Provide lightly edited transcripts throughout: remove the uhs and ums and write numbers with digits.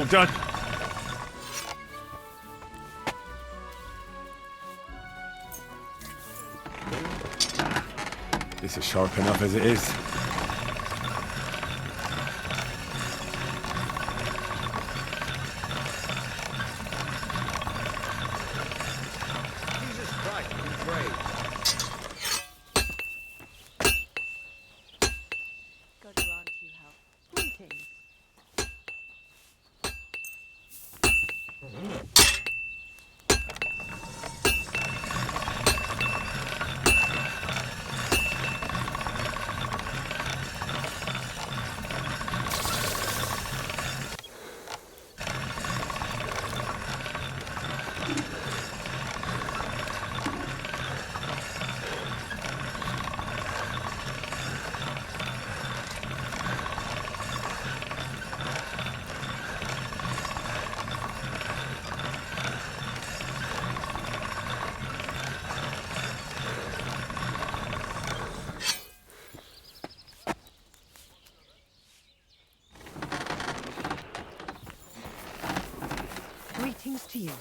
All done. This is sharp enough as it is. Jesus Christ, we pray. God grant you help. Greetings. Greetings to you.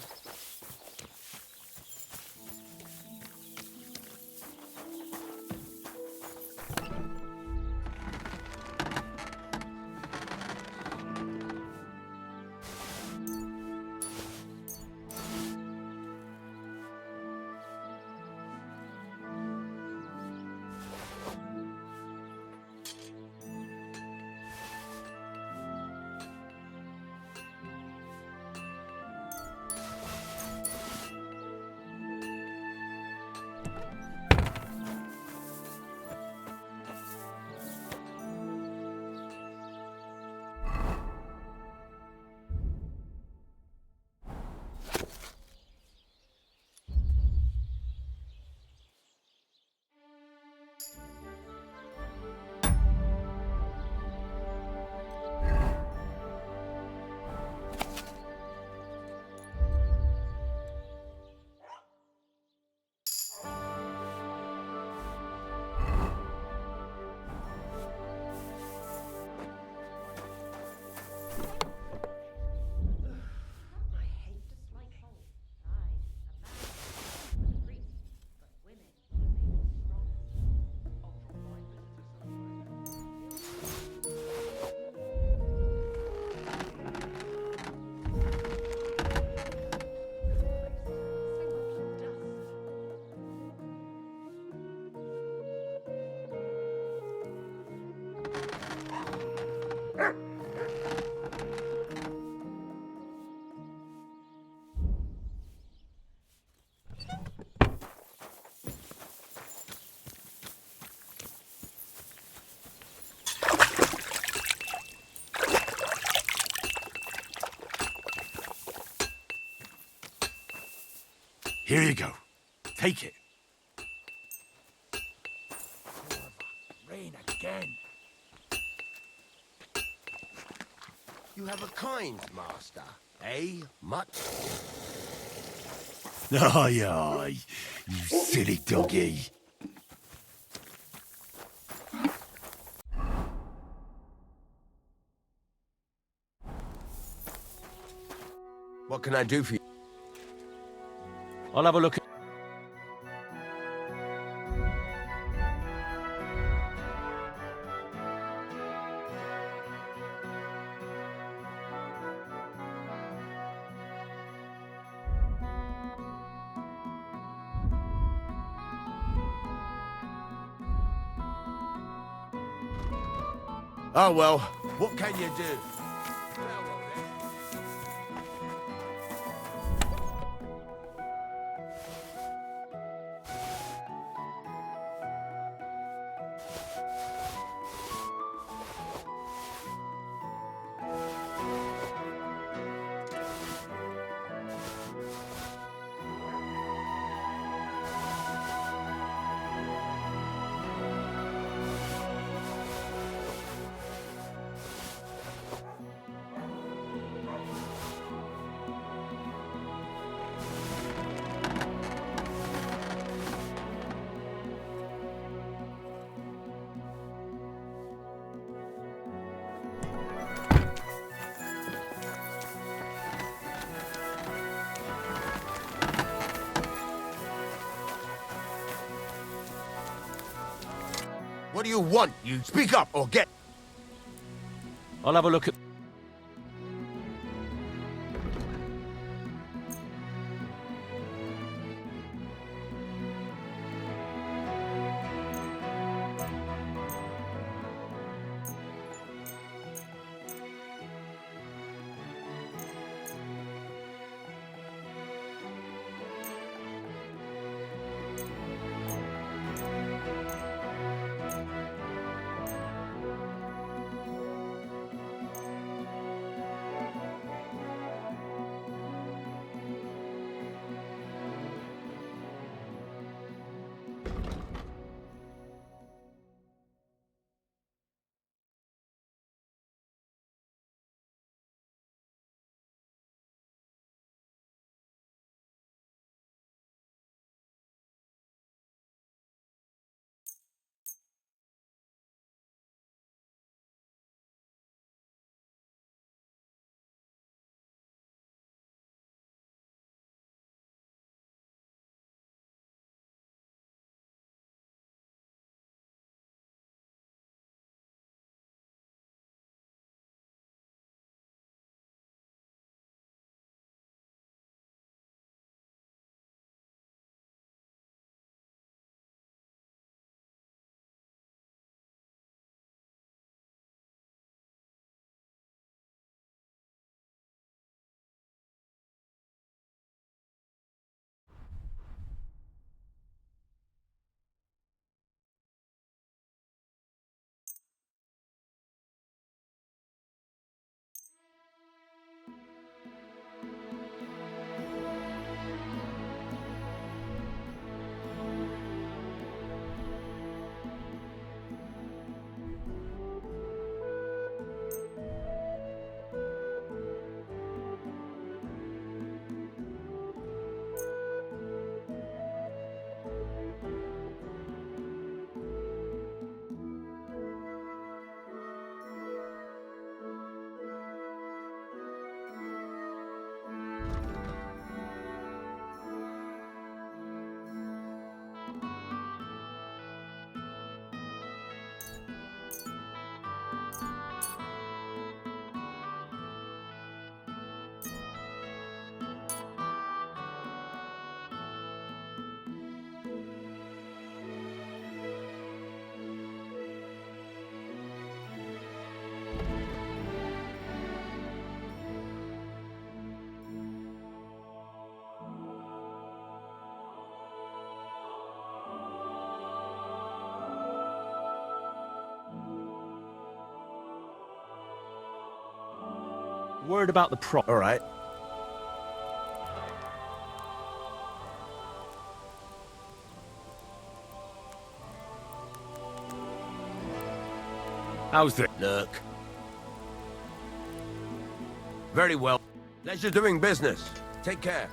Here you go. Take it. Rain again. You have a kind master, eh, mutt? Aye, aye. You silly doggy. What can I do for you? I'll have a look. Oh, well, what can you do? What do you want? You speak up or get... I'll have a look at... Worried about the prop. All right. How's the... Look. Very well. Pleasure doing business. Take care.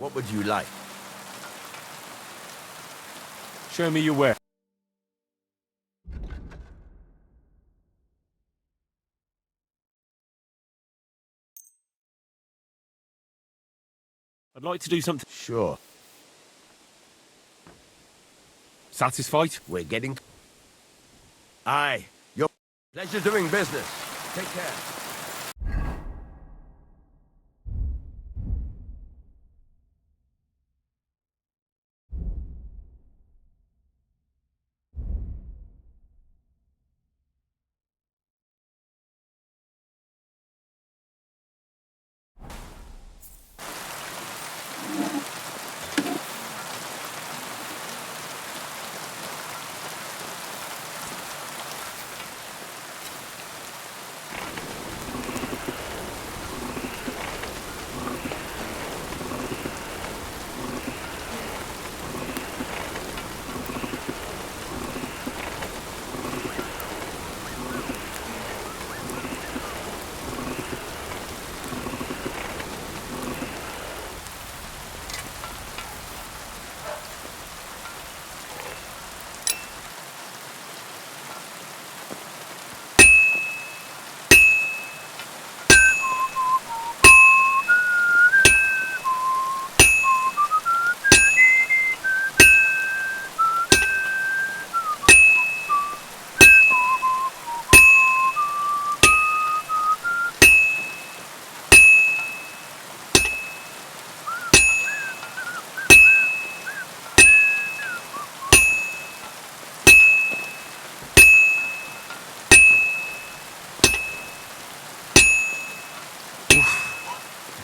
What would you like? Show me your ware. I'd like to do something. Sure. Satisfied? We're getting... Aye. Your pleasure doing business. Take care.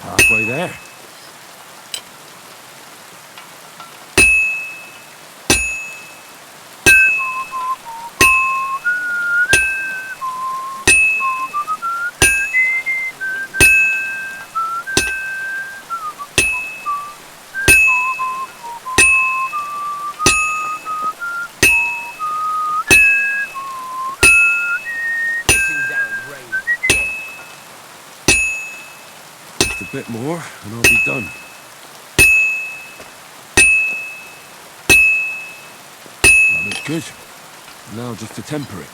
Halfway there. Pissing down rain. Just a bit more, and I'll be done. That looks good. Now just to temper it.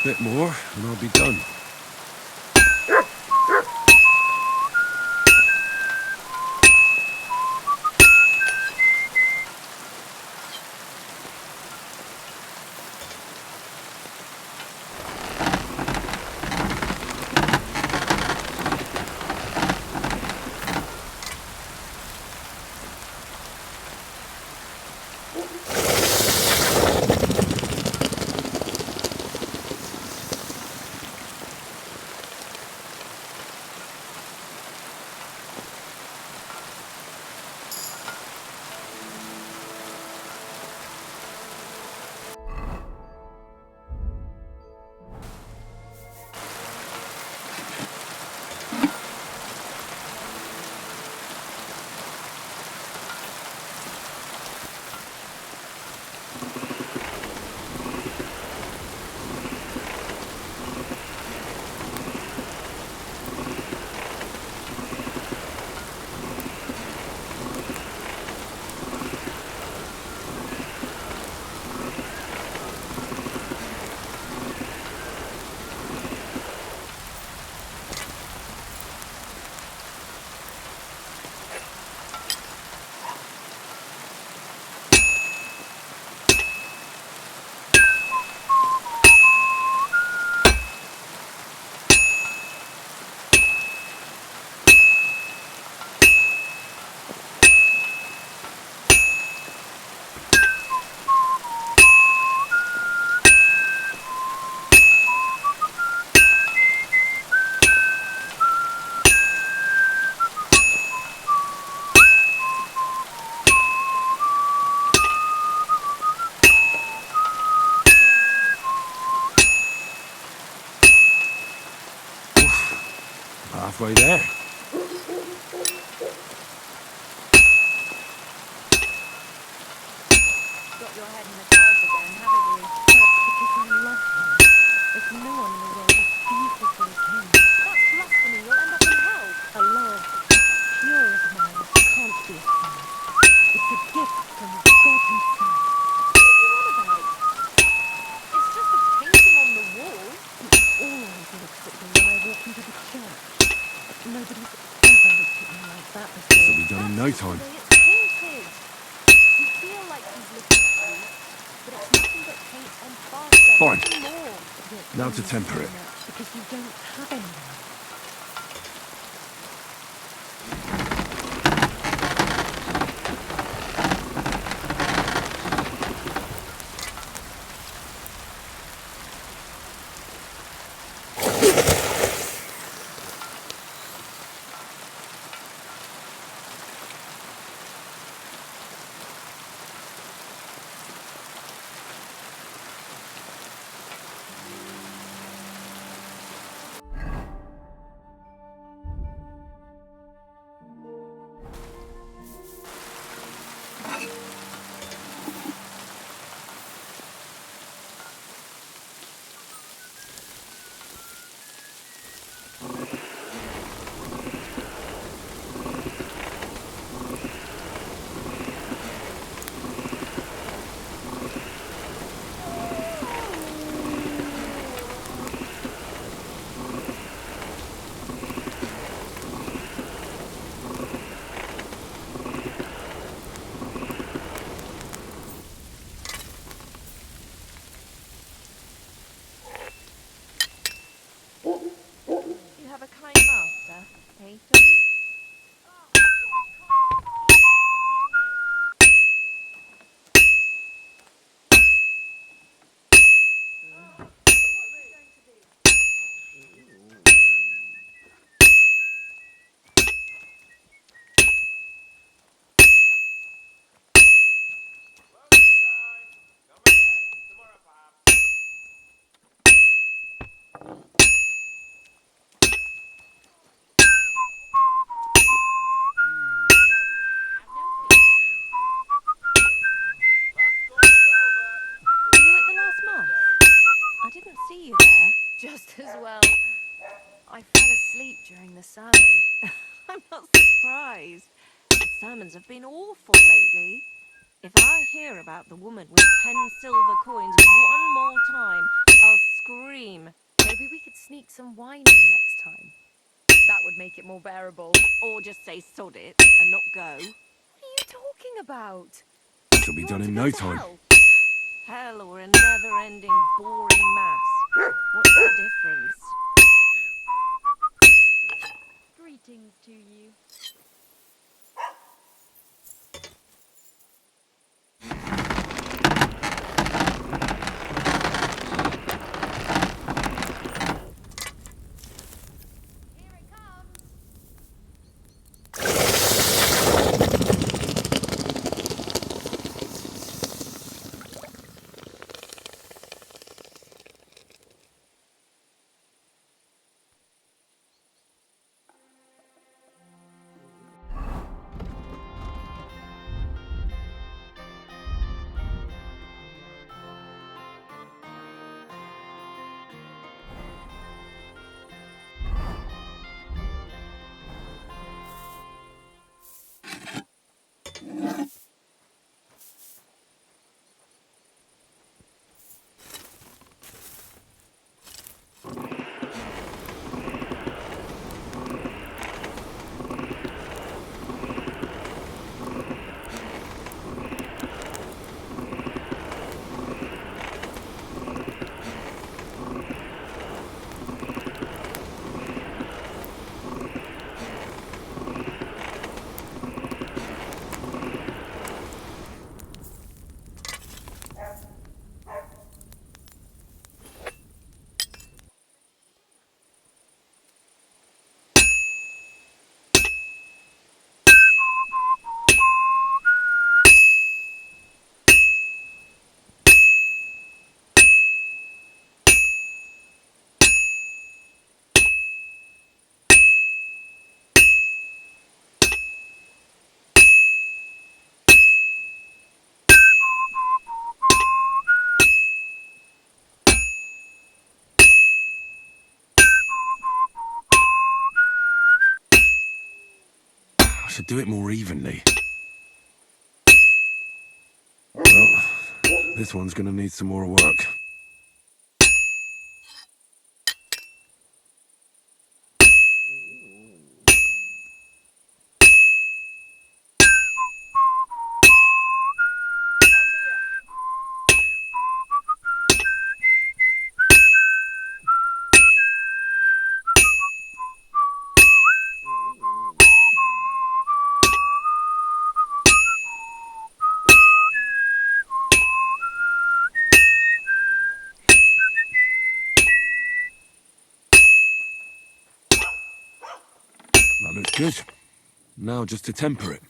bit more, and I'll be done. Halfway there. Got your head in the clouds again, haven't you? That's because I love him. There's no one in the world as beautiful as him. That's blasphemy. You'll end up in hell. A love pure as mine can't be a sin. It's a gift from God himself. What are you on about? It's just a painting on the wall. He always looks at me when I walk into the church. Nobody's ever looked at me like that before. This'll be done in no time. It's painted. You feel like he's looking at you, but it's nothing but paint on faster. Fine. Nothing more. Now to temper it. Because you don't have anyone. You have a kind master, eh, Doggy? I didn't see you there. Just as well. I fell asleep during the sermon. I'm not surprised. The sermons have been awful lately. If I hear about the woman with 10 silver coins one more time, I'll scream. Maybe we could sneak some wine in next time. That would make it more bearable. Or just say sod it and not go. What are you talking about? This'll be You done want in to no go to time. hell? Hell or a never-ending boring mass. What's the difference? Greetings to you. Here it comes. I should do it more evenly. Well, this one's gonna need some more work. That looks good. Now just to temper it.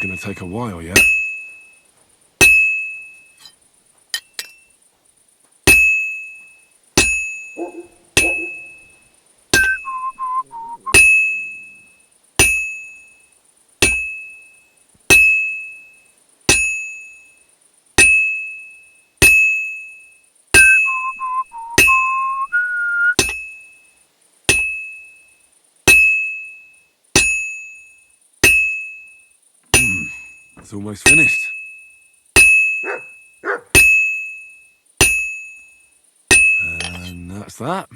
gonna take a while yet. It's almost finished. And that's that.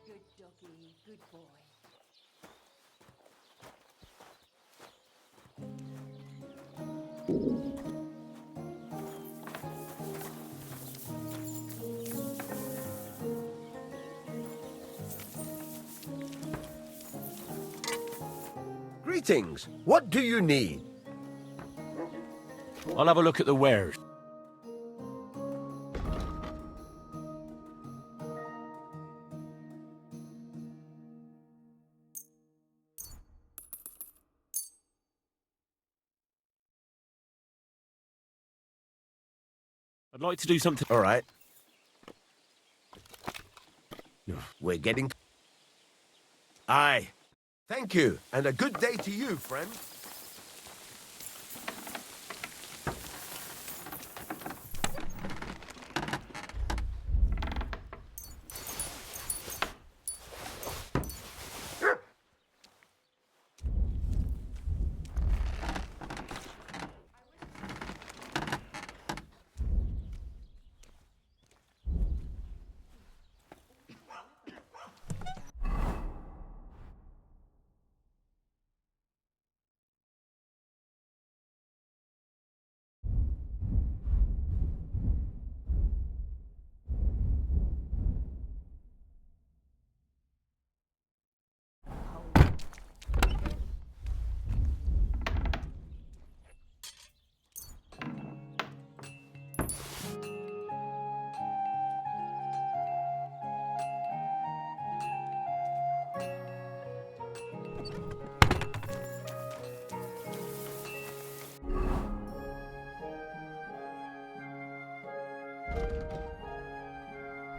Good doggy, good boy. Greetings. What do you need? I'll have a look at the wares. I'd like to do something. All right. We're getting... Aye. Thank you, and a good day to you, friend.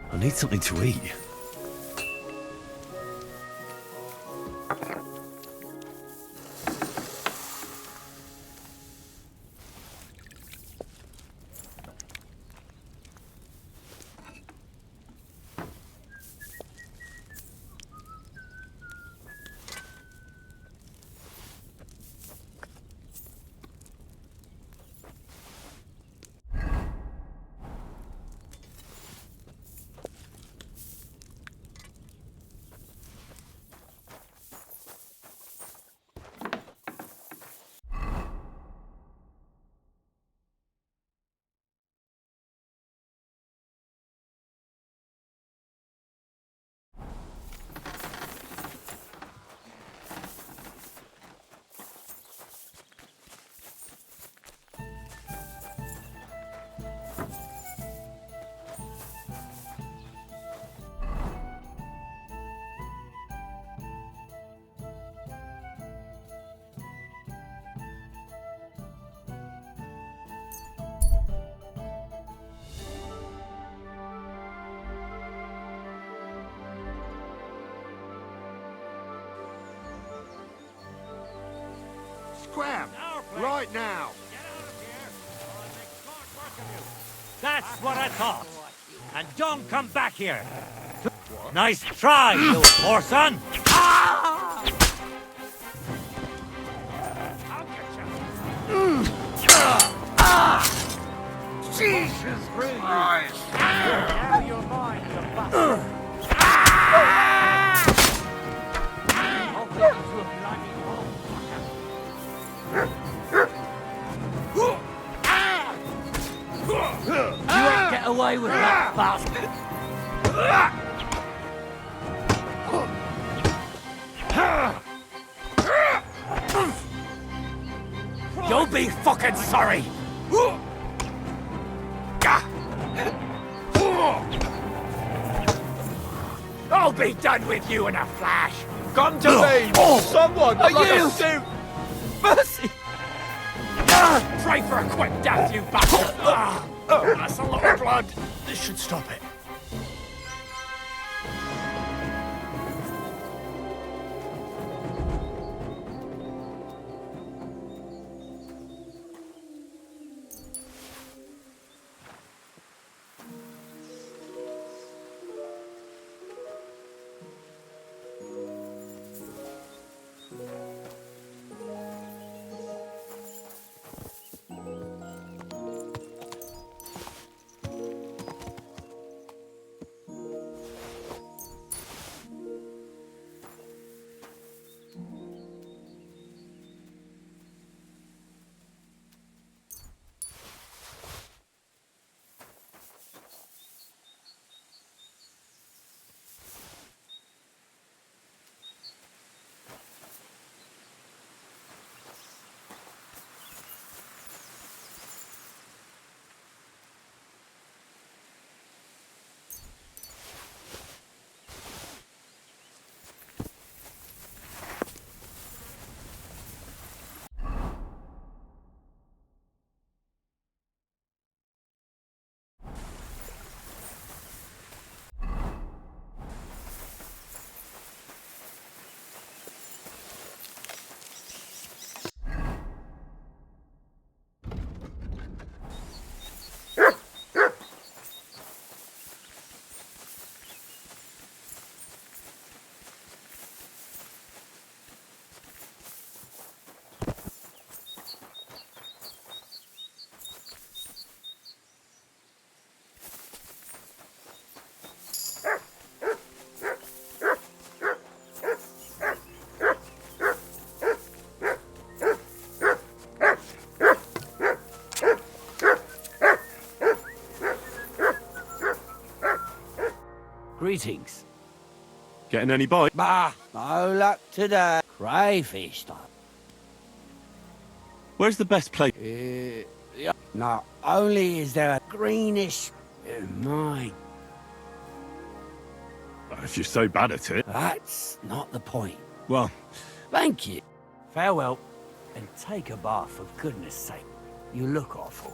I need something to eat. scram! Right now! That's what I thought. And don't come back here. Nice try, you poor son. Ah! I'll get you. Jesus Christ! Now you're mine, you bastard. I'll get you to a bloody hole. You won't get away with that, bastard. You'll be fucking sorry! I'll be done with you in a flash! Come to me! Someone! I'd like a suit! Mercy! Pray for a quick death, you bastard! That's a lot of blood! This should stop it. Greetings. Getting any bite? Bah, no luck today. Crayfish time. Where's the best place? Not only is there a greenish... my... If you're so bad at it. That's not the point. Well, Thank you. Farewell. And take a bath, for goodness sake. You look awful.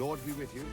Lord be with you.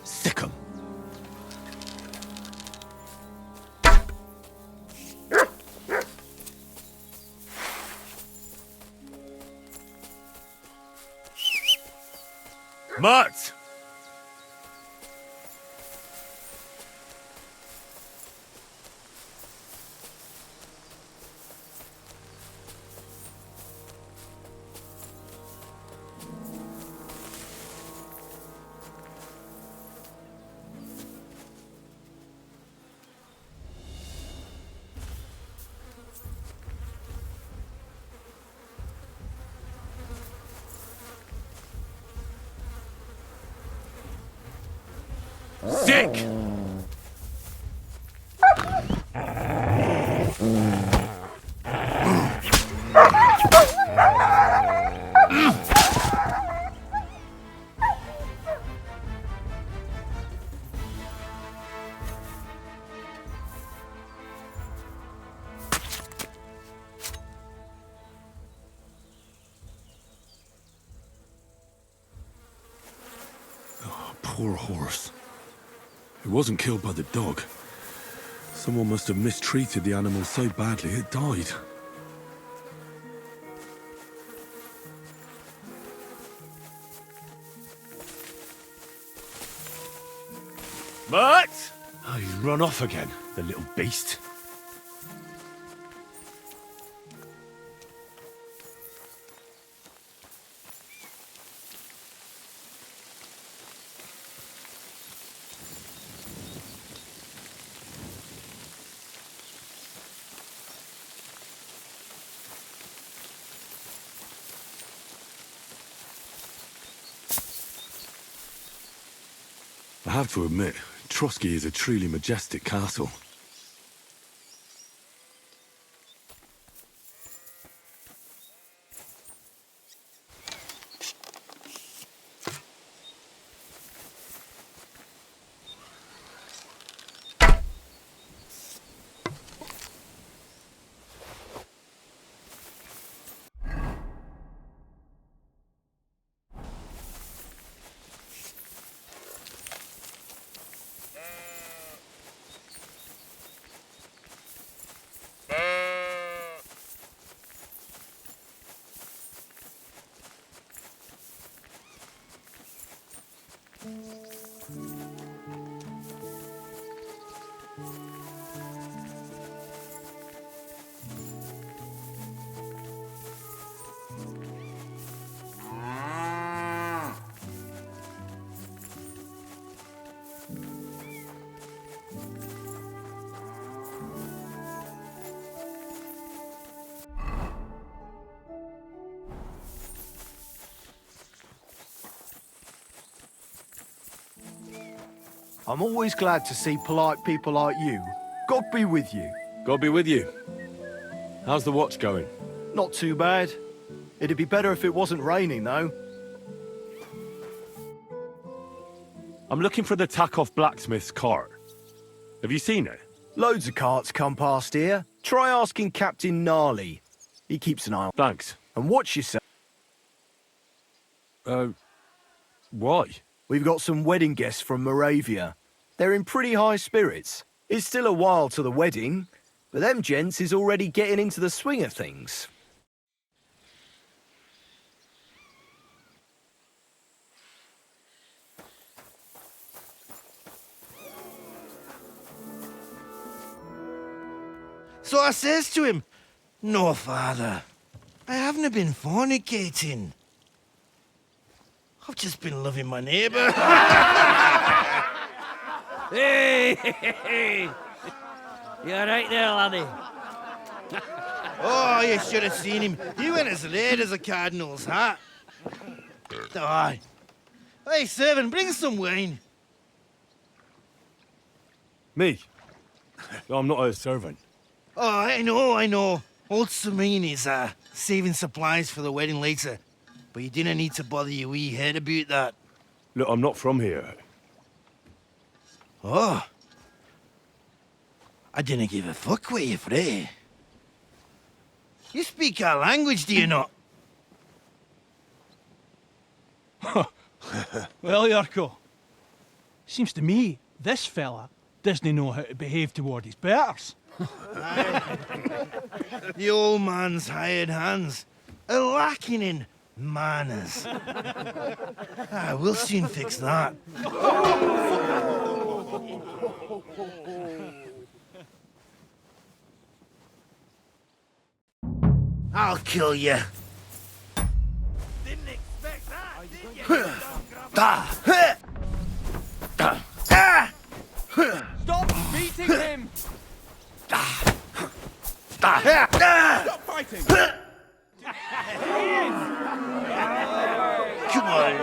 Sick 'em. Mutt! Sick! Poor horse. It wasn't killed by the dog. Someone must have mistreated the animal so badly it died. Mutt! Oh, he's run off again, the little beast. I have to admit, Trotsky is a truly majestic castle. I'm always glad to see polite people like you. God be with you. God be with you. How's the watch going? Not too bad. It'd be better if it wasn't raining, though. I'm looking for the Takoff blacksmith's cart. Have you seen it? Loads of carts come past here. Try asking Captain Gnarly. He keeps an eye on. Thanks. And watch yourself. Why? We've got some wedding guests from Moravia. They're in pretty high spirits. It's still a while to the wedding, But them gents is already getting into the swing of things. So I says to him, "No, father, I haven't been fornicating. I've just been loving my neighbour." Hey! You're right there, laddie. Oh, you should have seen him. He went as red as a cardinal's hat. Aye. Hey, servant, bring some wine. Me? I'm not a servant. Oh, I know. Old Samine is saving supplies for the wedding later. But you didn't need to bother your wee head about that. Look, I'm not from here. Oh. I didn't give a fuck where you're frae. You speak our language, do you not? Well, Yurko, seems to me this fella doesn't know how to behave toward his betters. The old man's hired hands are lacking in manners. We'll soon fix that. I'll kill you. Didn't expect that, did you? Stop beating him! Stop fighting! Come on.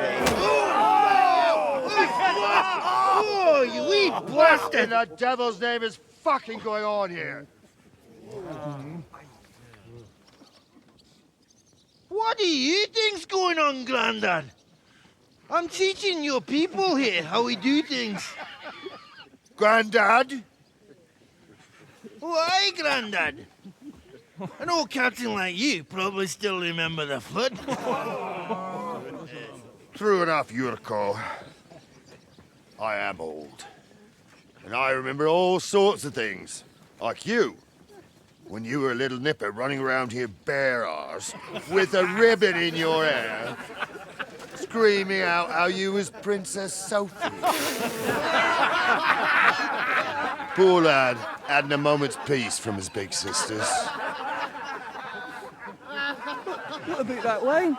Oh, you wee What in the devil's name is fucking going on here? What do you think's going on, Grandad? I'm teaching your people here how we do things. Grandad? Why, Grandad? An old captain like you probably still remember the flood. True enough, Yurko. I am old. And I remember all sorts of things. Like you. When you were a little nipper running around here bare arse, with a ribbon in your hair, screaming out how you was Princess Sophie. Poor lad, hadn't a moment's peace from his big sisters. What about that wine?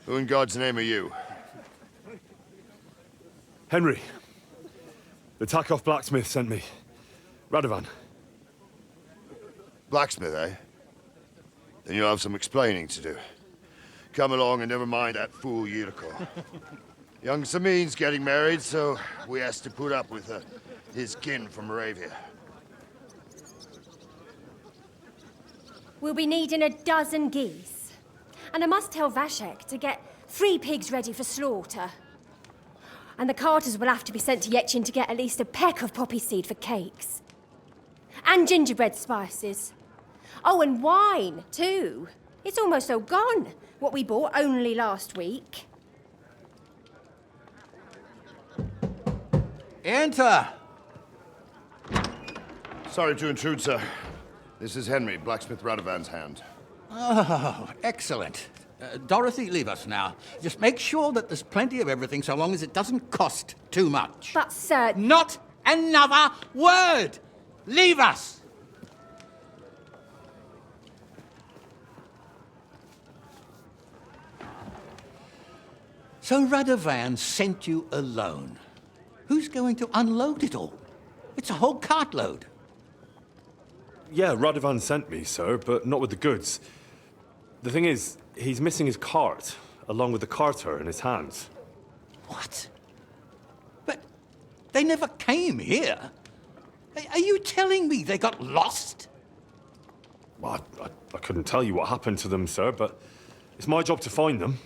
Who in God's name are you? Henry. The Takeoff blacksmith sent me. Radovan. Blacksmith, eh? Then you'll have some explaining to do. Come along and never mind that fool Yurko. Young Samin's getting married, so we has to put up with his kin from Moravia. We'll be needing a dozen geese. And I must tell Vashek to get 3 pigs ready for slaughter. And the carters will have to be sent to Yetchin to get at least a peck of poppy seed for cakes. And gingerbread spices. Oh, and wine, too. It's almost all gone, what we bought only last week. Enter! Sorry to intrude, sir. This is Henry, blacksmith Radovan's hand. Oh, excellent. Dorothy, leave us now. Just make sure that there's plenty of everything so long as it doesn't cost too much. But, sir... Not another word! Leave us! So Radovan sent you alone. Who's going to unload it all? It's a whole cartload. Yeah, Radovan sent me, sir, but not with the goods. The thing is, he's missing his cart, along with the carter in his hands. What? But they never came here. Are you telling me they got lost? Well, I couldn't tell you what happened to them, sir, but it's my job to find them.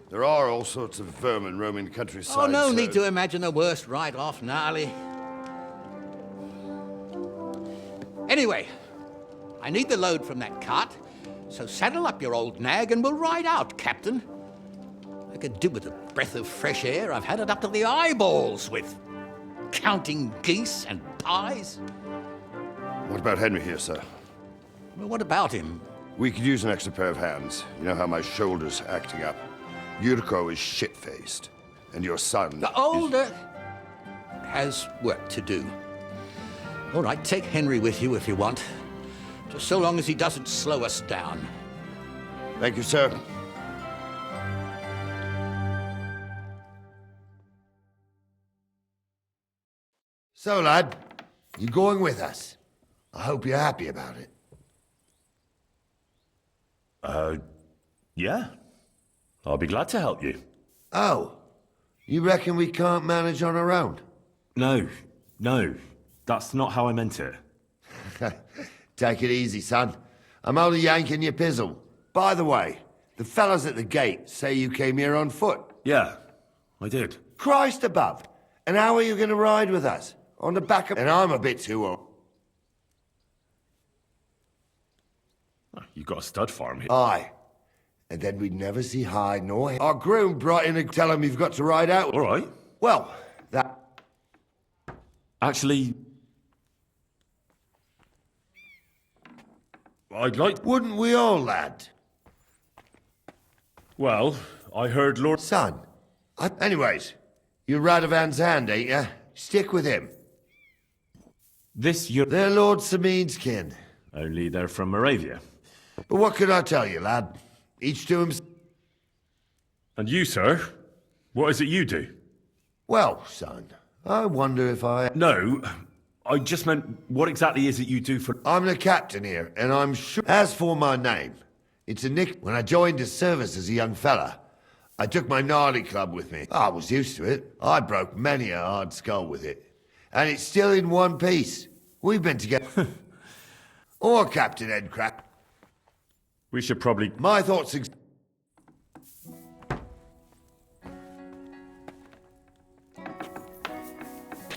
There are all sorts of vermin roaming the countryside. Oh, no so... need to imagine the worst right off, gnarly. Anyway, I need the load from that cart, so saddle up your old nag and we'll ride out, Captain. I could do with a breath of fresh air. I've had it up to the eyeballs with counting geese and eyes. What about Henry here, sir? Well, what about him? We could use an extra pair of hands. You know how my shoulder's acting up. Yuriko is shit-faced. And your son... The older has work to do. All right, take Henry with you if you want. Just so long as he doesn't slow us down. Thank you, sir. So, lad, you going with us? I hope you're happy about it. Yeah. I'll be glad to help you. Oh, you reckon we can't manage on our own? No. That's not how I meant it. Take it easy, son. I'm only yanking your pizzle. By the way, the fellas at the gate say you came here on foot. Yeah, I did. Christ above. And how are you going to ride with us? On the back of... And I'm a bit too old. You got a stud farm here. Aye. And then we'd never see hide nor hair. Our groom brought in and tell him you've got to ride out. All right. Well, that... Actually... I'd like... Wouldn't we all, lad? Well, I heard Lord... Son, anyways, you're Radovan's hand, ain't you? Stick with him. They're Lord Samin's kin. Only they're from Moravia. But what can I tell you, lad? Each to himself. And you, sir? What is it you do? Well, son, I wonder if I... No, I just meant, what exactly is it you do for... I'm the captain here, and I'm sure... As for my name, it's a nick... When I joined the service as a young fella, I took my gnarly club with me. I was used to it. I broke many a hard skull with it. And it's still in one piece. We've been together... Or Captain Headcrack. We should probably... My thoughts...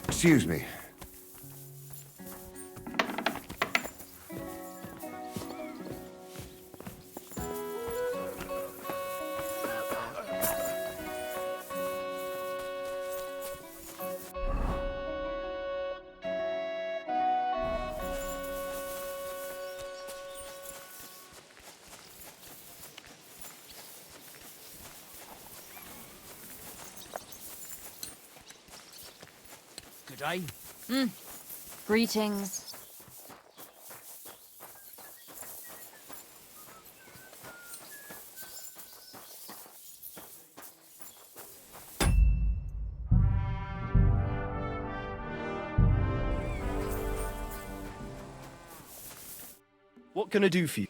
Excuse me. Good day. Greetings. What can I do for you?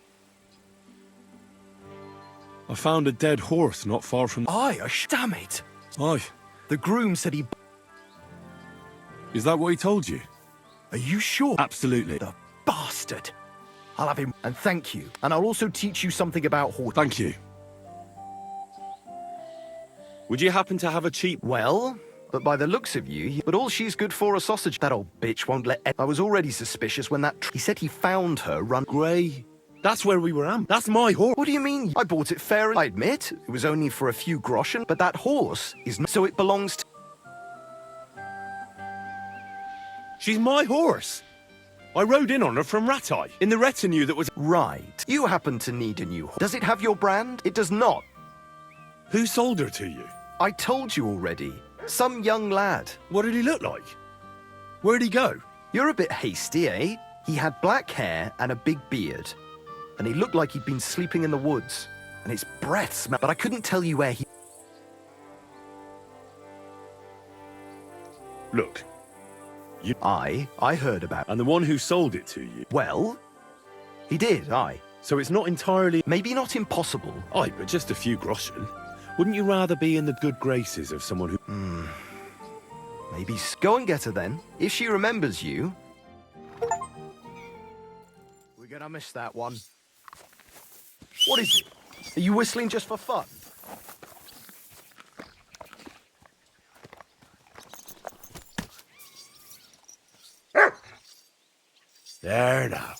I found a dead horse not far from... Aye, damn it. Aye. The groom said he... Is that what he told you? Are you sure? Absolutely. The bastard. I'll have him... And thank you. And I'll also teach you something about horses. Thank you. Would you happen to have a cheap... Well, but by the looks of you... But all she's good for are sausage. That old bitch won't let... I was already suspicious when that... He said he found her run... Grey. That's where we were at. That's my horse. What do you mean? I bought it fair... I admit, it was only for a few groschen, but that horse is not... So it belongs to... She's my horse. I rode in on her from Ratai, in the retinue that was... Right. You happen to need a new horse. Does it have your brand? It does not. Who sold her to you? I told you already. Some young lad. What did he look like? Where'd he go? You're a bit hasty, eh? He had black hair and a big beard. And he looked like he'd been sleeping in the woods. And his breath smelled... But I couldn't tell you where he... Look. I heard about... And the one who sold it to you? Well, he did, aye. So it's not entirely... Maybe not impossible. Aye, but just a few groschen. Wouldn't you rather be in the good graces of someone who... Maybe... Go and get her then. If she remembers you... We're gonna miss that one. What is it? Are you whistling just for fun? There now.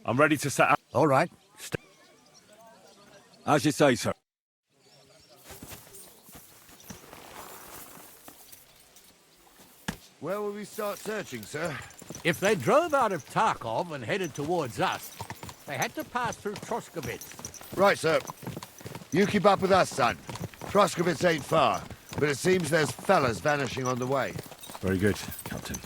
I'm ready to set out. All right. As you say, sir. Where will we start searching, sir? If they drove out of Tarkov and headed towards us, they had to pass through Troskovitz. Right, sir. You keep up with us, son. Troskovitz ain't far, but it seems there's fellas vanishing on the way. Very good, Captain.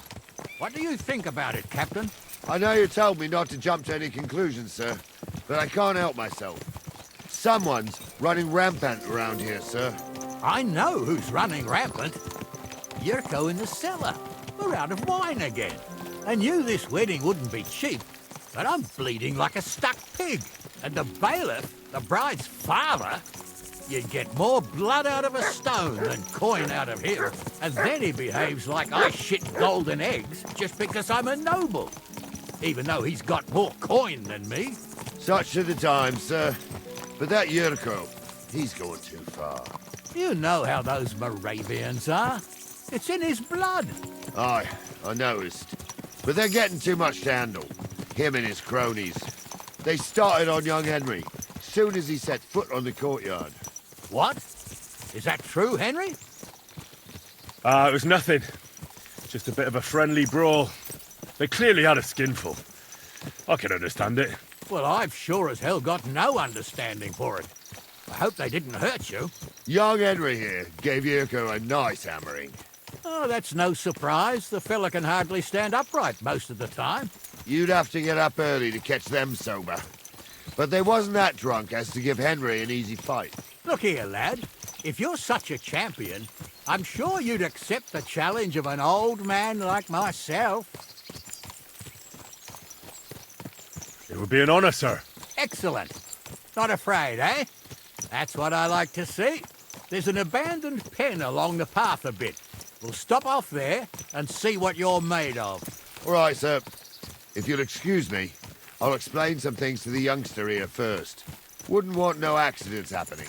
What do you think about it, Captain? I know you told me not to jump to any conclusions, sir, but I can't help myself. Someone's running rampant around here, sir. I know who's running rampant. Yurko in the cellar. We're out of wine again. I knew this wedding wouldn't be cheap, but I'm bleeding like a stuck pig. And the bailiff, the bride's father, you'd get more blood out of a stone than coin out of him. And then he behaves like I shit golden eggs just because I'm a noble. Even though he's got more coin than me. Such are the times, sir. But that Yurko, he's going too far. You know how those Moravians are. It's in his blood. Aye, I noticed. But they're getting too much to handle. Him and his cronies. They started on young Henry, soon as he set foot on the courtyard. What? Is that true, Henry? It was nothing. Just a bit of a friendly brawl. They clearly had a skinful. I can understand it. Well, I've sure as hell got no understanding for it. I hope they didn't hurt you. Young Henry here gave Yurko a nice hammering. Oh, that's no surprise. The fella can hardly stand upright most of the time. You'd have to get up early to catch them sober. But they wasn't that drunk as to give Henry an easy fight. Look here, lad. If you're such a champion, I'm sure you'd accept the challenge of an old man like myself. It would be an honor, sir. Excellent. Not afraid, eh? That's what I like to see. There's an abandoned pen along the path a bit. We'll stop off there and see what you're made of. All right, sir. If you'll excuse me, I'll explain some things to the youngster here first. Wouldn't want no accidents happening.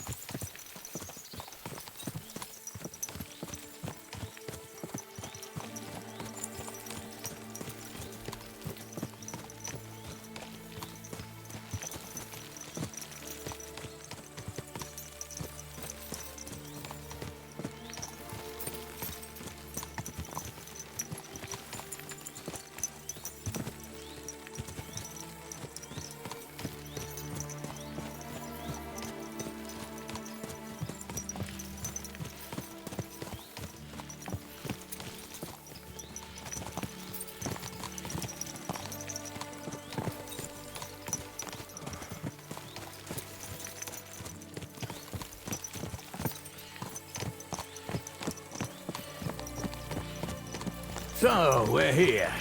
So, we're here.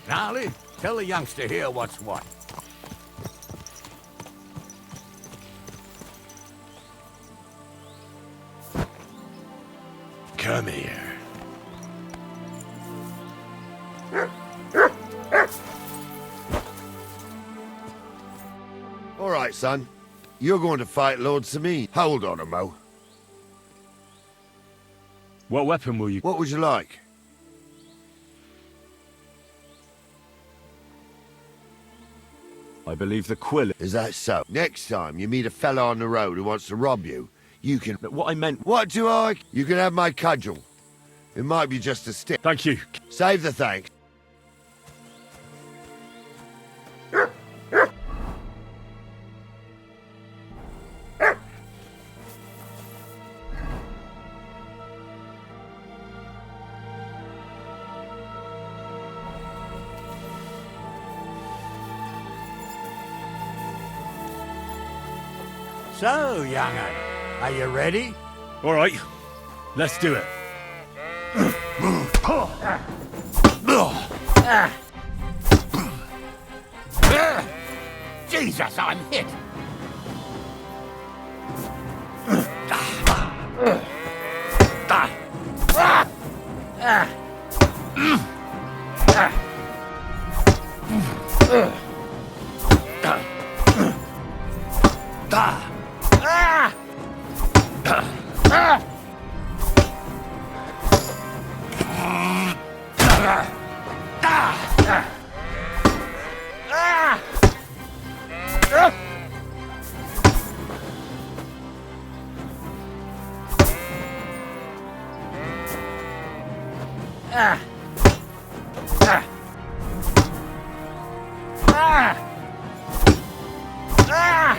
Gnarly, tell the youngster here what's what. Come here. All right, son. You're going to fight Lord Sameen. Hold on a mo. What weapon will you... What would you like? I believe the quill... Is that so? Next time you meet a fella on the road who wants to rob you, you can... What I meant... What do I... You can have my cudgel. It might be just a stick. Thank you. Save the thanks. So, young'un, are you ready? All right. Let's do it. Jesus, I'm hit! Ah! Ah! Ah! Ah!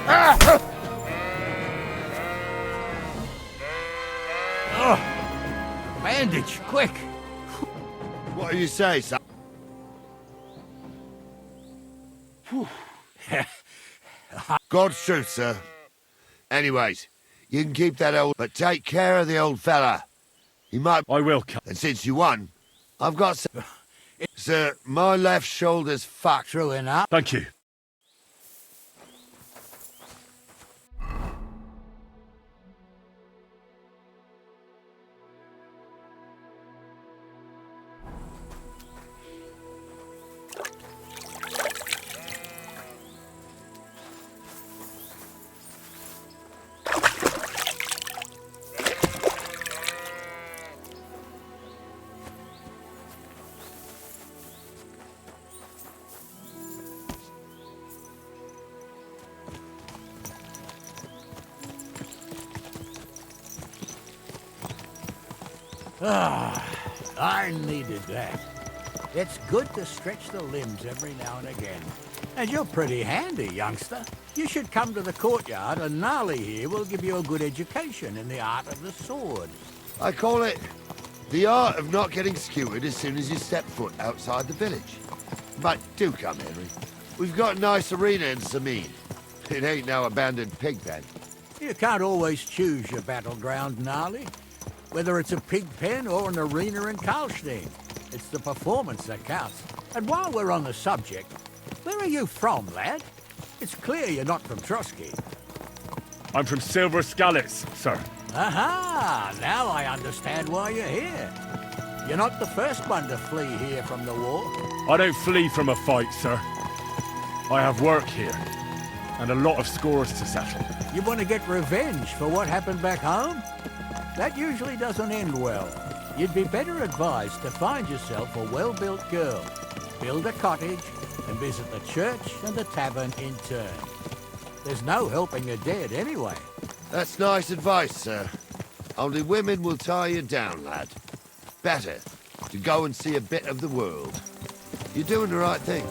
Ah! Oh! Bandage, quick! What do you say, son? God's truth, sir. Anyways, you can keep that old... But take care of the old fella. He might... I will, And since you won, I've got... Sir, my left shoulder's fucked. True enough. Thank you. Ah, I needed that. It's good to stretch the limbs every now and again. And you're pretty handy, youngster. You should come to the courtyard, and Gnarly here will give you a good education in the art of the sword. I call it the art of not getting skewered as soon as you step foot outside the village. But do come, Henry. We've got a nice arena in Sameen. It ain't no abandoned pig pen. You can't always choose your battleground, Gnarly. Whether it's a pig pen or an arena in Karlstein, it's the performance that counts. And while we're on the subject, where are you from, lad? It's clear you're not from Trotsky. I'm from Silver Scalets, sir. Aha! Now I understand why you're here. You're not the first one to flee here from the war. I don't flee from a fight, sir. I have work here, and a lot of scores to settle. You want to get revenge for what happened back home? That usually doesn't end well. You'd be better advised to find yourself a well-built girl, build a cottage, and visit the church and the tavern in turn. There's no helping the dead anyway. That's nice advice, sir. Only women will tie you down, lad. Better to go and see a bit of the world. You're doing the right thing.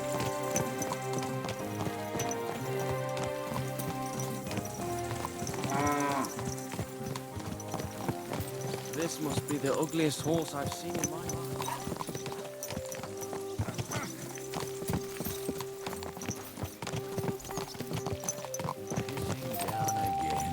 This must be the ugliest horse I've seen in my life. Down again.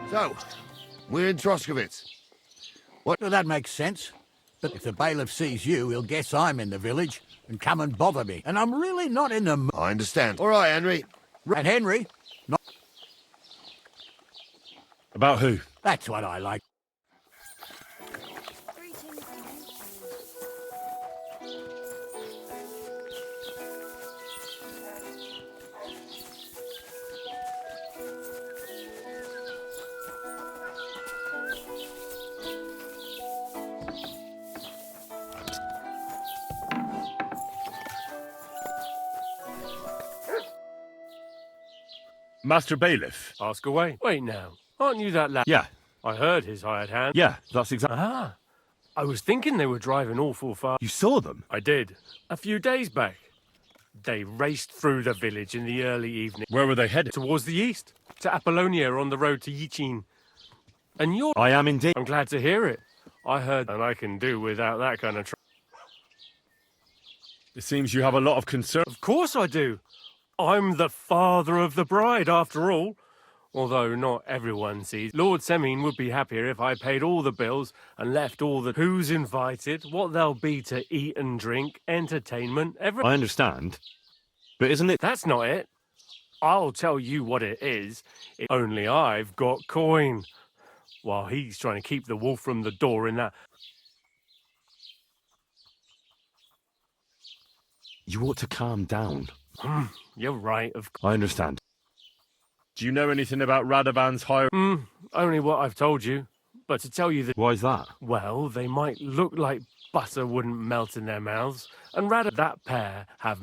So, we're in Troskowitz. What? Well, that makes sense. But if the bailiff sees you, he'll guess I'm in the village and come and bother me. And I'm really not in the mood. I understand. All right, Henry. And Henry, not... About who? That's what I like. Master Bailiff? Ask away. Wait now, aren't you that lad? Yeah. I heard his hired hand. Yeah, that's exactly... Ah, I was thinking they were driving awful fast. You saw them? I did. A few days back. They raced through the village in the early evening. Where were they headed? Towards the east, to Apollonia on the road to Yichin. And you're... I am indeed. I'm glad to hear it. I heard, and I can do without that kind of... It seems you have a lot of concern. Of course I do. I'm the father of the bride, after all. Although not everyone sees. Lord Semine would be happier if I paid all the bills and left all the who's invited, what there'll be to eat and drink, entertainment, everything. I understand. But isn't it... That's not it. I'll tell you what it is. Only I've got coin. While he's trying to keep the wolf from the door in that... You ought to calm down. You're right, of course. I understand. Do you know anything about Radovan's high... Only what I've told you. But to tell you that... Why's that? Well, they might look like butter wouldn't melt in their mouths, and rather that pair have...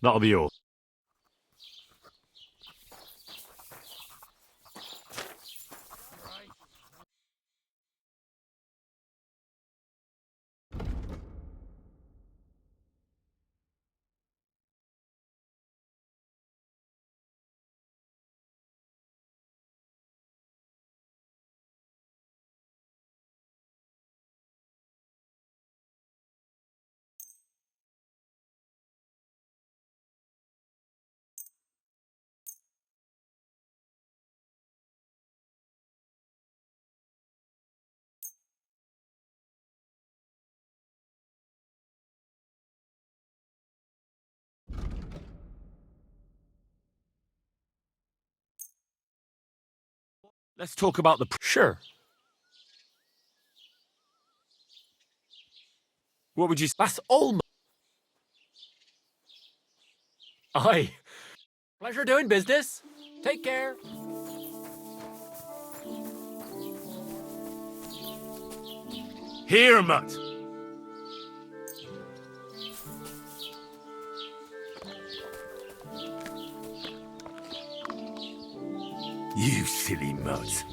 That'll be all. Let's talk about the... Sure. What would you... That's all... Aye. Pleasure doing business. Take care. Here, Mutt. You silly mutt.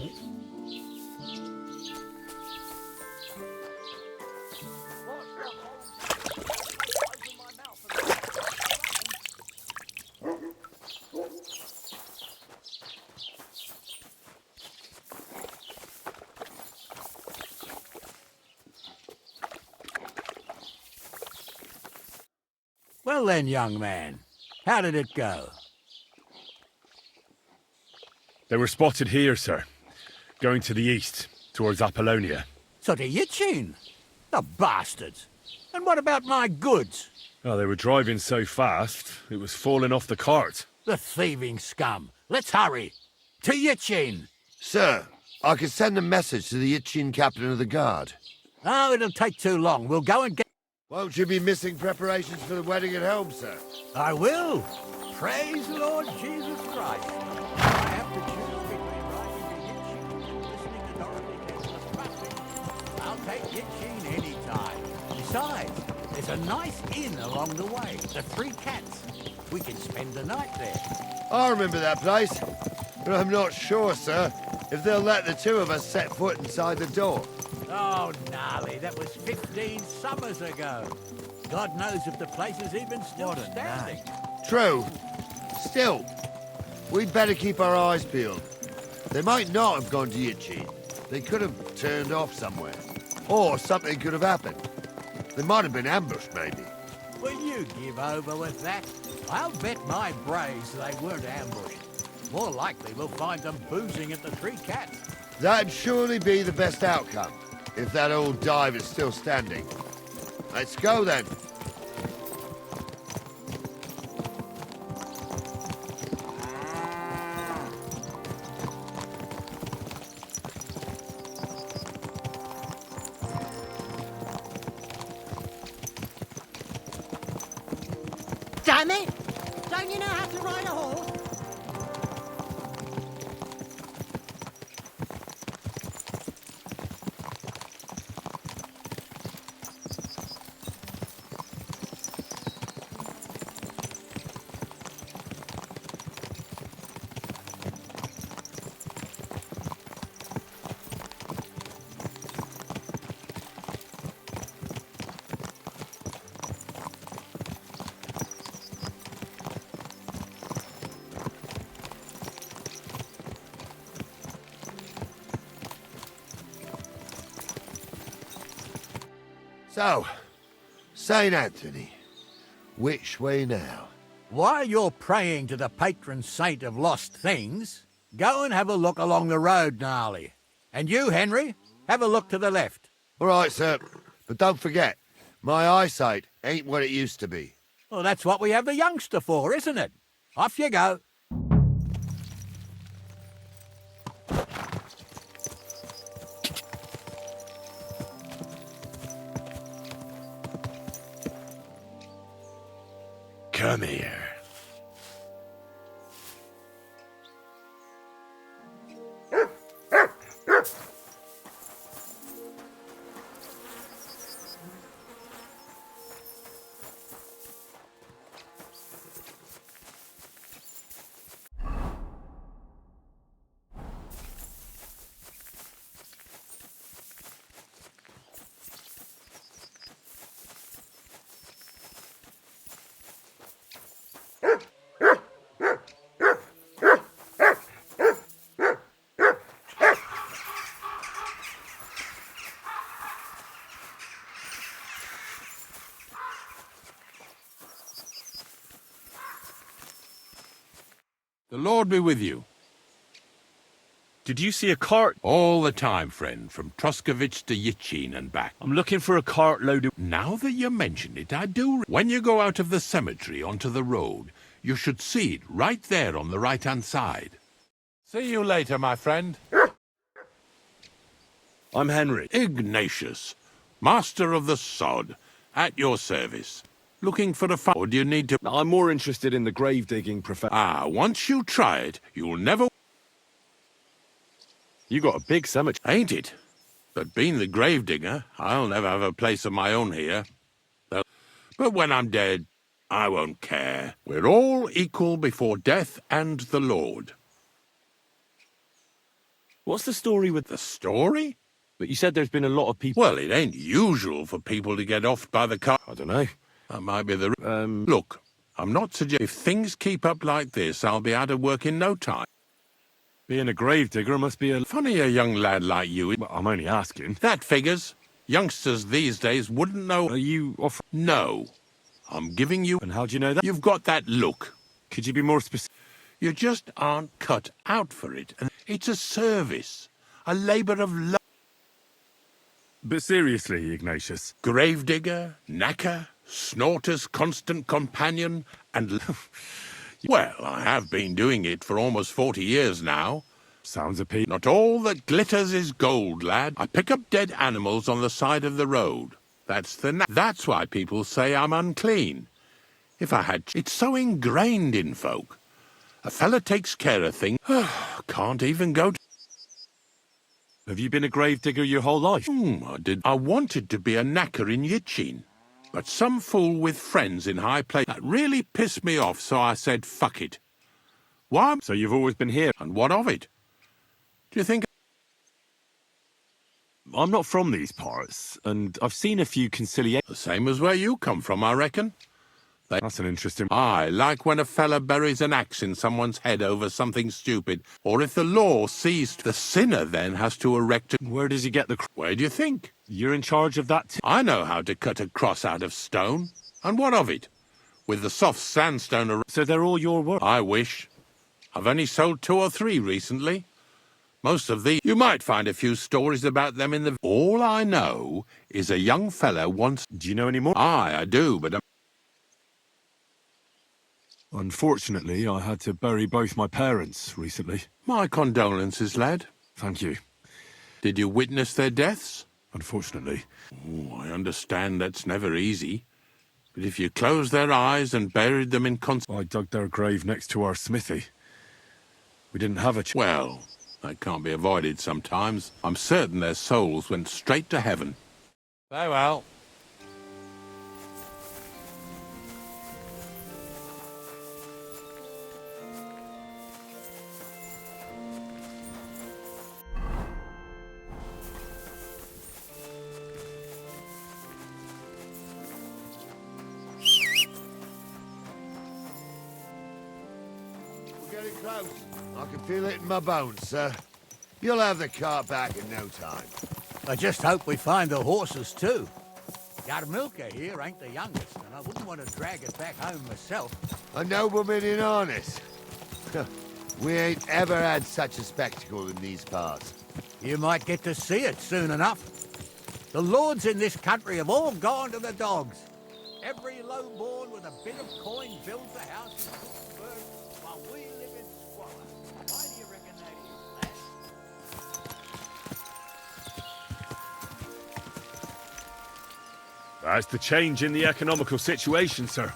Well then, young man, how did it go? They were spotted here, sir. Going to the east, towards Apollonia. So to Yitchin? The bastards! And what about my goods? Oh, they were driving so fast, it was falling off the cart. The thieving scum! Let's hurry! To Yitchin! Sir, I can send a message to the Yitchin captain of the guard. Oh, it'll take too long. We'll go and get... Won't you be missing preparations for the wedding at home, sir? I will! Praise the Lord Jesus Christ! I have to choose between riding to Yitchin and listening to Dorothy Kessler's classic. I'll take Yitchin any time. Besides, there's a nice inn along the way, the Three Cats. We can spend the night there. I remember that place, but I'm not sure, sir, if they'll let the two of us set foot inside the door. Oh, gnarly, that was 15 summers ago. God knows if the place is even still standing. True. Still, we'd better keep our eyes peeled. They might not have gone to Yitchin. They could have turned off somewhere. Or something could have happened. They might have been ambushed, maybe. Will you give over with that? I'll bet my braves they weren't ambushed. More likely we'll find them boozing at the Three Cats. That'd surely be the best outcome, if that old dive is still standing. Let's go, then. Damn it! Don't you know how to ride a horse? So, St. Anthony, which way now? While you're praying to the patron saint of lost things, go and have a look along the road, Gnarly. And you, Henry, have a look to the left. All right, sir. But don't forget, my eyesight ain't what it used to be. Well, that's what we have the youngster for, isn't it? Off you go. Come here. The Lord be with you. Did you see a cart? All the time, friend, from Troskovich to Yitchin and back. I'm looking for a cart loaded... Now that you mention it, I do... When you go out of the cemetery onto the road, you should see it right there on the right-hand side. See you later, my friend. I'm Henry. Ignatius, master of the sod, at your service. Looking for a farm, or do you need to... I'm more interested in the grave digging profession. Ah, once you try it, you'll never... You got a big cemetery. Ain't it? But being the gravedigger, I'll never have a place of my own here. But when I'm dead, I won't care. We're all equal before death and the Lord. What's the story with... The story? But you said there's been a lot of people... Well, it ain't usual for people to get off by the car. I don't know. That might be the... Look, I'm not suggesting... If things keep up like this, I'll be out of work in no time. Being a gravedigger must be a... Funny a young lad like you... Well, I'm only asking. That figures. Youngsters these days wouldn't know... Are you offering... No. I'm giving you... And how do you know that? You've got that look. Could you be more specific? You just aren't cut out for it. And it's a service. A labour of love. But seriously, Ignatius. Gravedigger, knacker, snorter's constant companion, and... Well, I have been doing it for almost 40 years now. Sounds appealing. Not all that glitters is gold, lad. I pick up dead animals on the side of the road. That's why people say I'm unclean. If I had... It's so ingrained in folk. A fella takes care of things. Can't even go to... Have you been a gravedigger your whole life? I did. I wanted to be a knacker in Yitchin. But some fool with friends in high place... That really pissed me off, so I said, fuck it. Why? So you've always been here? And what of it? Do you think... I'm not from these parts, and I've seen a few conciliations. The same as where you come from, I reckon. That's an interesting... Aye, like when a fella buries an axe in someone's head over something stupid. Or if the law sees the sinner then has to erect a... Where does he get the... Where do you think? You're in charge of that too? I know how to cut a cross out of stone. And what of it? With the soft sandstone... So they're all your work? I wish. I've only sold 2 or 3 recently. Most of these... You might find a few stories about them in the... All I know is a young fella once... Do you know any more? Aye, I do, but... Unfortunately, I had to bury both my parents recently. My condolences, lad. Thank you. Did you witness their deaths? Unfortunately. Oh, I understand that's never easy. But if you closed their eyes and buried them in I dug their grave next to our smithy. We didn't have a... Well, that can't be avoided sometimes. I'm certain their souls went straight to heaven. Farewell. Getting close. I can feel it in my bones, sir. You'll have the cart back in no time. I just hope we find the horses, too. Yarmilka here ain't the youngest, and I wouldn't want to drag it back home myself. A nobleman in harness. We ain't ever had such a spectacle in these parts. You might get to see it soon enough. The lords in this country have all gone to the dogs. Every lowborn with a bit of coin builds a house in Pittsburgh. That's the change in the economical situation, sir.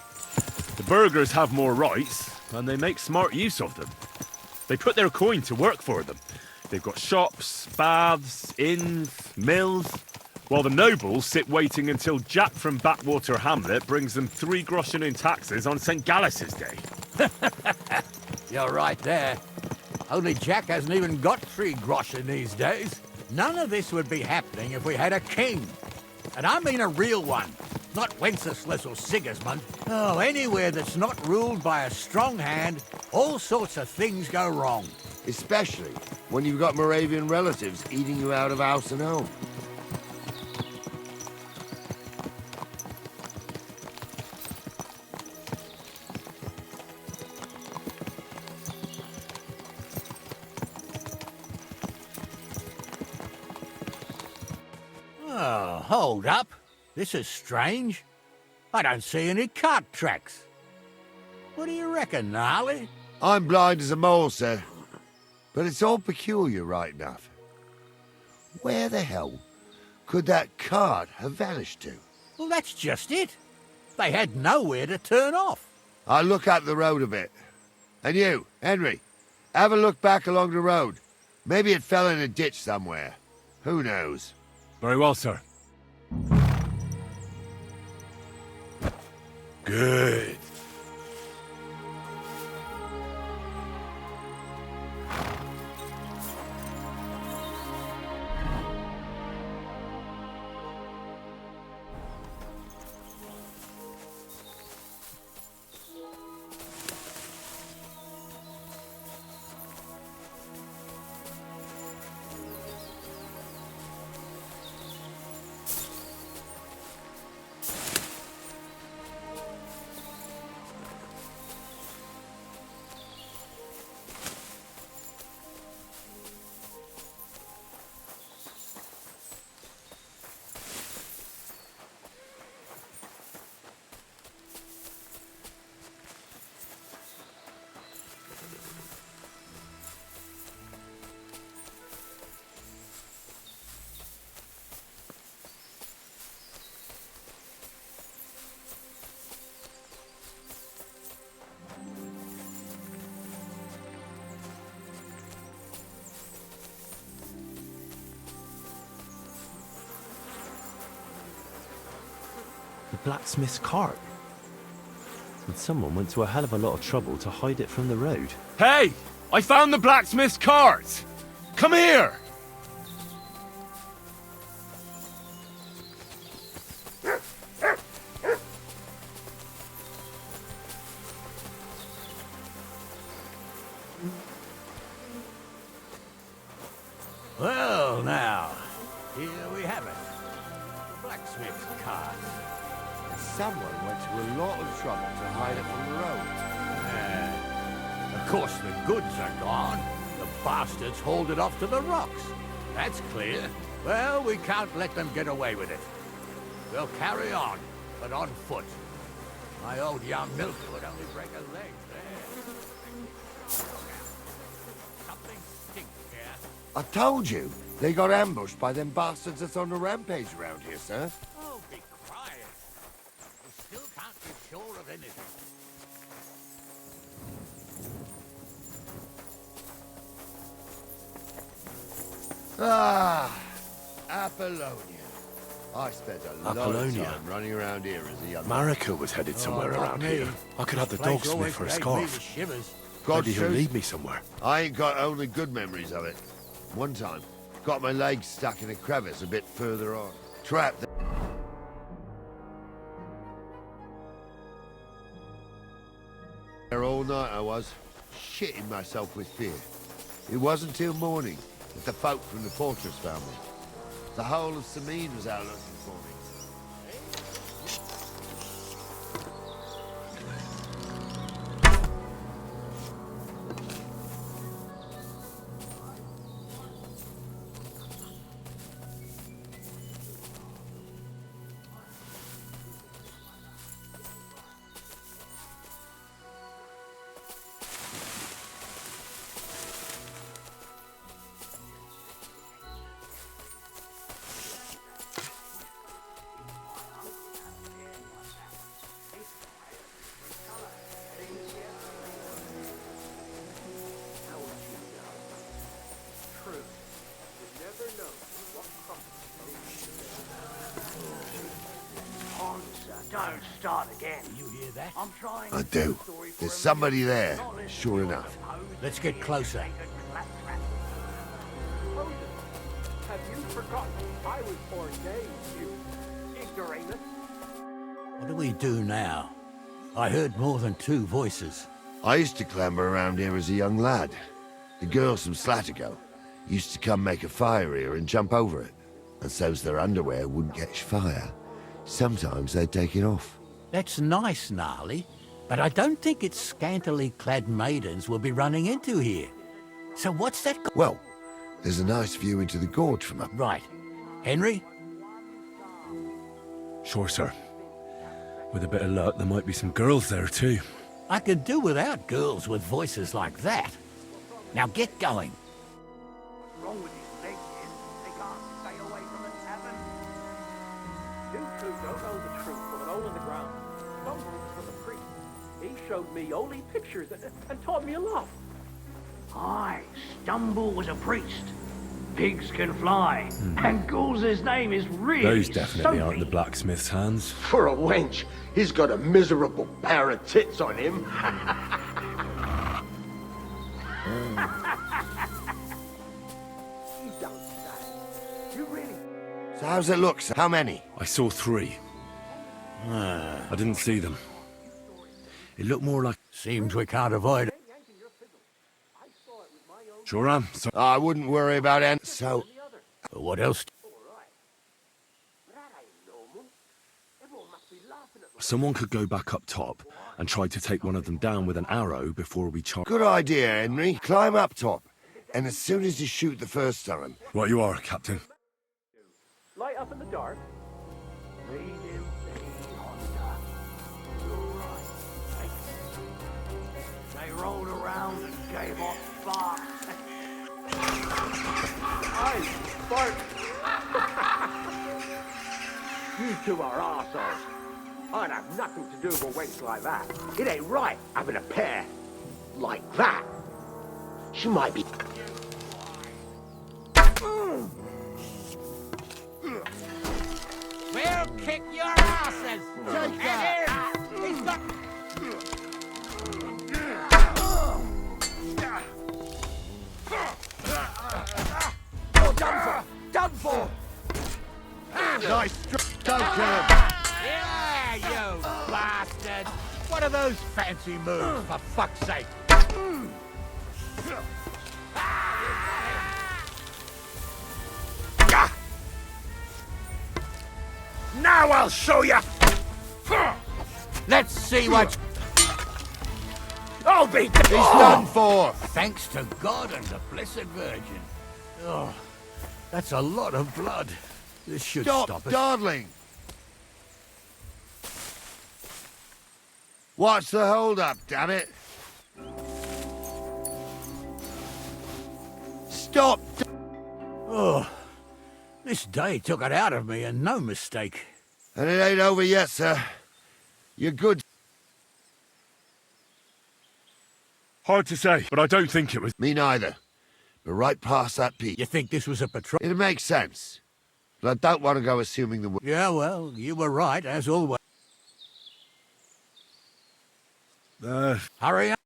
The burghers have more rights, and they make smart use of them. They put their coin to work for them. They've got shops, baths, inns, mills, while the nobles sit waiting until Jack from Backwater Hamlet brings them 3 groschen in taxes on St. Gallus's Day. You're right there. Only Jack hasn't even got 3 groschen these days. None of this would be happening if we had a king. And I mean a real one. Not Wenceslas or Sigismund. Oh, anywhere that's not ruled by a strong hand, all sorts of things go wrong. Especially when you've got Moravian relatives eating you out of house and home. Oh, hold up. This is strange. I don't see any cart tracks. What do you reckon, Gnarly? I'm blind as a mole, sir. But it's all peculiar, right enough. Where the hell could that cart have vanished to? Well, that's just it. They had nowhere to turn off. I'll look up the road a bit. And you, Henry, have a look back along the road. Maybe it fell in a ditch somewhere. Who knows? Very well, sir. Good. The blacksmith's cart. And someone went to a hell of a lot of trouble to hide it from the road. Hey! I found the blacksmith's cart! Come here! Well, now, here we have it. The blacksmith's cart. Someone went to a lot of trouble to hide it from the road. Of course, the goods are gone. The bastards hauled it off to the rocks. That's clear. Well, we can't let them get away with it. We'll carry on, but on foot. My old young milk would only break a leg there. Something stinks here. I told you, they got ambushed by them bastards that's on the rampage around here, sir. Oh, be quiet. We still can't be sure of anything. Ah, Apollonia. I spent a lot of Apollonia. time running around here as a young Marika was headed somewhere not around me. here. I could have the Place dogsmith always for a gave me scarf. the shivers. Maybe he'll truth, lead me somewhere. I ain't got only good memories of it. One time, got my leg stuck in a crevice a bit further on. Trapped there all night I was, shitting myself with fear. It wasn't till morning that the folk from the fortress found me. The whole of Sameen was out looking for me. Don't start again. You hear that? I'm trying. I do. There's somebody there, sure enough. Let's get closer. Have you forgotten? I was ordained, you ignoramus. What do we do now? I heard more than two voices. I used to clamber around here as a young lad. The girls from Slatigo used to come make a fire here and jump over it. And so's their underwear wouldn't catch fire. Sometimes they'd take it off. That's nice, Gnarly, but I don't think it's scantily clad maidens we'll be running into here. So what's that? Well, there's a nice view into the gorge from up. Right. Henry? Sure, sir. With a bit of luck, there might be some girls there too. I could do without girls with voices like that. Now get going. What's wrong with these legs is they can't stay away from the tavern. You two don't know the truth from an hole in the ground. Stumble was a priest. He showed me holy pictures and taught me a lot. Aye, Stumble was a priest. Pigs can fly, and Ghouls' name is really Those definitely soapy. aren't the blacksmith's hands. For a wench, he's got a miserable pair of tits on him. You don't say. You really... So how's it look, sir? How many? I saw 3. I didn't see them. It looked more like... Seems we can't avoid it. Sure am. So I wouldn't worry about it. So... What else? someone could go back up top and try to take one of them down with an arrow before we charge. Good idea, Henry. Climb up top. And as soon as you shoot the first time... Right you are, Captain. Light up in the dark. Lead him, Honda. You're right. They rolled around and gave off sparks. Aye, sparks. You two are arseholes. I'd have nothing to do with a wench like that. It ain't right having a pair like that. She might be... We'll kick your asses! Take that! He's got... You're done for! Done for! Nice! Don't kill him! Yeah, you bastard! What are those fancy moves, for fuck's sake? Now I'll show you! Let's see what... I'll be... He's done for! Thanks to God and the Blessed Virgin. Oh, that's a lot of blood. This should stop us. Dawdling! What's the hold-up, damn it? Stop! Oh, this day took it out of me, and no mistake. And it ain't over yet, sir. You're good. Hard to say, but I don't think it was. Me neither. But right past that peak. You think this was a patrol? It makes sense. But I don't want to go assuming the... Yeah, well, you were right, as always. Hurry up.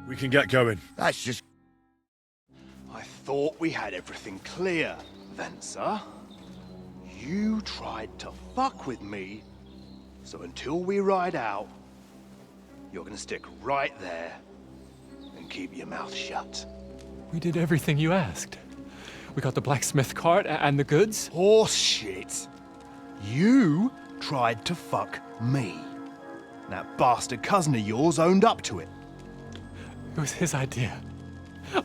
We can get going. That's just... I thought we had everything clear, Venser. You tried to fuck with me, so until we ride out, you're gonna stick right there and keep your mouth shut. We did everything you asked. We got the blacksmith cart and the goods. Horse shit. You tried to fuck me. That bastard cousin of yours owned up to it. It was his idea.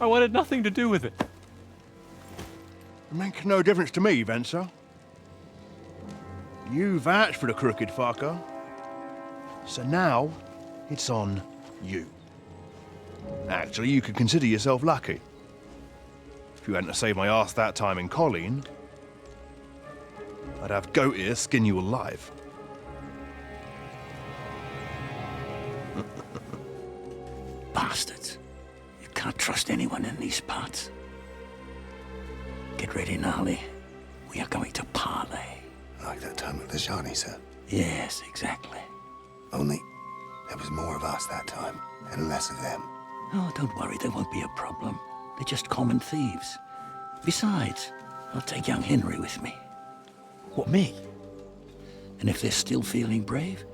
I wanted nothing to do with it. It makes no difference to me, Venser. You vouched for the crooked fucker. So now, it's on you. Actually, you could consider yourself lucky. If you hadn't saved my ass that time in Colleen, I'd have goat ear skin you alive. Bastards. You can't trust anyone in these parts. Get ready, Gnarly. We are going to parley. Like that time with the Shawnee, sir? Yes, exactly. Only there was more of us that time, and less of them. Oh, don't worry, there won't be a problem. They're just common thieves. Besides, I'll take young Henry with me. What, me? And if they're still feeling brave,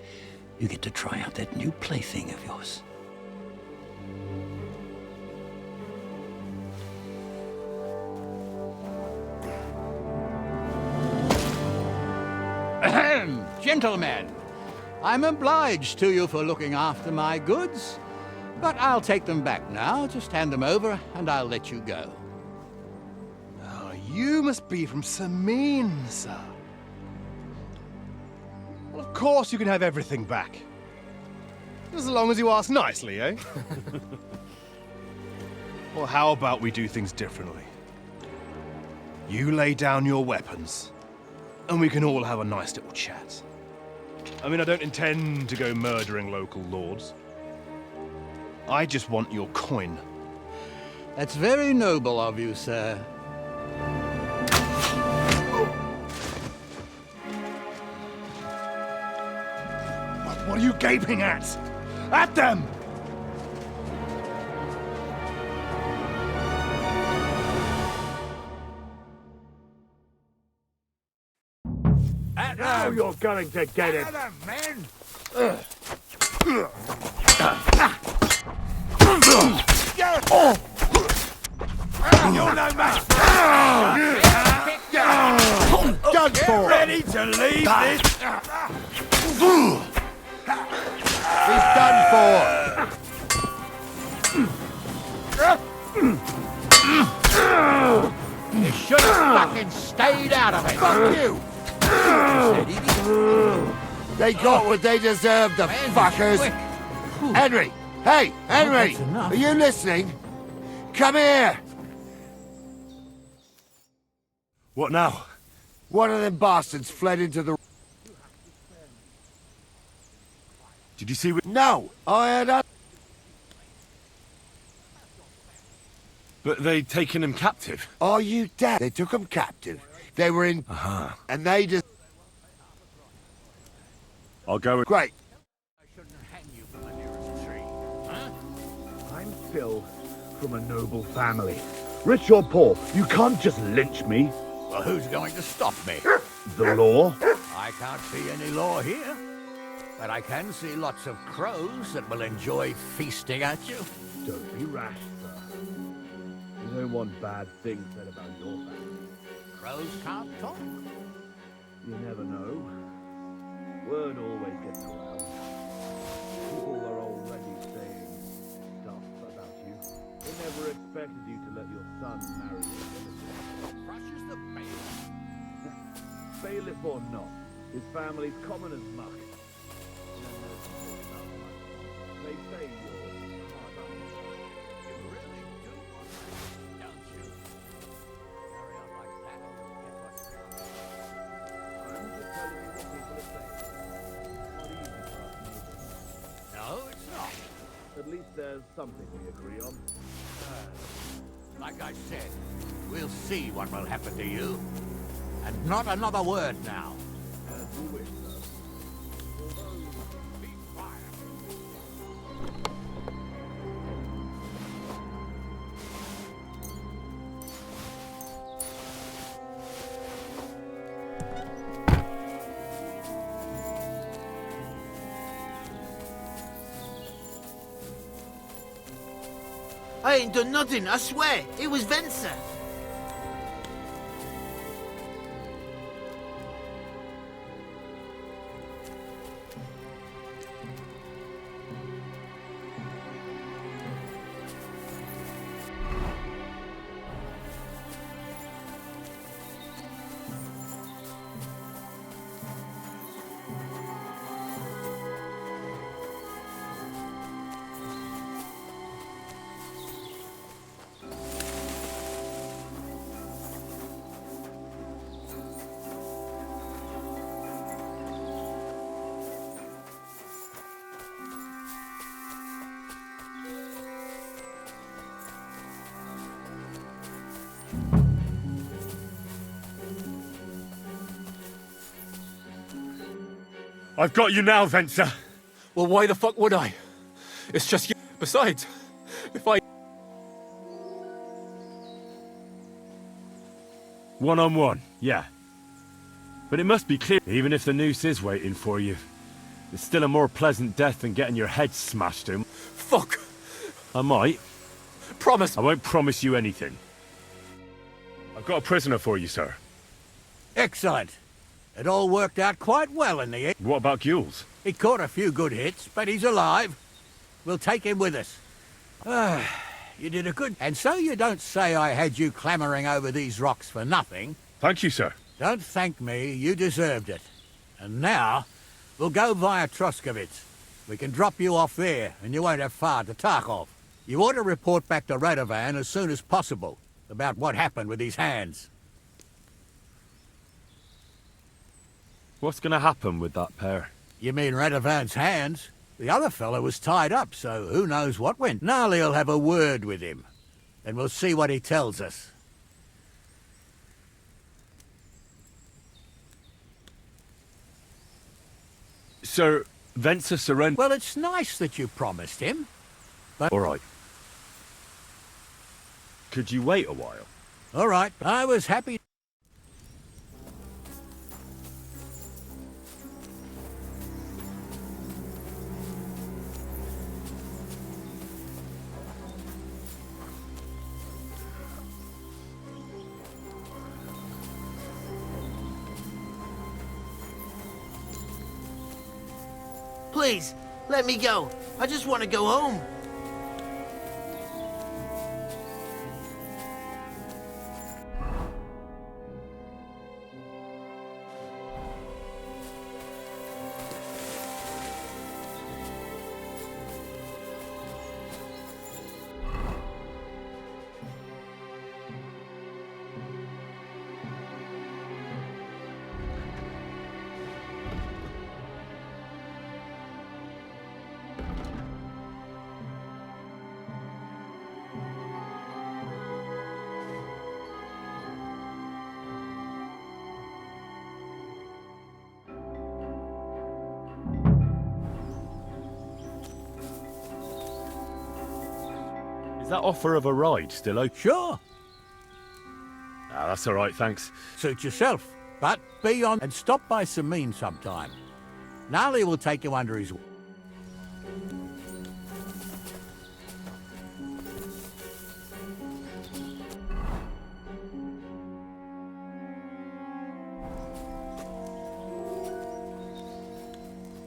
you get to try out that new plaything of yours. Ahem, Gentlemen, I'm obliged to you for looking after my goods, but I'll take them back now. Just hand them over, and I'll let you go. Oh, you must be from Samin, sir. Well, of course you can have everything back. As long as you ask nicely, eh? Well, how about we do things differently? You lay down your weapons, and we can all have a nice little chat. I mean, I don't intend to go murdering local lords. I just want your coin. That's very noble of you, sir. What are you gaping at? At them! Now you're going to get it. men! You're no match for Done for! ready to leave this? He's done for! You should have fucking stayed out of it! Fuck you! They got what they deserved, the fuckers! Henry! Hey, Henry! Are you listening? Come here! What now? One of them bastards fled into the... Did you see what... No! I had a... But they'd taken him captive. Are you dead? They took him captive. They were in... And they just... I'll go... Great. I'm Phil, from a noble family. Rich or poor, you can't just lynch me. Well, who's going to stop me? The law? I can't see any law here. But I can see lots of crows that will enjoy feasting at you. Don't be rash, sir. You don't want bad things said about your family. Crows can't talk. You never know. Word always gets around. People are already saying stuff about you. They never expected you to let your son marry a relative. Crushes the bailiff. Bailiff or not, his family's common as muck. They say you're hard up. You really do want to, don't you? Carry on like that, and you'll get what's coming. I'm just telling you what people are saying. Not easy for us neighbors. No, it's not. At least there's something we agree on. Like I said, we'll see what will happen to you. And not another word now. As you wish, sir. Be quiet. I ain't done nothing, I swear. It was Venser. I've got you now, Venser. Well, why the fuck would I? It's just you. Besides, if I... One-on-one, yeah. But it must be clear, even if the noose is waiting for you, it's still a more pleasant death than getting your head smashed in. Fuck! I might. Promise! I won't promise you anything. I've got a prisoner for you, sir. Excellent. It all worked out quite well in the end. What about Gules? He caught a few good hits, but he's alive. We'll take him with us. You did a good... And so you don't say I had you clambering over these rocks for nothing. Thank you, sir. Don't thank me, you deserved it. And now, we'll go via Troskovitz. We can drop you off there, and you won't have far to Tarkov. You ought to report back to Radovan as soon as possible about what happened with his hands. What's gonna happen with that pair? You mean Radovan's hands? The other fellow was tied up, so who knows what went. Gnarly'll have a word with him, and we'll see what he tells us. Sir, Venser surrendered. Well, it's nice that you promised him, but... All right. Could you wait a while? All right, I was happy... Please, let me go. I just want to go home. Is that offer of a ride still open? Sure. Ah, that's all right, thanks. Suit yourself, but be on and stop by Samin sometime. Gnarly will take you under his...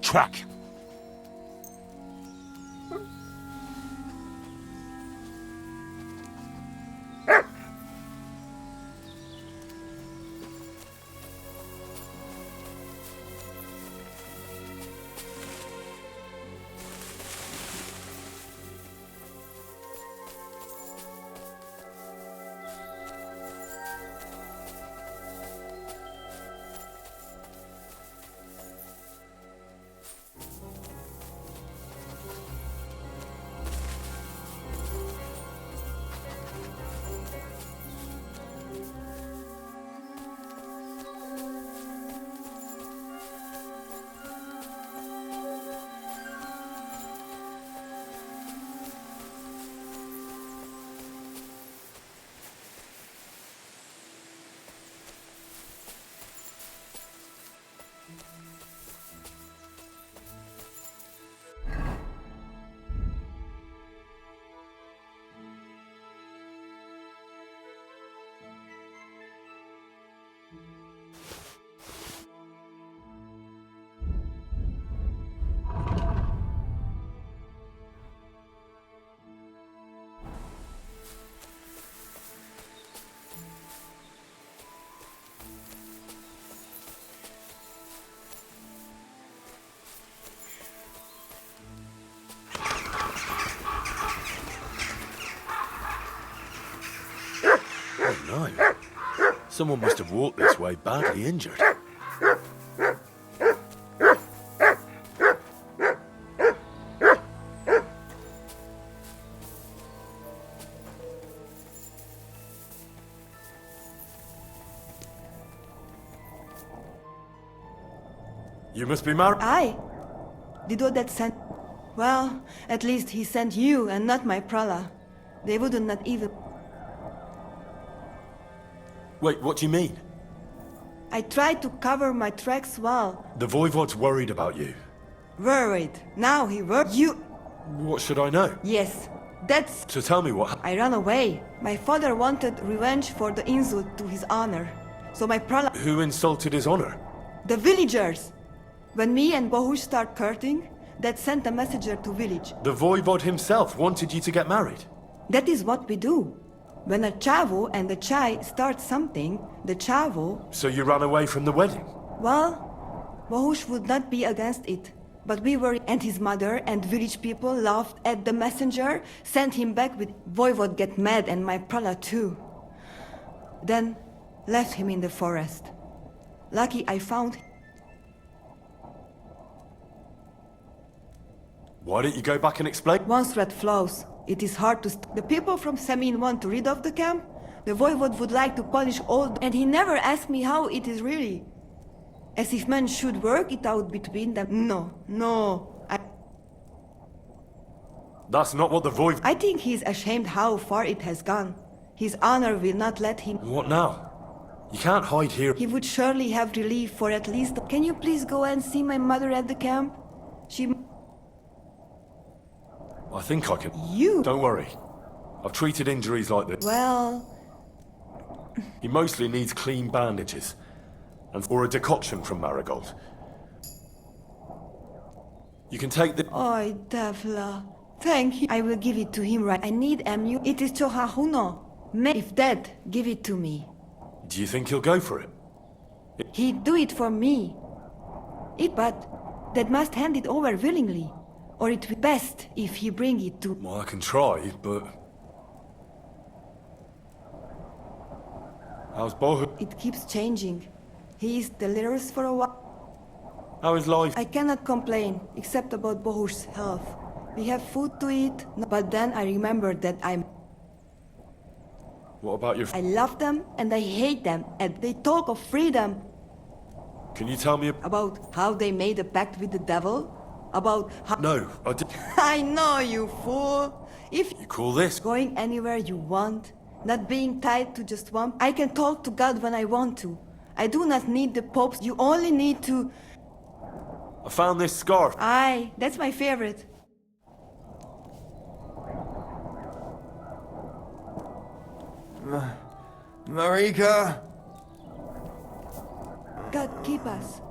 Track! know. Someone must have walked this way badly injured. You must be married. Aye. Did all that send... Well, at least he sent you and not my prala. They wouldn't not even... Wait, what do you mean? I tried to cover my tracks well. The Voivod's worried about you. Worried. Now he you... What should I know? Yes, that's... So tell me what... I ran away. My father wanted revenge for the insult to his honor. So my prala... Who insulted his honor? The villagers! When me and Bohush start courting, that sent a messenger to village. The Voivod himself wanted you to get married. That is what we do. When a chavo and a chai start something, the chavo... So you ran away from the wedding? Well, Bohush would not be against it. But we were... And his mother and village people laughed at the messenger, sent him back with... Voivod get mad and my prala too. Then left him in the forest. Lucky I found... Why don't you go back and explain? One thread flows. It is hard to... The people from Semin want to rid of the camp. The Voivod would like to punish all... And he never asked me how it is really. As if men should work it out between them. No. That's not what the Voivod... I think he's ashamed how far it has gone. His honor will not let him... What now? You can't hide here. He would surely have relief for at least... Can you please go and see my mother at the camp? She... I think I can. You? Don't worry. I've treated injuries like this. Well... He mostly needs clean bandages. Or a decoction from Marigold. You can take the... Oi, Devla. Thank you. I will give it to him right. I need Emu. It is Chohahuno. If dead, give it to me. Do you think he'll go for it? He'd do it for me. But that must hand it over willingly. Or it would be best if he bring it to... Well, I can try, but... How's Bohu? It keeps changing. He is delirious for a while. How is life? I cannot complain, except about Bohush's health. We have food to eat, but then I remember that I'm... What about your... I love them and I hate them, and they talk of freedom. Can you tell me... About how they made a pact with the devil? About how... No, I did... I know, you fool! If you call this... Going anywhere you want, not being tied to just one... I can talk to God when I want to. I do not need the popes, you only need to... I found this scarf. Aye, that's my favorite. Marika! God keep us.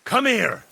Come here!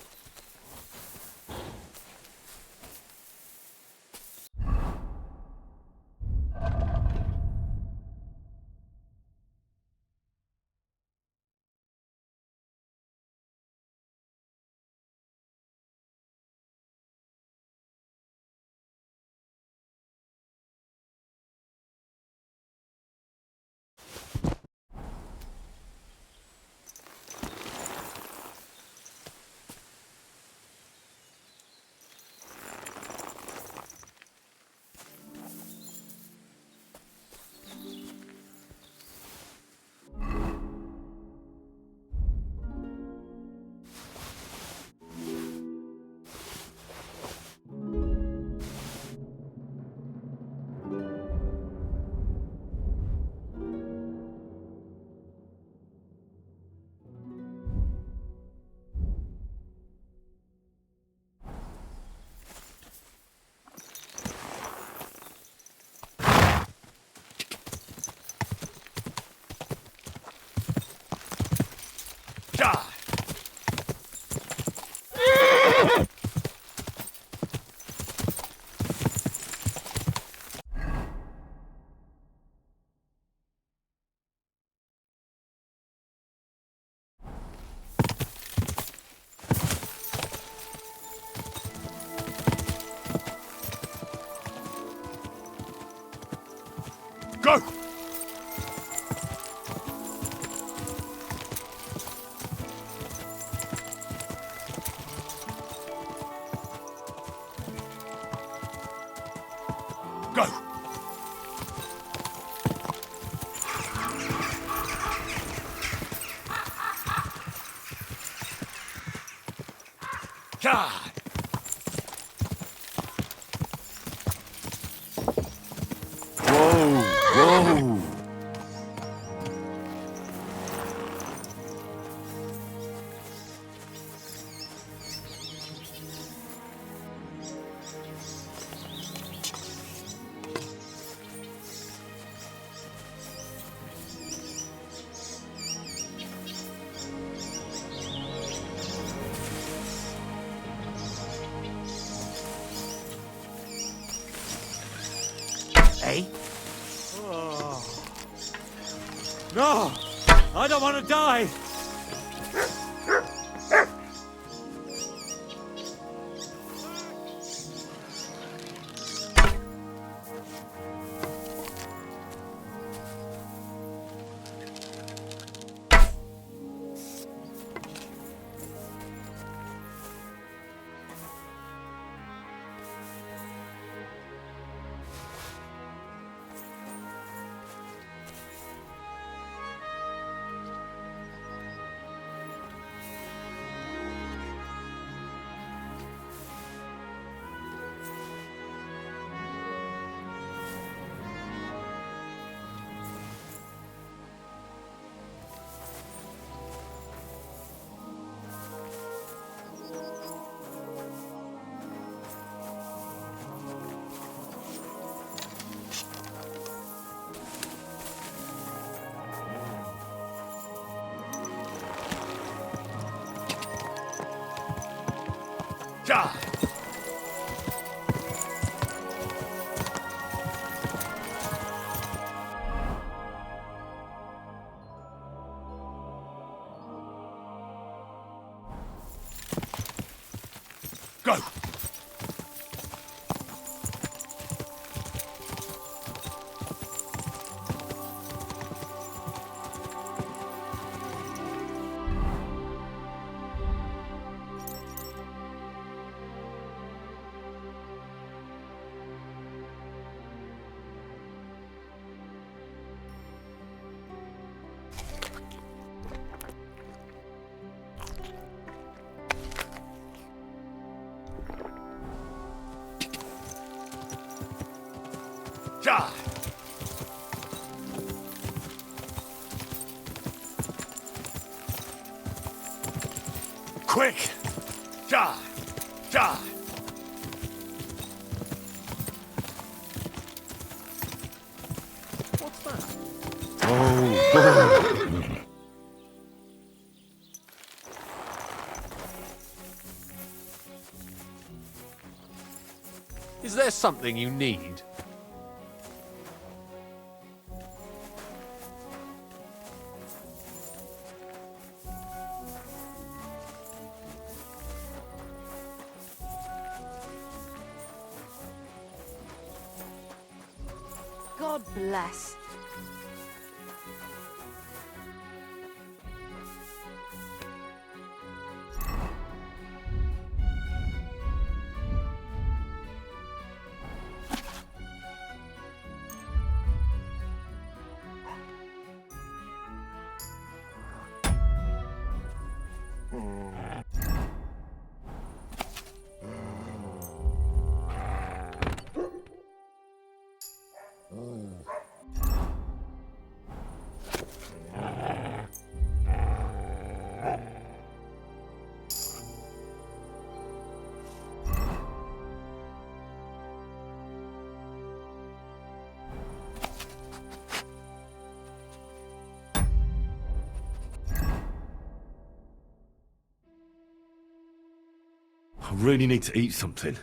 Die! Go! Go! God! Whoa! Whoa! Eh? Oh. No! I don't want to die! Die! Go! Die! Quick! Die! Die! What's that? Oh! Is there something you need? God bless. I really need to eat something.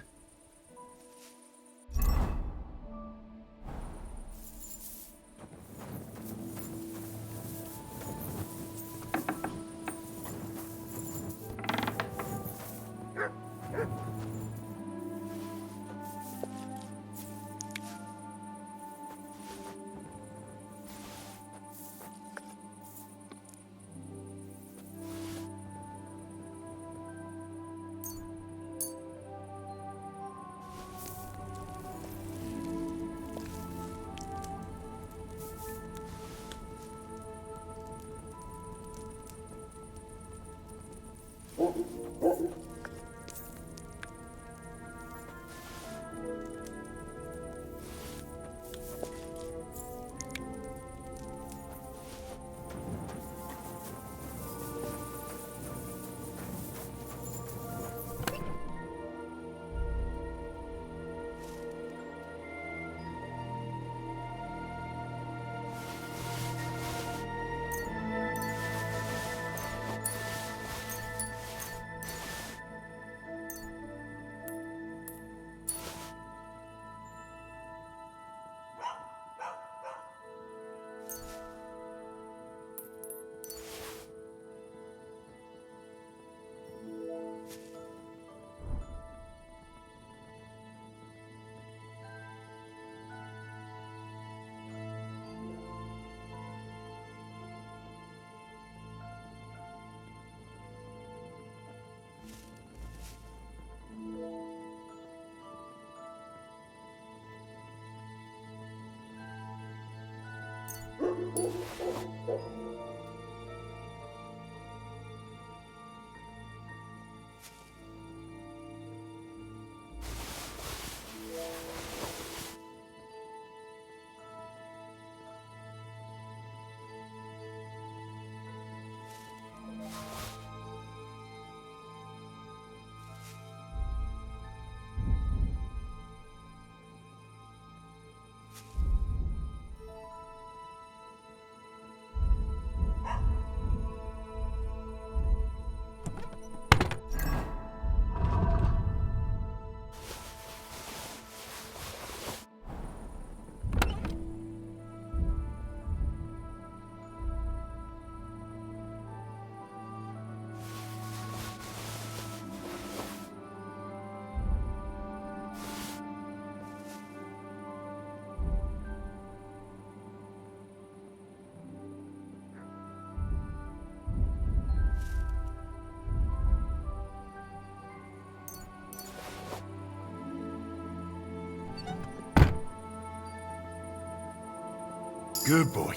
Good boy.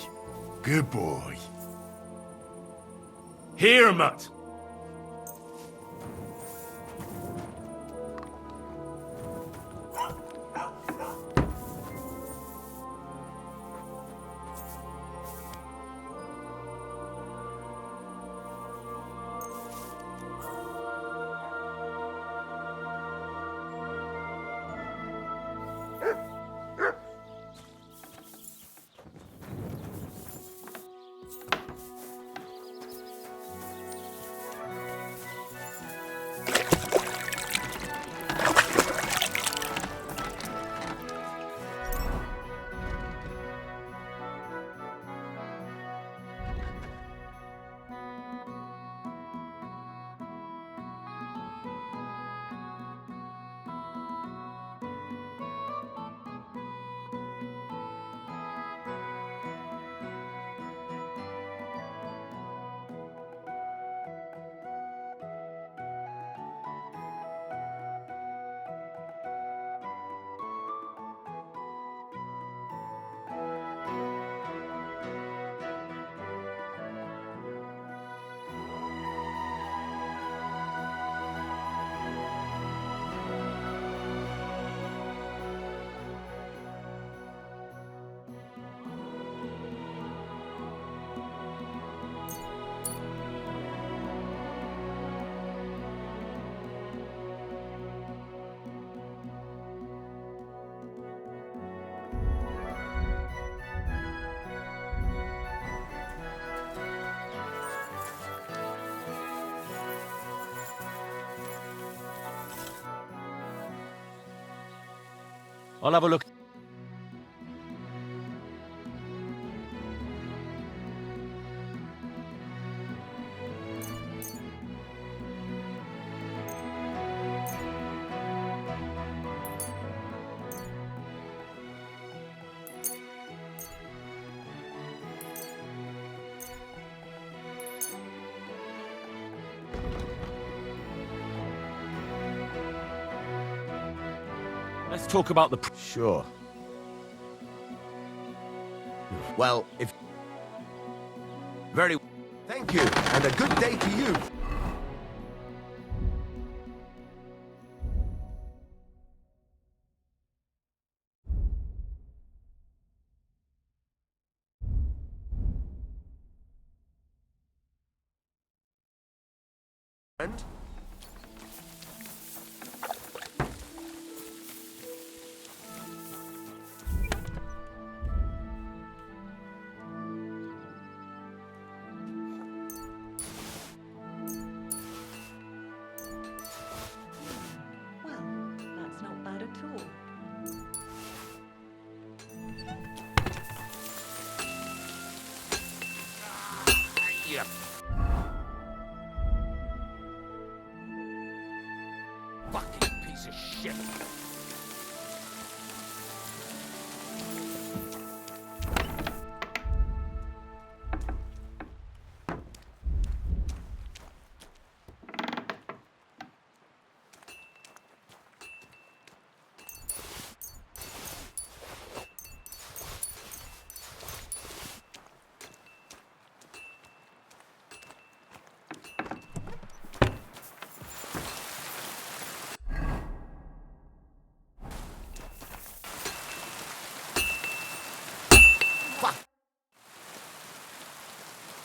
Good boy. Here, Mutt. I'll have a look. Let's talk about the... Sure. Well, if... Very... Thank you, and a good day to you. And? That's not bad at all. Yeah. Fucking piece of shit.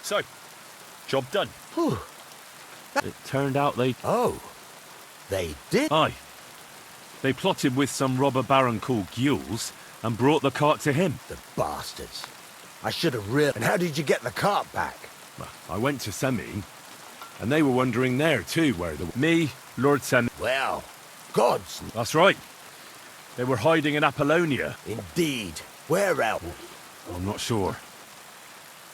So, job done. Whew. It turned out they... Oh, they did? Aye. They plotted with some robber baron called Gules and brought the cart to him. The bastards. I should have realized. And how did you get the cart back? Well, I went to Semine, and they were wondering there too where the... Me, Lord Semine... Well, gods. That's right. They were hiding in Apollonia. Indeed. Where else? I'm not sure.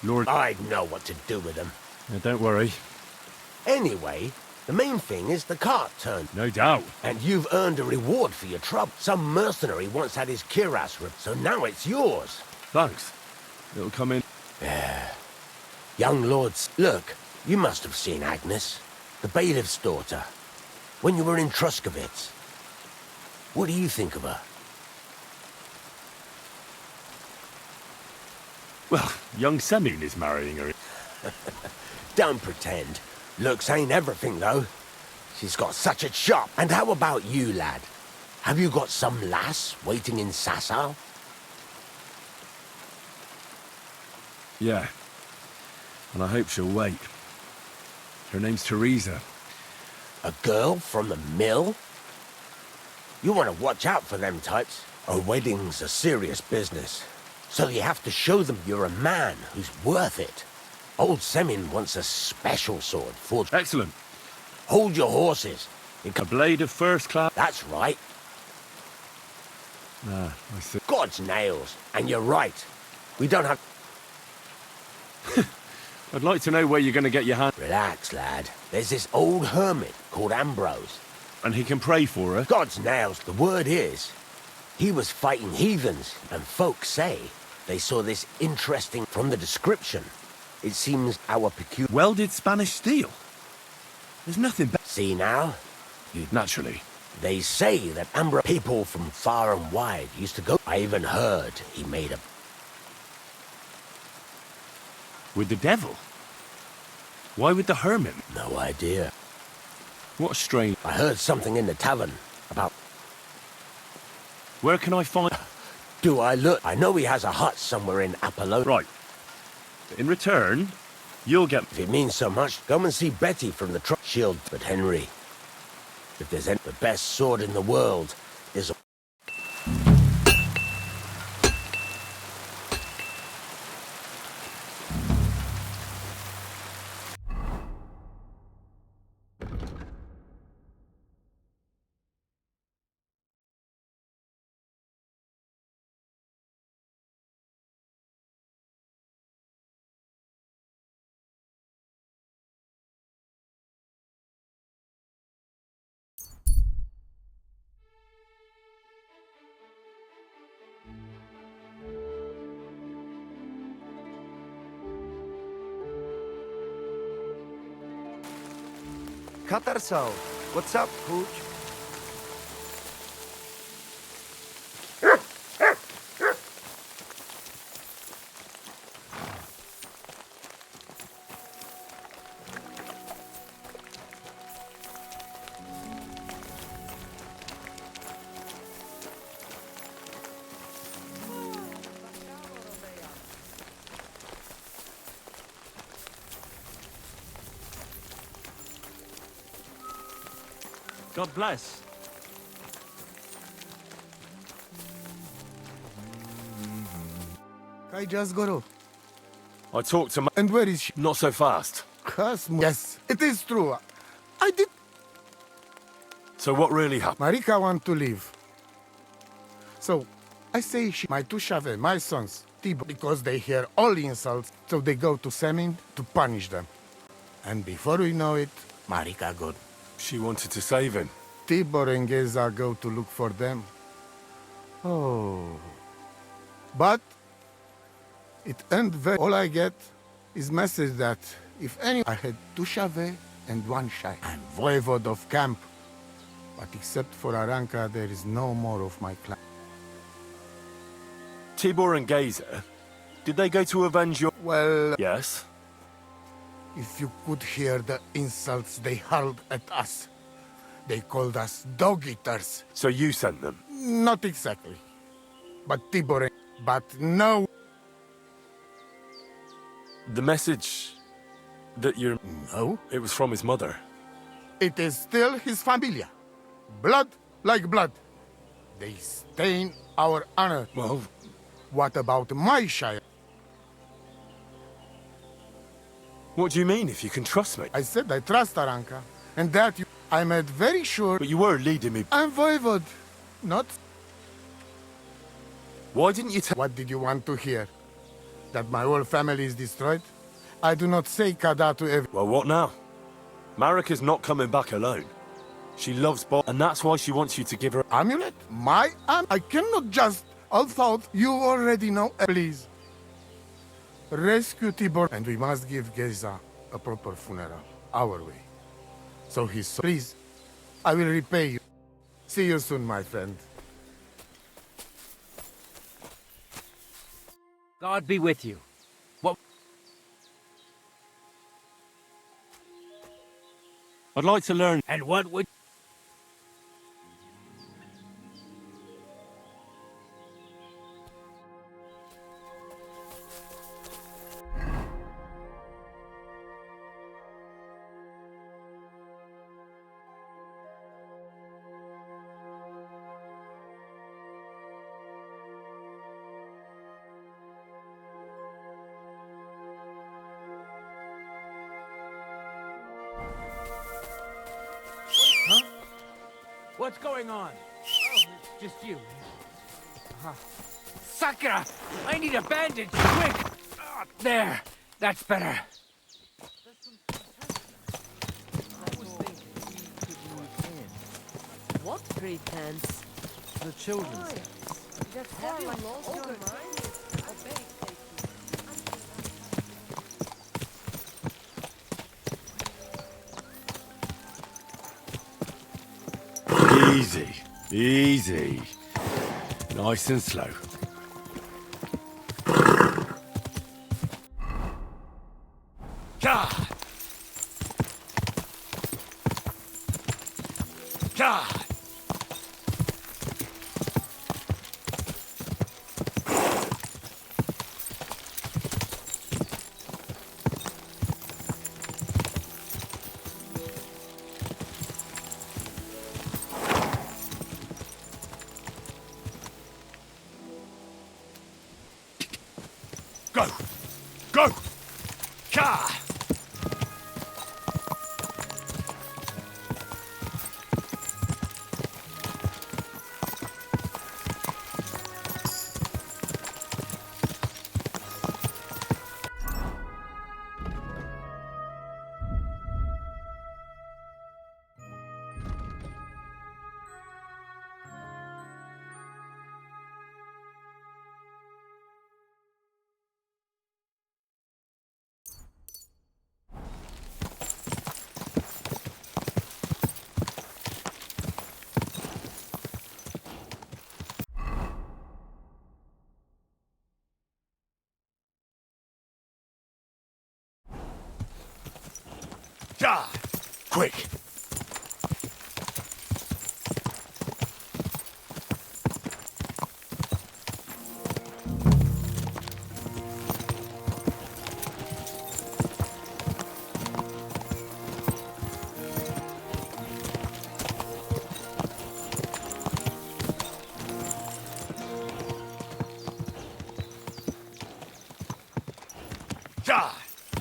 Lord... I'd know what to do with them. Yeah, don't worry. Anyway, the main thing is the cart turned. No doubt. And you've earned a reward for your trouble. Some mercenary once had his cuirass ripped, so now it's yours. Thanks. It'll come in... Young lords, look, you must have seen Agnes, the bailiff's daughter, when you were in Troskovitz. What do you think of her? Well, young Semine is marrying her. Don't pretend. Looks ain't everything, though. She's got such a chop. And how about you, lad? Have you got some lass waiting in Sasau? Yeah. And I hope she'll wait. Her name's Teresa. A girl from the mill? You want to watch out for them types. A wedding's a serious business. So you have to show them you're a man who's worth it. Old Semine wants a special sword forged. Excellent. Hold your horses. A blade of first class. That's right. Ah, I see. God's nails. And you're right. We don't have... I'd like to know where you're going to get your hand... Relax, lad. There's this old hermit called Ambrose. And he can pray for her? God's nails. The word is, he was fighting heathens, and folks say they saw this interesting... From the description, it seems our peculiar... Welded Spanish steel? There's nothing... See now? Naturally. They say that Ambrose... People from far and wide used to go... I even heard he made a... With the devil? Why with the hermit? No idea. What strange... I heard something in the tavern about... Where can I find... Do I look? I know he has a hut somewhere in Apollonia. Right. In return, you'll get... If it means so much, come and see Betty from the shield. But Henry, if there's any... The best sword in the world is a... cut ourselves. What's up, Pooch? God bless. I just got off. I talked to And where is she? Not so fast. Yes, it is true. I did. So what really happened? Marika want to leave. So, I say my two Chave, my sons, Tibor, because they hear all the insults, so they go to Semin to punish them. And before we know it, Marika got. She wanted to save him. Tibor and Geza go to look for them. Oh. But it end very. All I get is message that if any, I had two Chave and one Shai. I'm voivod of camp. But except for Aranka, there is no more of my clan. Tibor and Gazer, did they go to avenge your... Well... Yes? If you could hear the insults they hurled at us. They called us dog-eaters. So you sent them? Not exactly. But Tibor... But no... The message that you're... No. It was from his mother. It is still his familia. Blood like blood. They stain our honor. Well... What about my Shire? What do you mean, if you can trust me? I said I trust Aranka. And that I made very sure... But you were leading me... I'm voivod. Not... Why didn't you tell... What did you want to hear? That my whole family is destroyed? I do not say Kada to every... Well, what now? Marika's not coming back alone. She loves Bob, and that's why she wants you to give her... Amulet? My I cannot just... Although you already know... Please. Rescue Tibor, and we must give Geza a proper funeral. Our way. So he's... Please. I will repay you. See you soon, my friend. God be with you. What? I'd like to learn... And what would... Huh? What's going on? Oh, it's just you. Sakura! I need a bandage, quick! There! That's better. What pretense? The children's. Have you lost your mind? Easy. Easy. Nice and slow. God! God! Go! Go! Ka! Quick!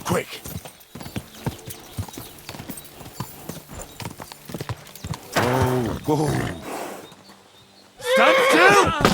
Quick! Oh, go! Stand still!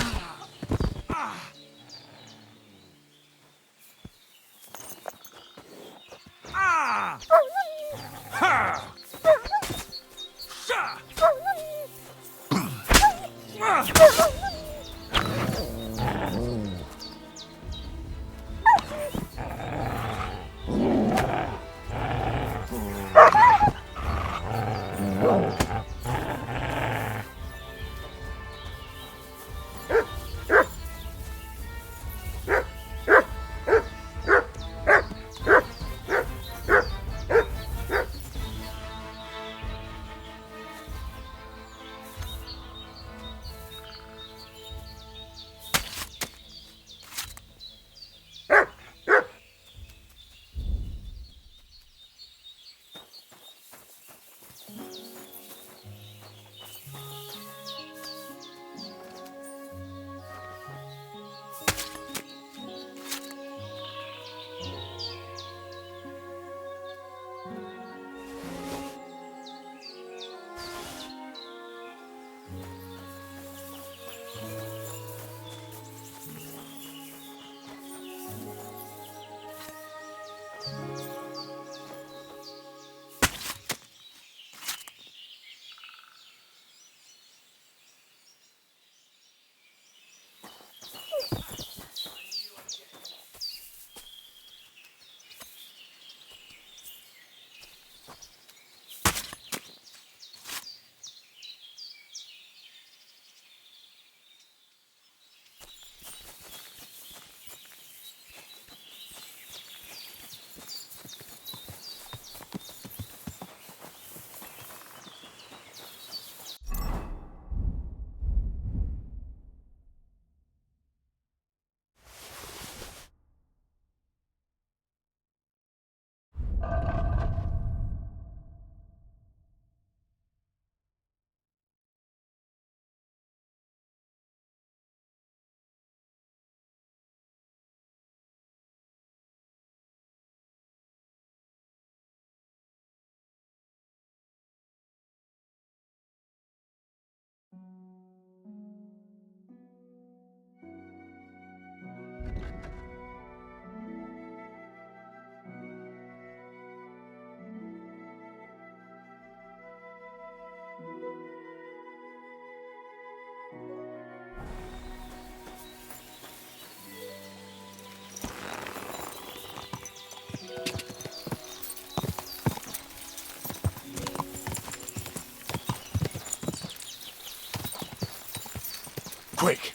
Quick!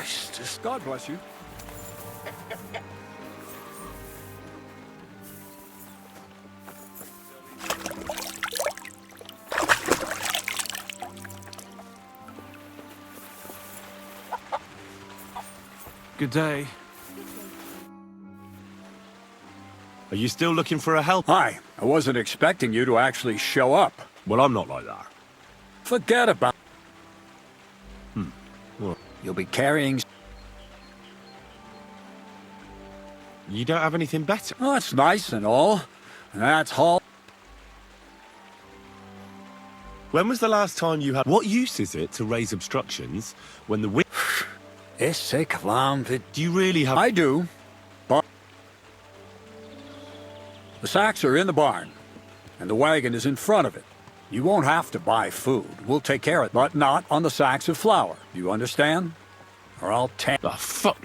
Christ, God bless you. Good day. Are you still looking for a help? Hi. I wasn't expecting you to actually show up. Well, I'm not like that. Forget about... Well, You'll be carrying... you don't have anything better? Oh, that's nice and all. That's all. When was the last time you had... What use is it to raise obstructions when the wind... Esse clown... Do you really have... I do, but... The sacks are in the barn, and the wagon is in front of it. You won't have to buy food. We'll take care of it, but not on the sacks of flour. You understand? Or I'll The fuck...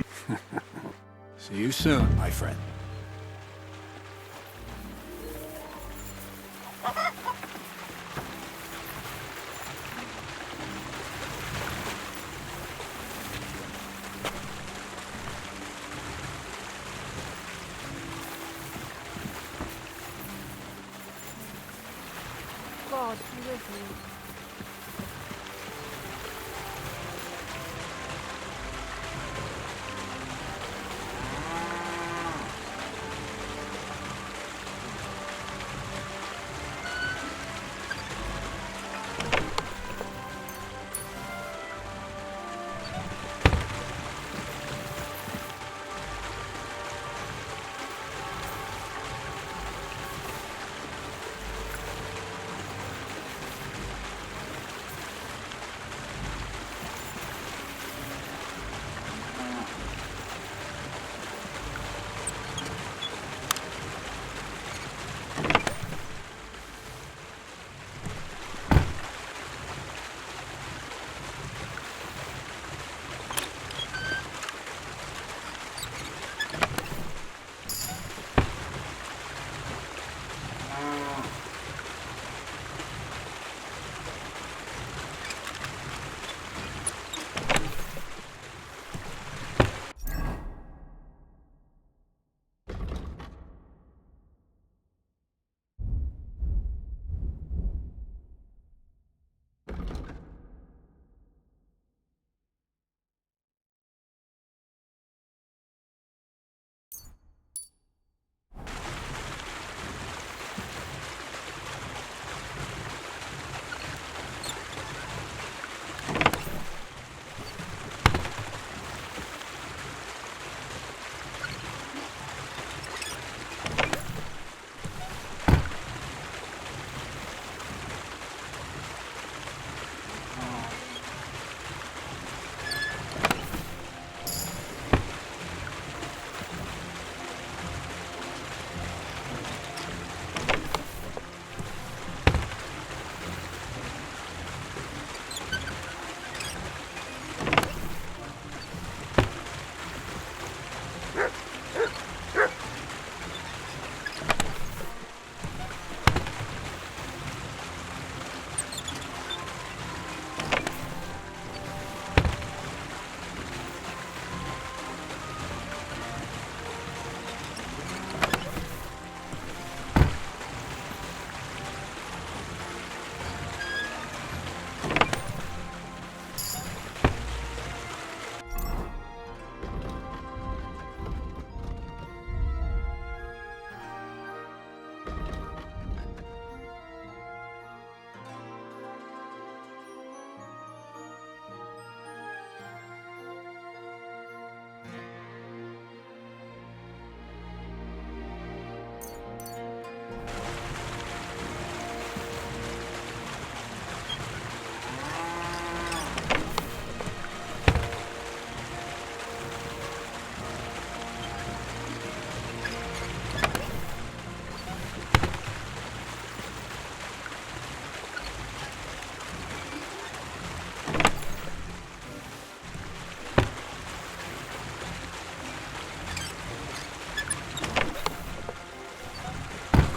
See you soon, my friend. God be with you.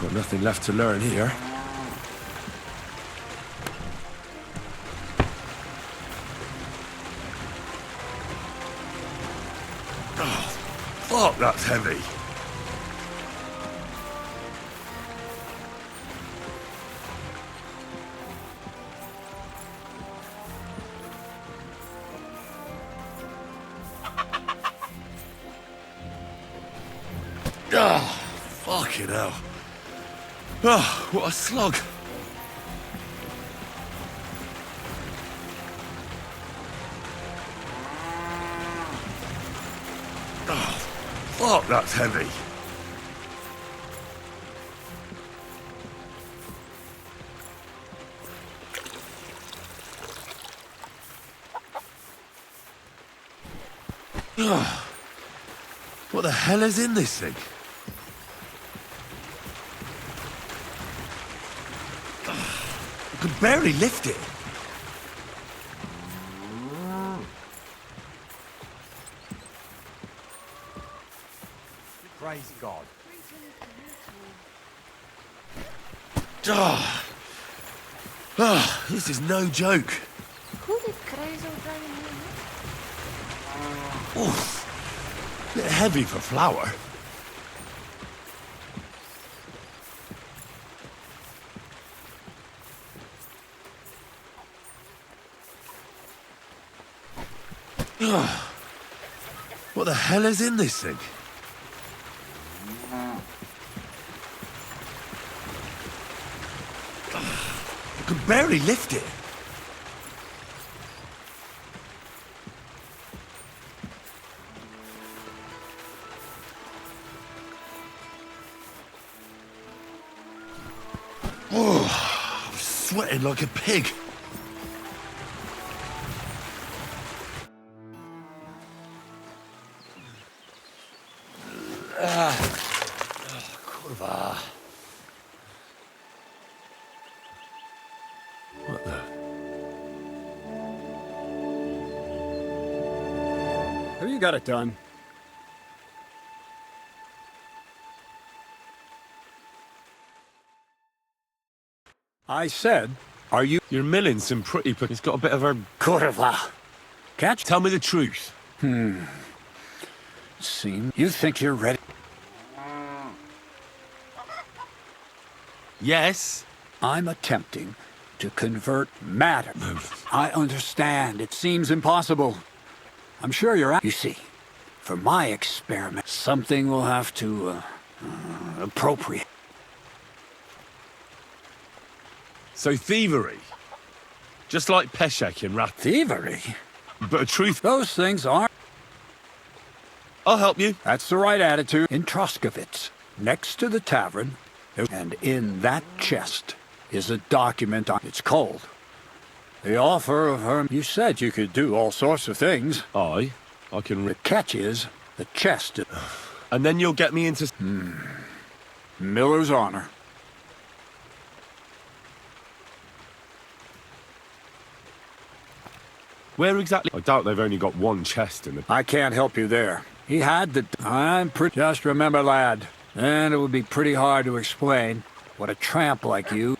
Got nothing left to learn here. Oh, fuck, that's heavy. Ah, fucking hell. Oh, what a slug. Oh, fuck, that's heavy. Oh, what the hell is in this thing? I could barely lift it. Praise God. This is no joke. Oof. Bit heavy for flour. What the hell is in this thing? I can barely lift it. Oh, I'm sweating like a pig. Kurwa. What the? Have you got it done? I said, are you... You're milling some pretty... It's got a bit of a... Kurwa. Catch? Tell me the truth. Seem you think you're ready? Yes. I'm attempting to convert matter. I understand. It seems impossible. I'm sure you're... You see, for my experiment, something will have to appropriate. So thievery. Just like Peshek in Rat. Thievery? But a truth... Those things aren't... I'll help you. That's the right attitude. In Troskovitz, next to the tavern, and in that chest is a document on... It's cold. The offer of her... You said you could do all sorts of things. I can... The catch is, the chest... And then you'll get me into... Miller's honor. Where exactly? I doubt they've only got one chest in it. I can't help you there. He had the... I'm pretty... Just remember, lad, and it would be pretty hard to explain what a tramp like you...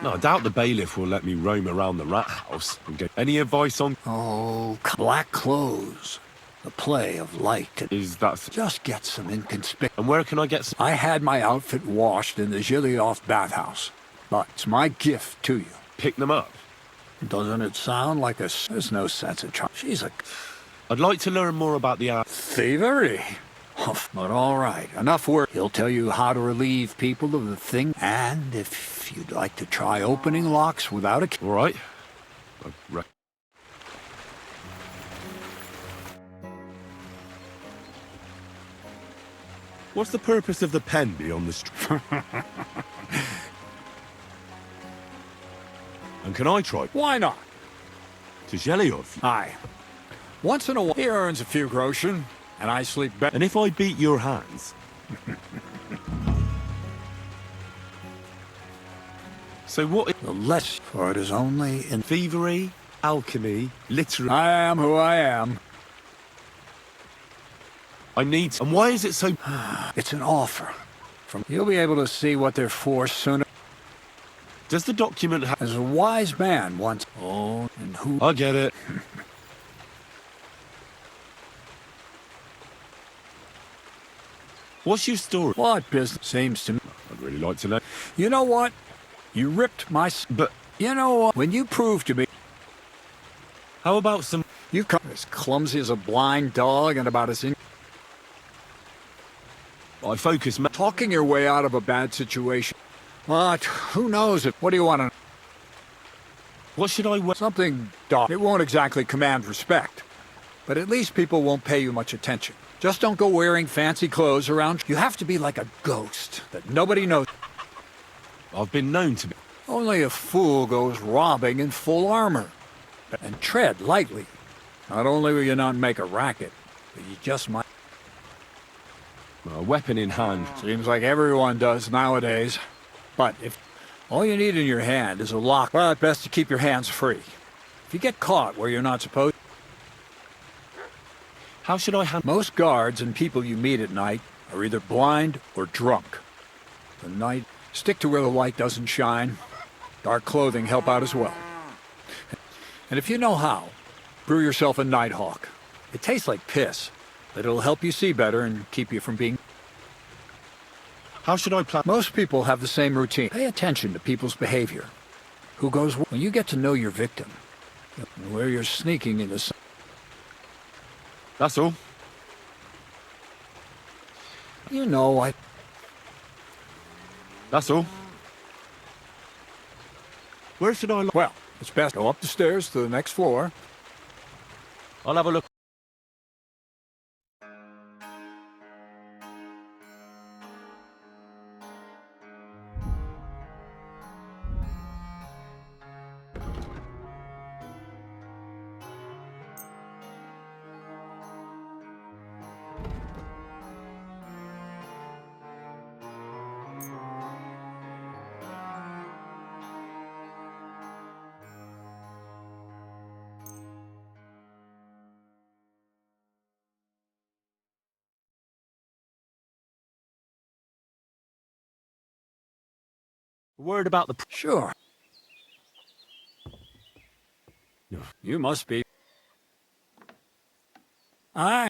No, I doubt the bailiff will let me roam around the rat house and get any advice on... Oh, black clothes. The play of light. Is that... Just get some inconspicuous... And where can I get some... I had my outfit washed in the Gilioff bathhouse, but it's my gift to you. Pick them up? Doesn't it sound like a... There's no sense of charm. She's a... I'd like to learn more about the art. Thievery? But all right, enough work. He'll tell you how to relieve people of the thing, and if you'd like to try opening locks without a... All right. What's the purpose of the pen beyond the street? And can I try? Why not? To Geliov? Aye. Once in a while, he earns a few groschen, and I sleep better. And if I beat your hands? So what... The less, for it is only in... Thievery, alchemy, literary... I am who I am. I need to... And why is it so... It's an offer. You'll be able to see what they're for sooner. Does the document have... As a wise man once... Oh, and who... I get it. What's your story? What business? Seems to me... I'd really like to know. You know what? You ripped my... But... You know what? When you prove to me... How about some... You come as clumsy as a blind dog and about as in... I focus... Talking your way out of a bad situation. But who knows it? What do you want to... What should I wear? Something dark. It won't exactly command respect. But at least people won't pay you much attention. Just don't go wearing fancy clothes around. You have to be like a ghost that nobody knows. I've been known to be. Only a fool goes robbing in full armor. And tread lightly. Not only will you not make a racket, but you just might... A weapon in hand. Seems like everyone does nowadays. But if all you need in your hand is a lock, well, it's best to keep your hands free. If you get caught where you're not supposed... How should I handle... Most guards and people you meet at night are either blind or drunk. The night, stick to where the light doesn't shine. Dark clothing help out as well. And if you know how, brew yourself a Nighthawk. It tastes like piss, but it'll help you see better and keep you from being... How should I plan... Most people have the same routine. Pay attention to people's behavior. Who goes... When you get to know your victim, where you're sneaking into... That's all. You know, That's all. Where should I... Well, it's best to go up the stairs to the next floor. I'll have a look. Worried about the... Sure. You must be. I...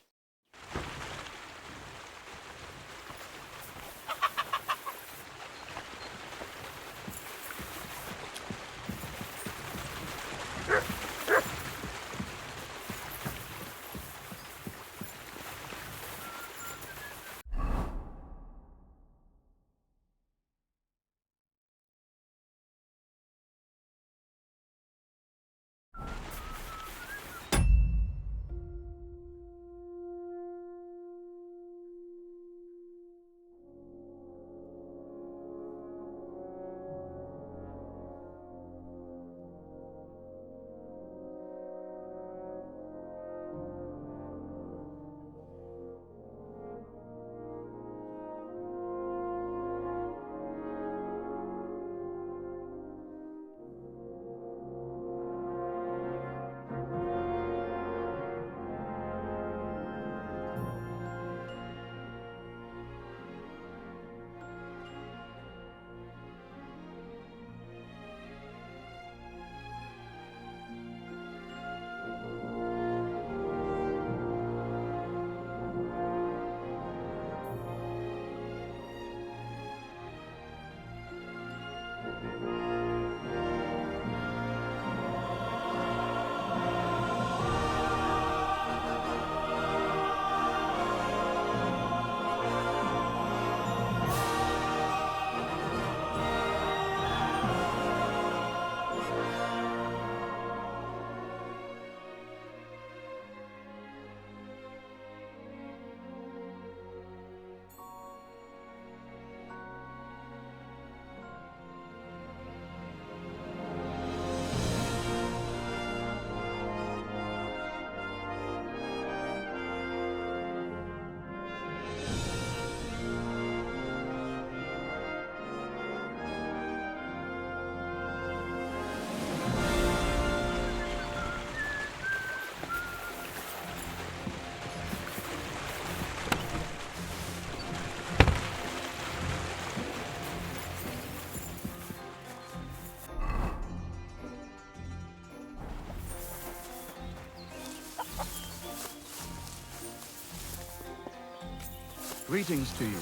Greetings to you.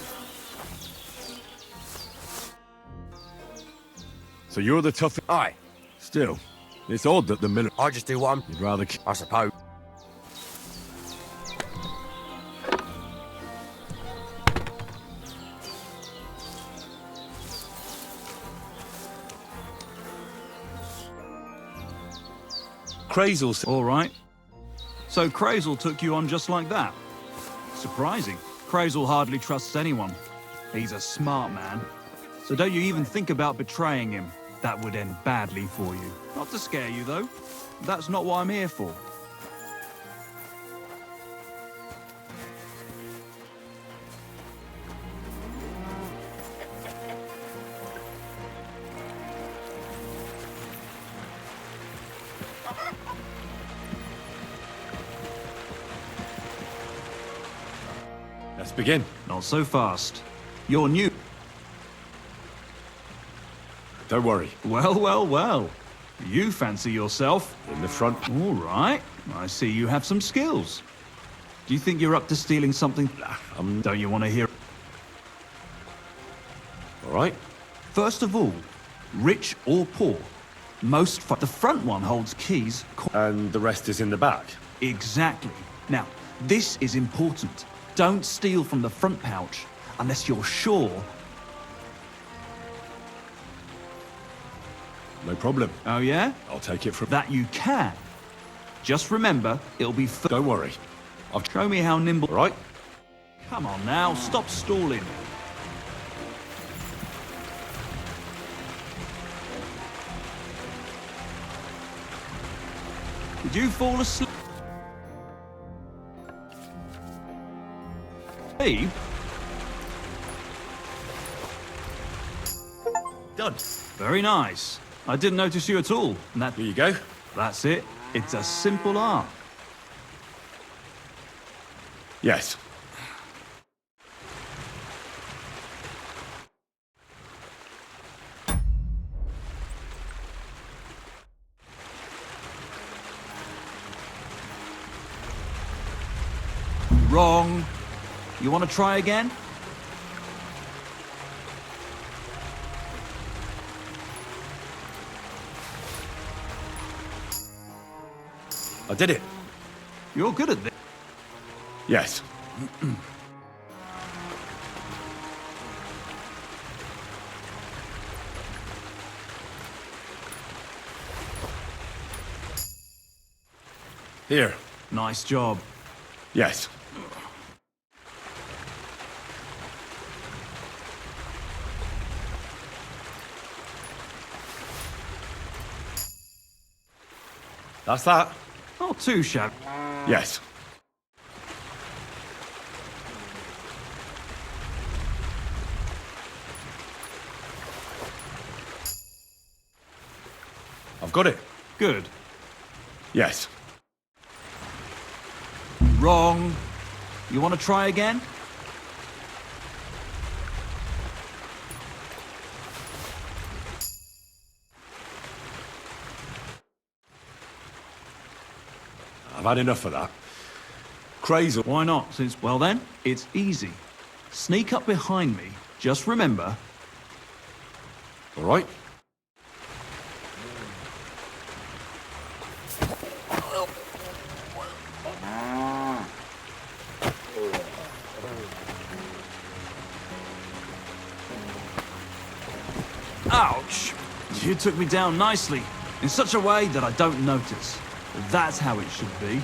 So you're the tough... Aye. Still, it's odd that the miller... I just do one. You'd rather... I suppose. Crazel. All right. So Crazel took you on just like that. Surprising. Crazel hardly trusts anyone. He's a smart man. So don't you even think about betraying him. That would end badly for you. Not to scare you, though. That's not what I'm here for. Let's begin. Not so fast. You're new. Don't worry. Well, well, well. You fancy yourself in the front. All right. I see you have some skills. Do you think you're up to stealing something? Don't you want to hear? All right. First of all, rich or poor, the front one holds keys. And the rest is in the back. Exactly. Now, this is important. Don't steal from the front pouch unless you're sure. No problem. Oh, yeah? I'll take it from... That you can. Just remember, it'll be... Don't worry. Show me how nimble... Right. Come on now, stop stalling. Did you fall asleep? Done. Very nice. I didn't notice you at all. And that... Here you go. That's it. It's a simple art. Yes. Wrong. You want to try again? I did it. You're good at this. Yes. Here. Nice job. Yes. That's that. Not too shabby. Yes. I've got it. Good. Yes. Wrong. You want to try again? I've had enough of that. Crazy. Why not? Since, well then, it's easy. Sneak up behind me. Just remember. All right. Ouch! You took me down nicely, in such a way that I don't notice. That's how it should be.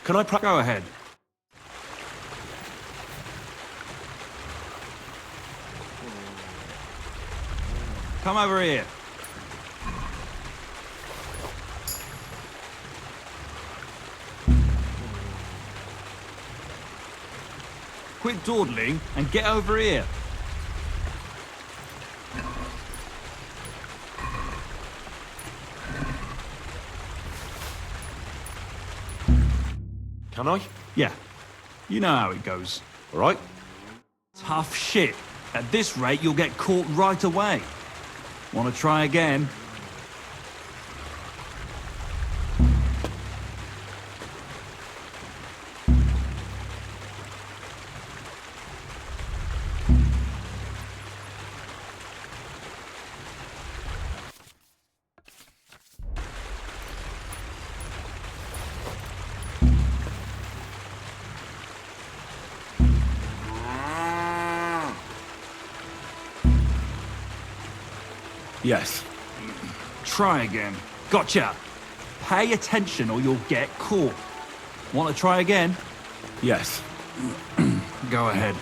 Can I Go ahead. Come over here. Quit dawdling and get over here. Can I? Yeah. You know how it goes. All right. Tough shit. At this rate, you'll get caught right away. Want to try again? Yes. Try again. Gotcha. Pay attention or you'll get caught. Want to try again? Yes. Go ahead.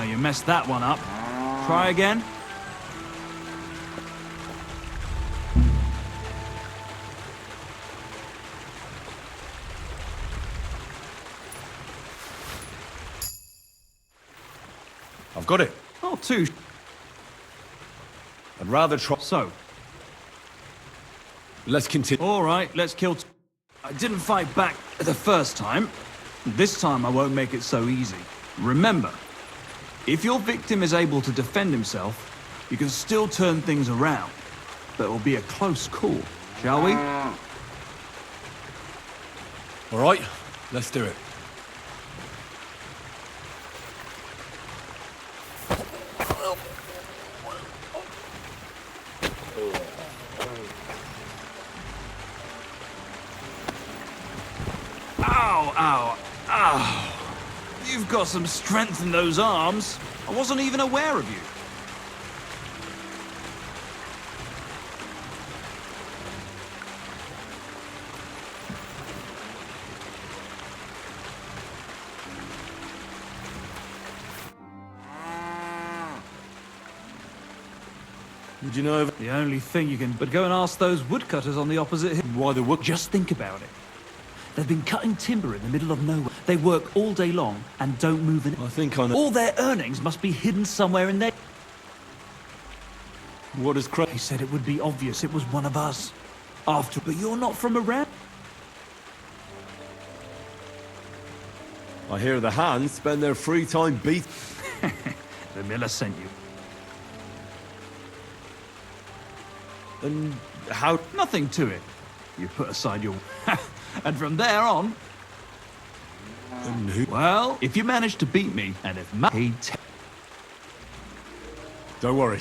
You messed that one up. Try again. I've got it. Not too. I'd rather try. So, let's continue. All right, let's kill. I didn't fight back the first time. This time I won't make it so easy. Remember, if your victim is able to defend himself, you can still turn things around. But it will be a close call, shall we? All right, let's do it. Ow, ow, ow. You've got some strength in those arms. I wasn't even aware of you. Would you know The only thing you can... But go and ask those woodcutters on the opposite hill. why the wood? Just think about it. They've been cutting timber in the middle of nowhere. They work all day long and don't move in. I think I know. All their earnings must be hidden somewhere in there. What is He said it would be obvious it was one of us. After... But you're not from around. I hear the hands spend their free time beat. The miller sent you. And how? Nothing to it. You put aside your... and from there on... And who? Well, if you manage to beat me, and if Don't worry.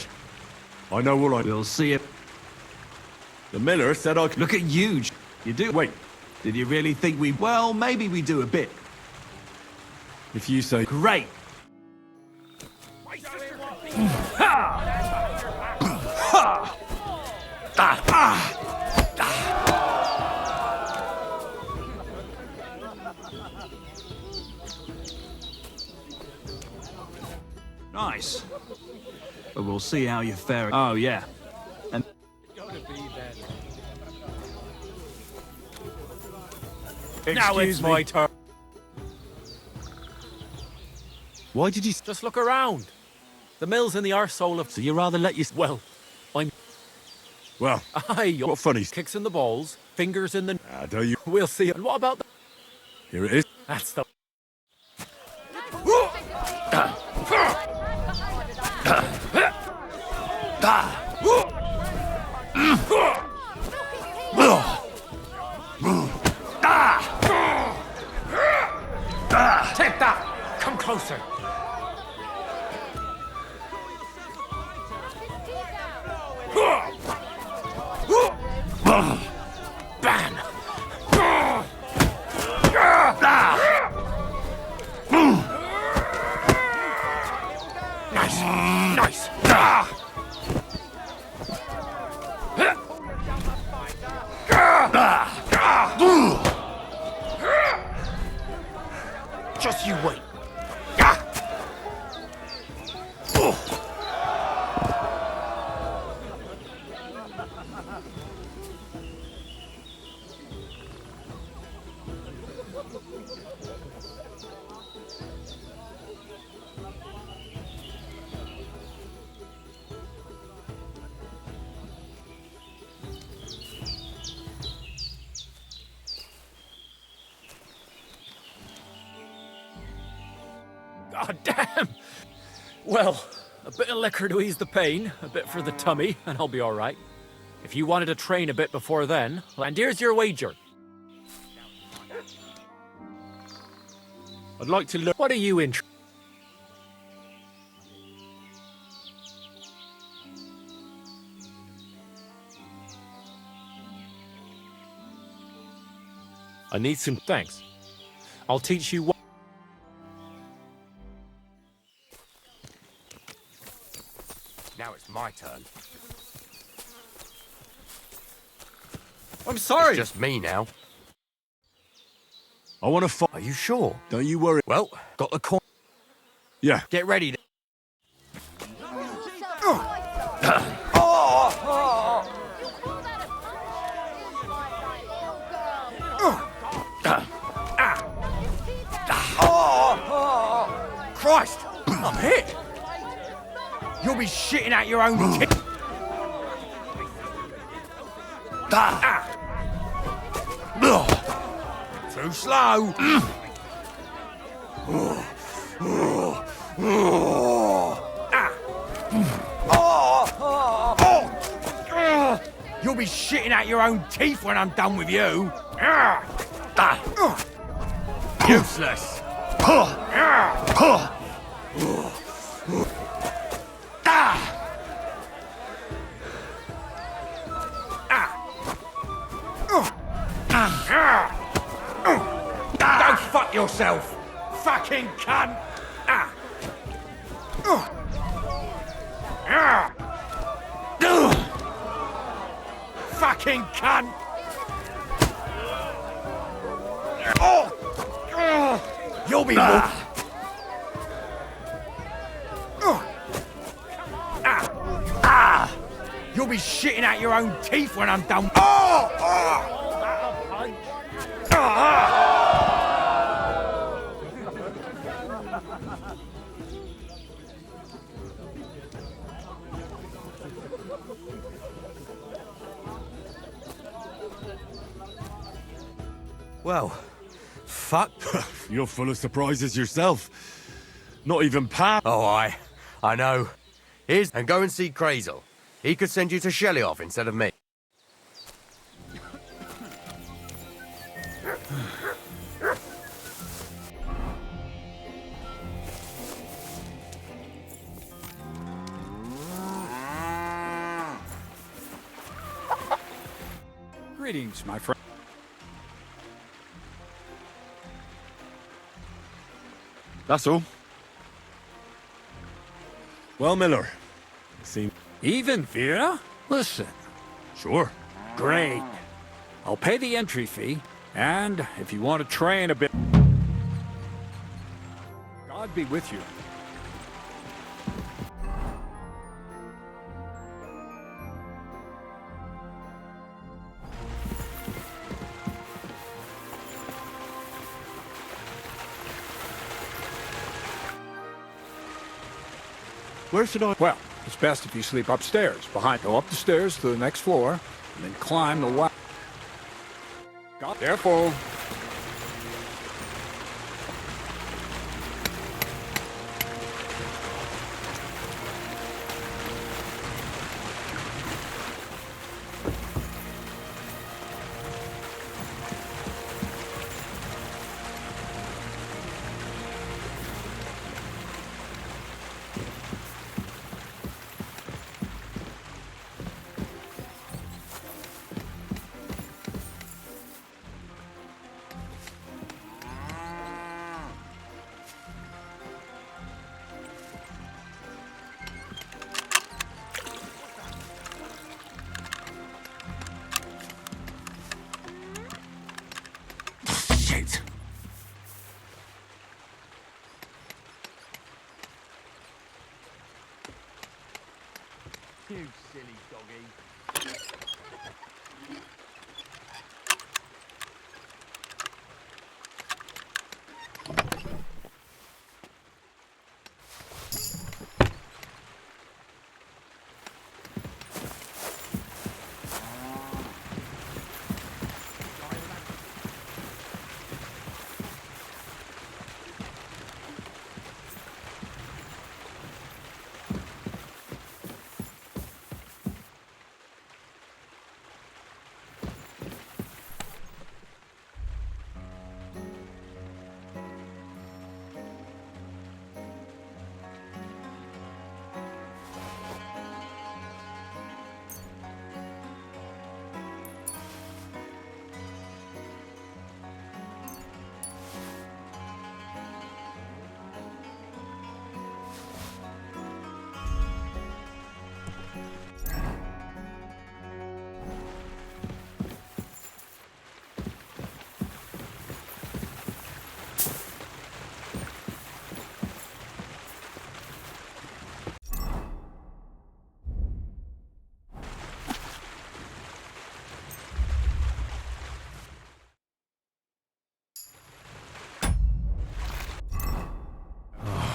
I know what I... We'll see it. The miller said I could... Look at you. You do... Wait. Did you really think we... Well, maybe we do a bit. If you say... Great. Nice. But we'll see how you fare. Oh, yeah. And... Now it's my turn. Why did you... Just look around. The mill's in the arsehole of... So you rather let you... Well, I'm... Well, Aye, what funny... Kicks in the balls, fingers in the... do you... We'll see. And what about the... Here it is. That's the... Take that! Come closer. Bam! Nice! Nice! Just you wait. God damn! Well, a bit of liquor to ease the pain, a bit for the tummy, and I'll be all right. If you wanted to train a bit before then, and here's your wager. I'd like to learn... What are you in? I need some... Thanks. I'll teach you what... Now it's my turn. I'm sorry! It's just me now. I want to fight. Are you sure? Don't you worry. Well, got the coin. Yeah. Get ready. Christ! I'm hit! You'll be shitting out your own teeth. Too slow. You'll be shitting out your own teeth when I'm done with you. Useless. Go fuck yourself, fucking cunt! Fucking cunt! You'll be You'll be shitting out your own teeth when I'm done. Well, fuck. You're full of surprises yourself. Not even Pat. Oh, I know. And go and see Crazel. He could send you to Shelley off instead of me. Greetings, my friend. That's all. Well, Miller. Even, Vera? Listen. Sure. Great. I'll pay the entry fee, and if you want to train a bit... God be with you. Where should I... Well, it's best if you sleep upstairs, behind. Go up the stairs to the next floor, and then climb the wall. Careful. Shit. You silly doggy.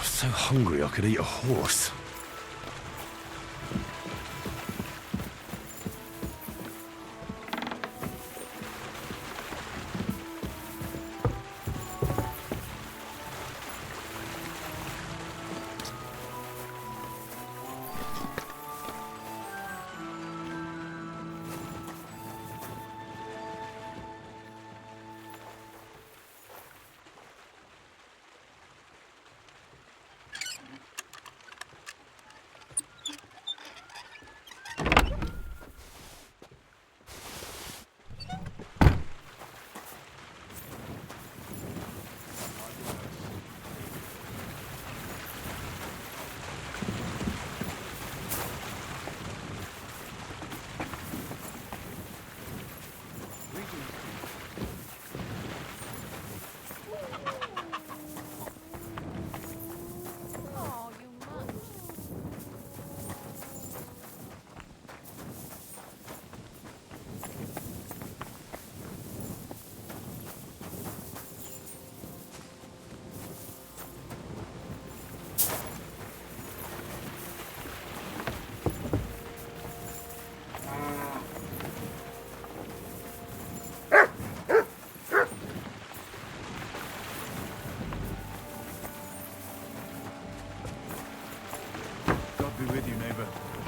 So hungry I could eat a horse.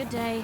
Good day.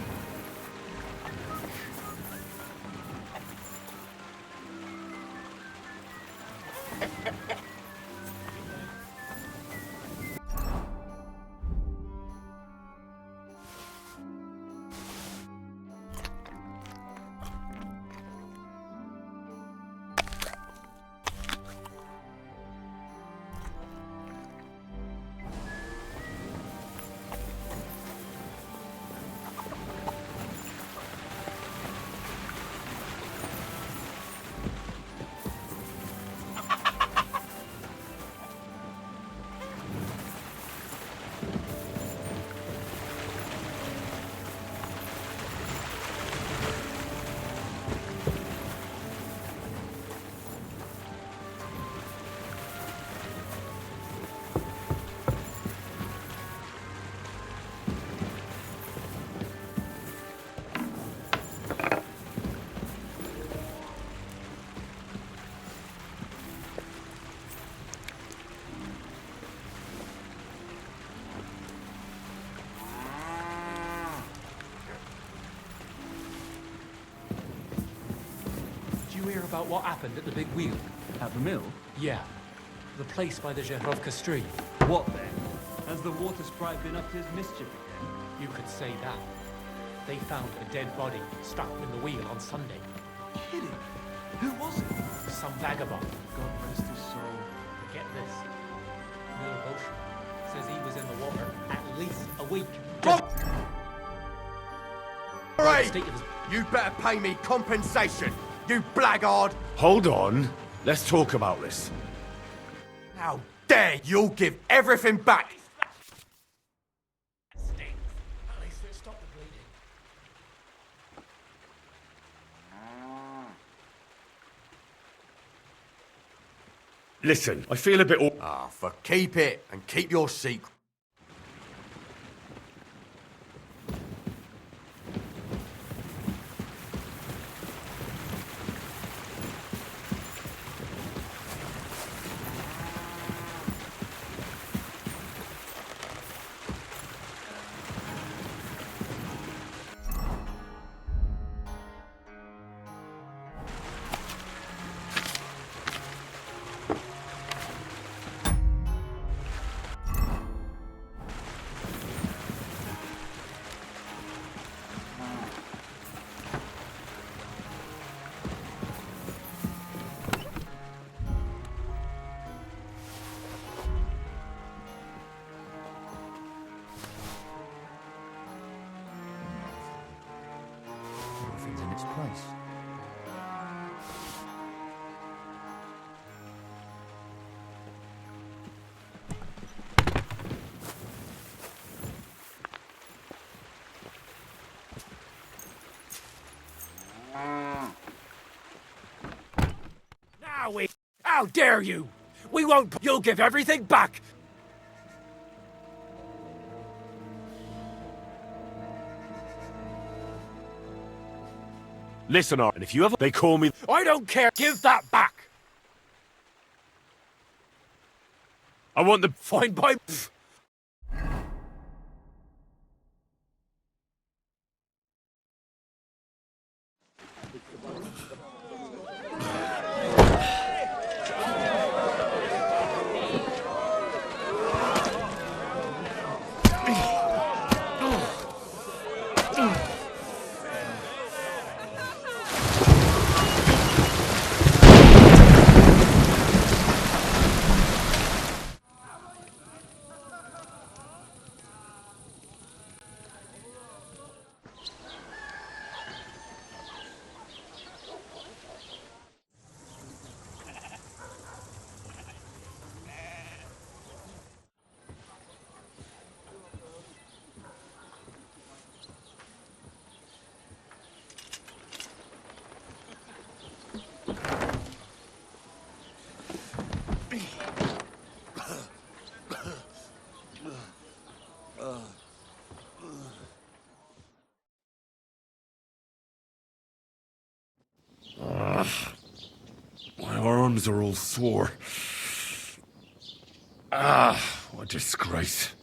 Did you hear about what happened at the big wheel? At the mill? Yeah. The place by the Zherovka stream. What then? Has the water sprite been up to his mischief again? You could say that. They found a dead body strapped in the wheel on Sunday. Kidding? Who was it? Some vagabond. God rest his soul. Get this. Milvotion says he was in the water at least a week. Right! You better pay me compensation, you blackguard! Hold on. Let's talk about this. How dare you give everything back! Listen, I feel a bit for keep it and keep your secret. Everything's in its place. Now we... How dare you! We won't... You'll give everything back! Listen, and if you ever... They call me... I don't care! Give that back! I want the... Fine by... My arms are all sore. Ah, what a disgrace.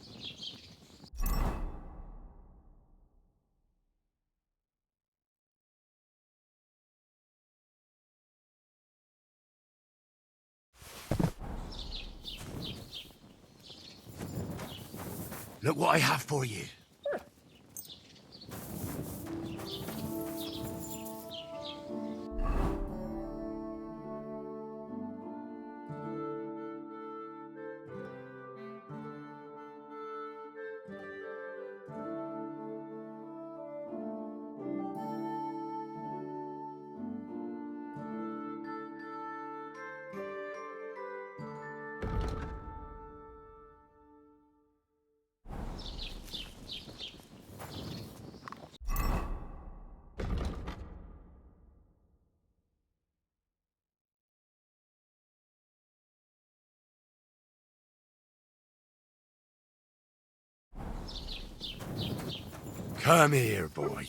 Look what I have for you. Come here, boy.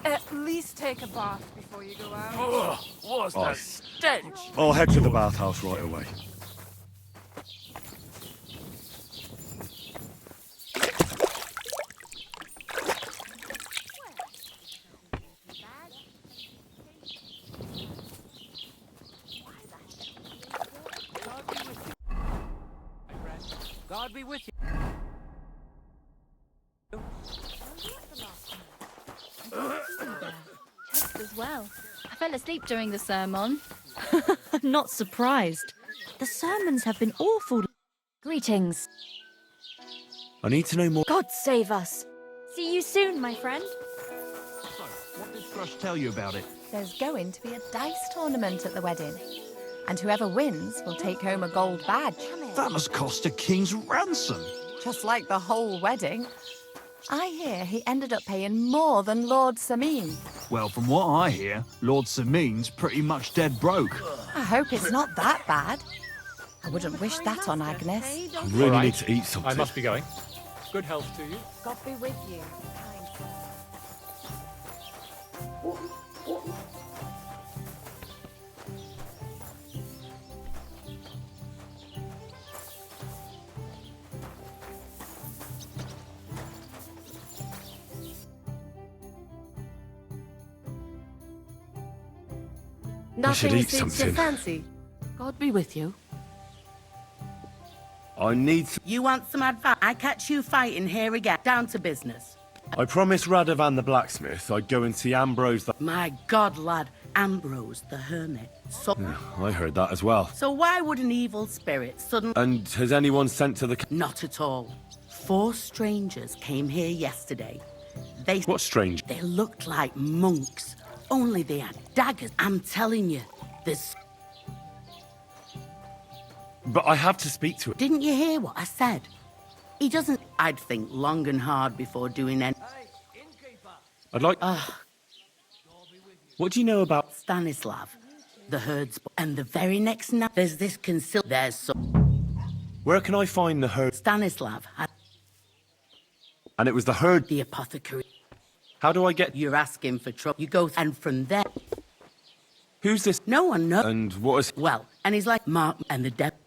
At least take a bath before you go out. Ugh, what's that stench? I'll head to the bathhouse right away. God be with you. Just as well. I fell asleep during the sermon. I'm not surprised. The sermons have been awful. Greetings. I need to know more. God save us. See you soon, my friend. So, what did Thrush tell you about it? There's going to be a dice tournament at the wedding. And whoever wins will take home a gold badge. That must cost a king's ransom. Just like the whole wedding. I hear he ended up paying more than Lord Samin. Well, from what I hear, Lord Samin's pretty much dead broke. I hope it's not that bad. I wouldn't wish that on Agnes. I really need to eat something. I must be going. Good health to you. God be with you. I should eat suits something. your fancy. God be with you. I need. You want some advice? I catch you fighting here again. Down to business. I promised Radovan the blacksmith I'd go and see Ambrose. My God, lad, Ambrose the hermit. So, Yeah, I heard that as well. so why would an evil spirit suddenly? And has anyone sent to the? Not at all. 4 strangers came here yesterday. They. What strange? They looked like monks. Only they had daggers. I'm telling you, there's. But I have to speak to him. Didn't you hear what I said? He doesn't. I'd think long and hard before doing anything. I'd like. What do you know about Stanislav, the herds, and the very next night there's this There's so. Where can I find the herd? Stanislav had. And it was the herd. The apothecary. How do I get? You're asking for trouble. You go, and from there. Who's this? No one knows. And what is? Well, and he's like Mark and the devil.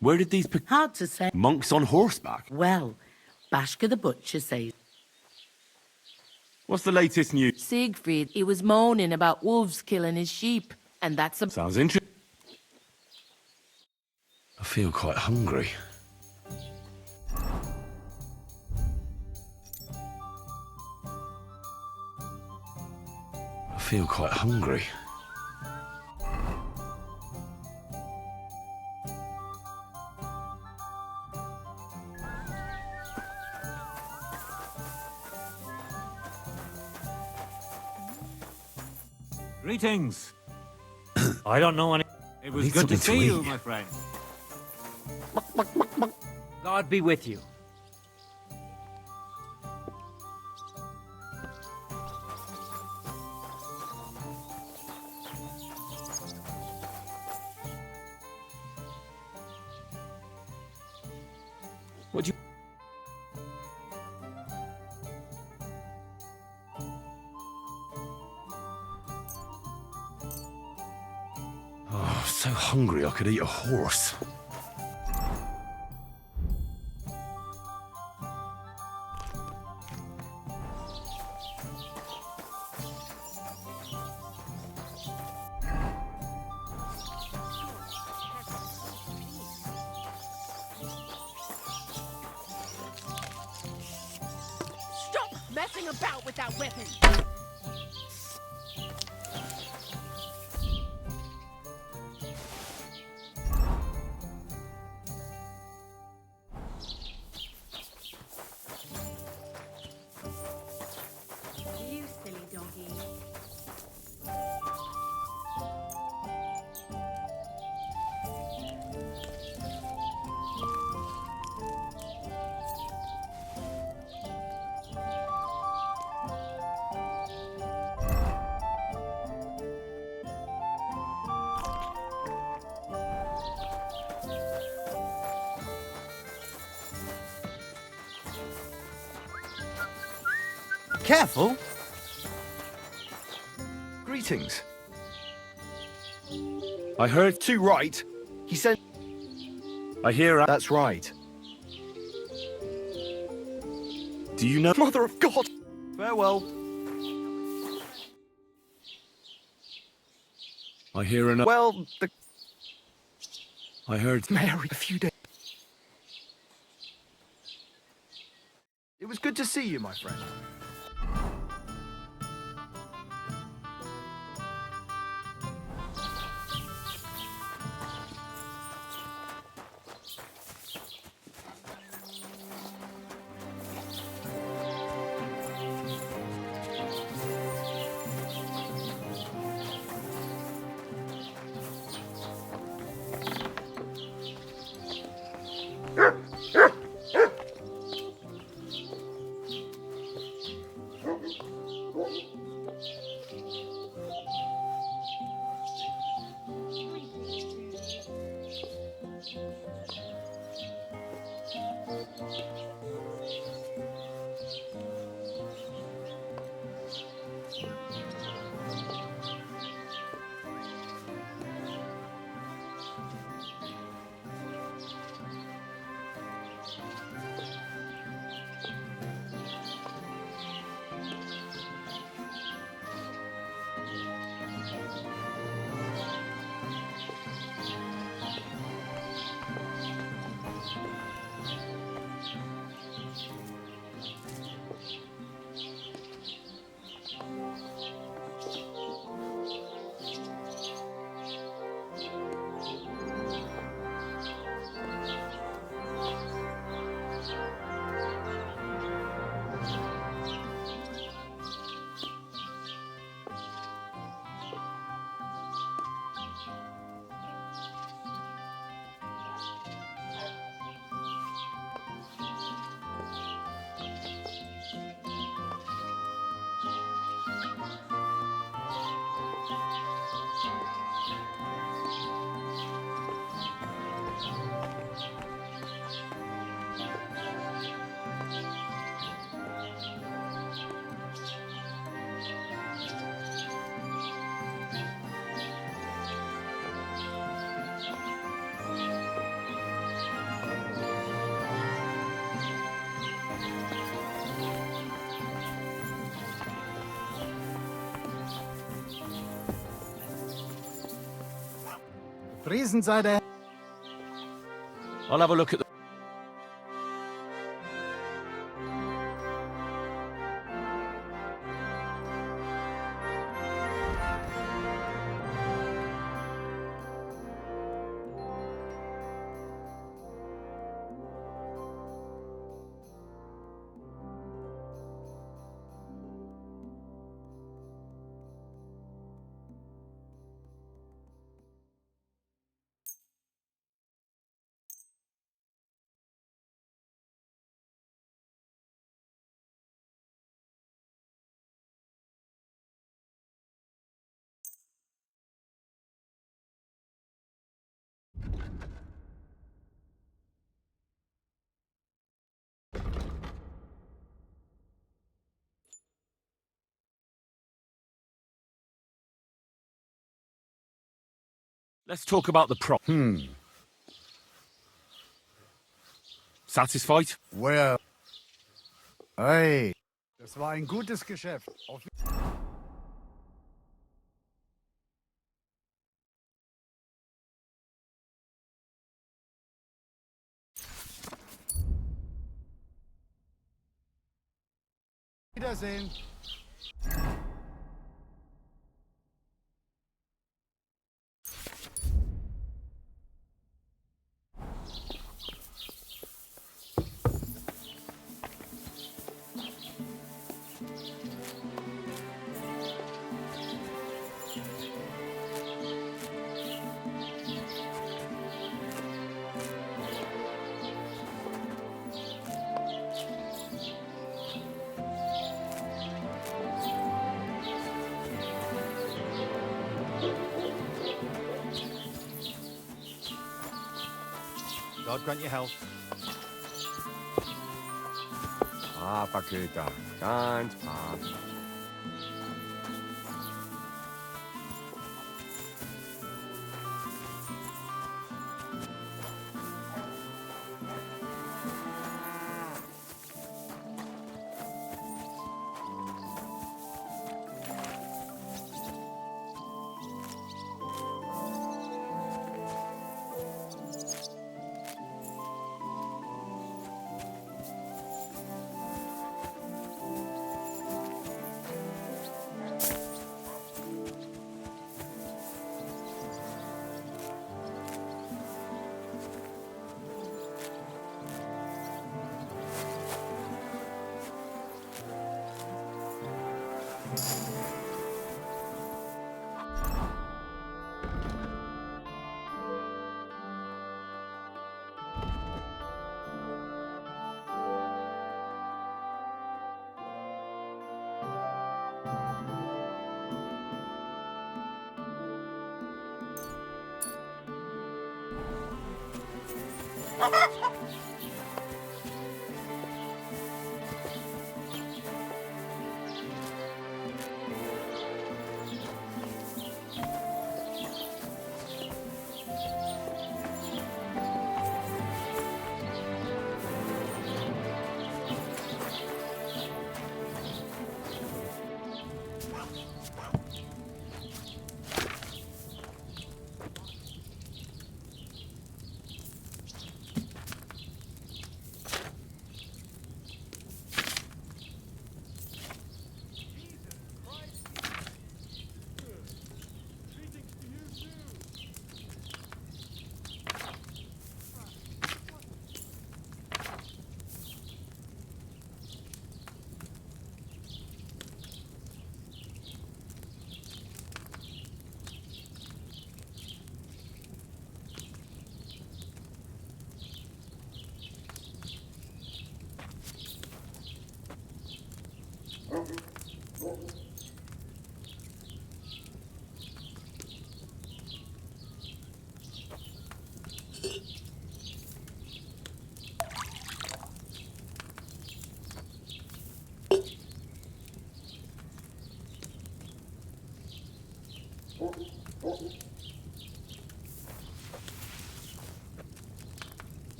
Where did these? Hard to say. Monks on horseback. Well, Bashka the butcher says. What's the latest news? Siegfried, he was moaning about wolves killing his sheep, and that's a. Sounds interesting. I feel quite hungry. I feel quite hungry. Greetings. I don't know any. It was need good to something to see you, eat. my friend. God be with you. What do you? Oh, so hungry I could eat a horse. messing about with that weapon! You silly doggy. Careful! Greetings. I heard... Too right. He said... I hear... That's right. Do you know... Mother of God! Farewell. I hear an... Well, the... I heard... Mary, a few days... It was good to see you, my friend. Riesenseite. I'll have a look at the... Let's talk about the prop. Satisfied? Well. Hey. Das war ein gutes Geschäft. Auf Wiedersehen. God grant you health. Verköter, ganz brav.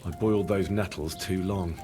I boiled those nettles too long.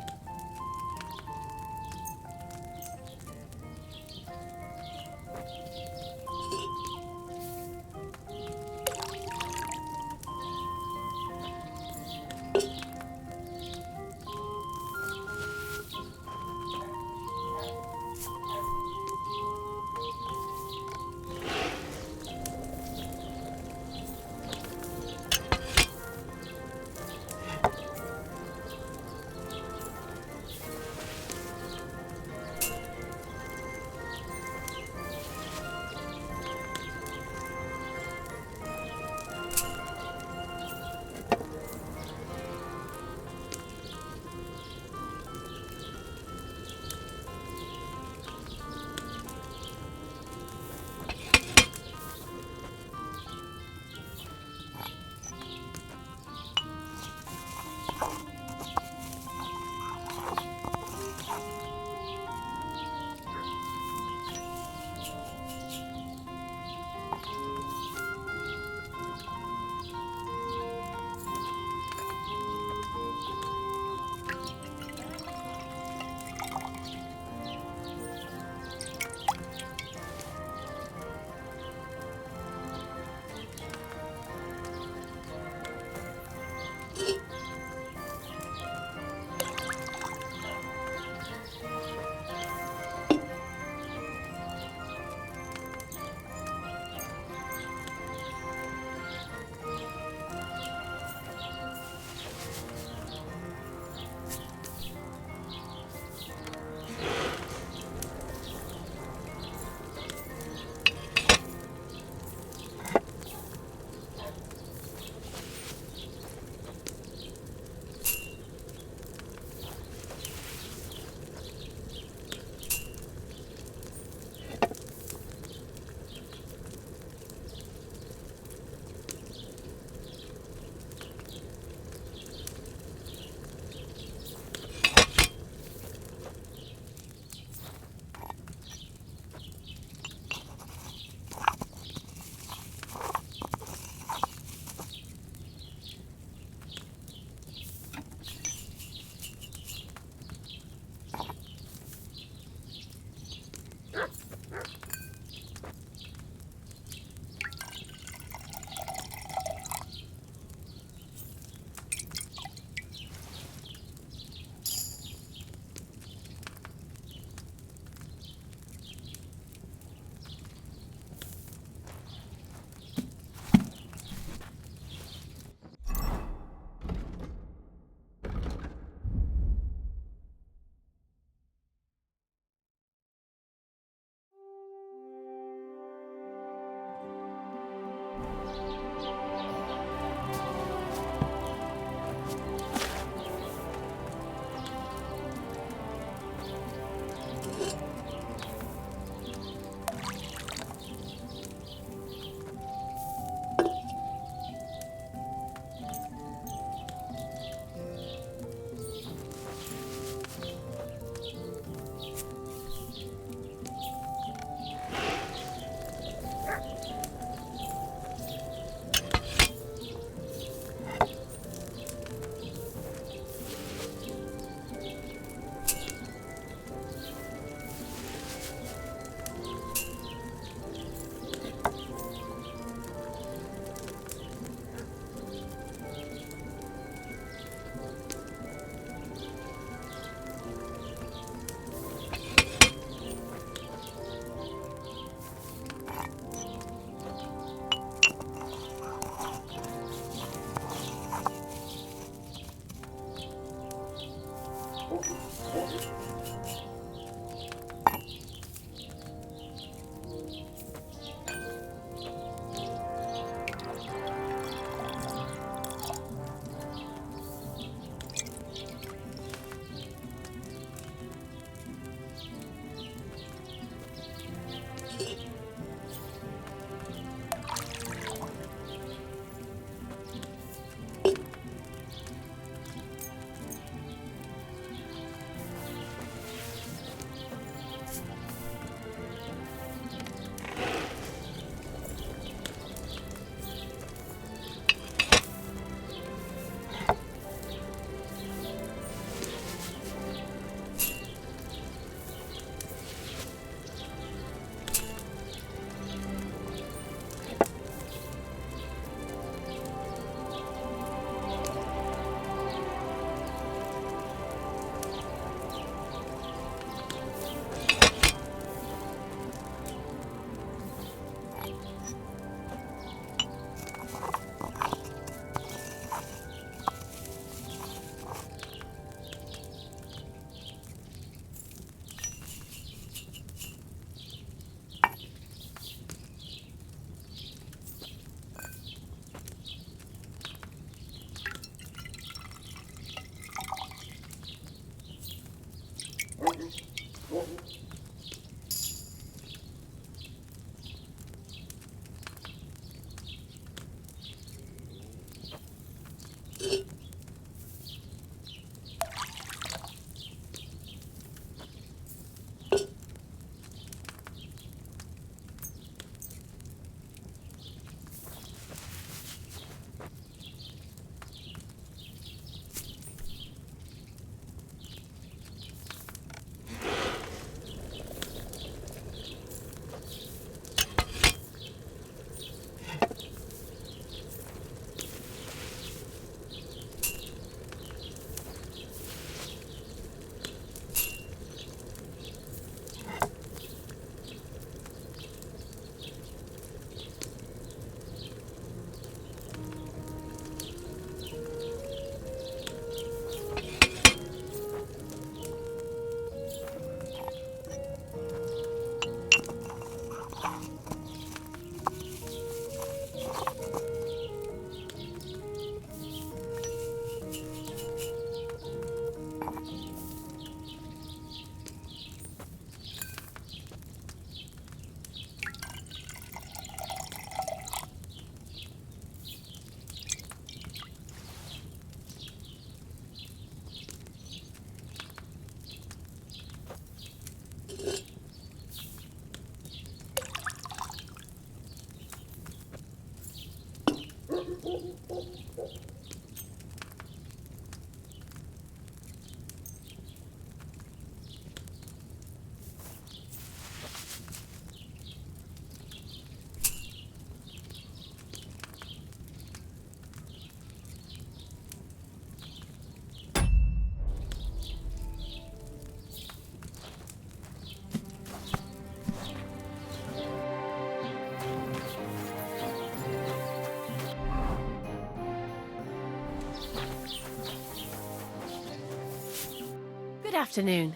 Good afternoon.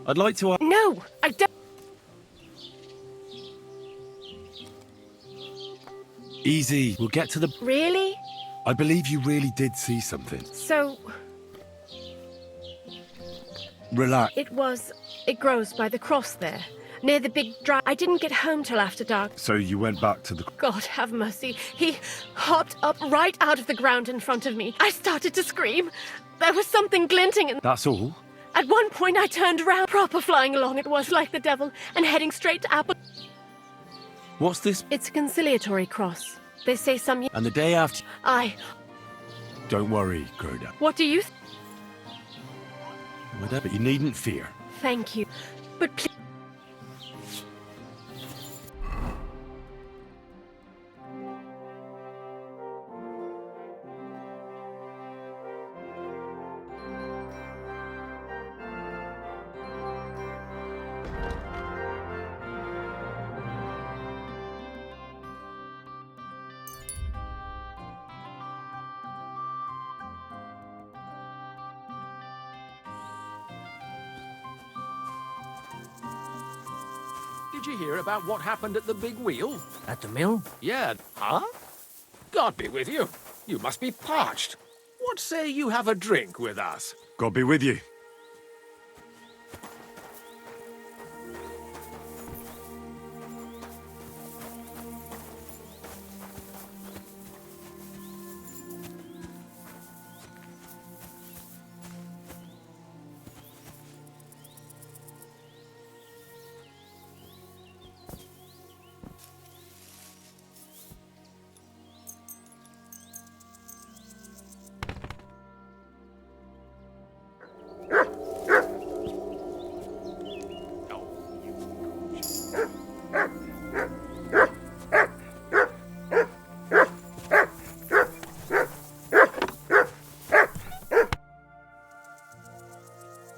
I'd like to ask... No, I don't. Easy. We'll get to the... Really? I believe you really did see something. So, Relax. it grows by the cross there, near the big dry. I didn't get home till after dark. So you went back to the... God have mercy. He hopped up right out of the ground in front of me. I started to scream. There was something glinting and... That's all? At one point I turned around, proper flying along it was, like the devil, and heading straight to Apple. What's this? It's a conciliatory cross. They say some... And the day after... Don't worry, Groda. What do you... Whatever, you needn't fear. Thank you. But please... Did you hear about what happened at the big wheel? At the mill? Yeah. Huh? God be with you. You must be parched. What say you have a drink with us? God be with you.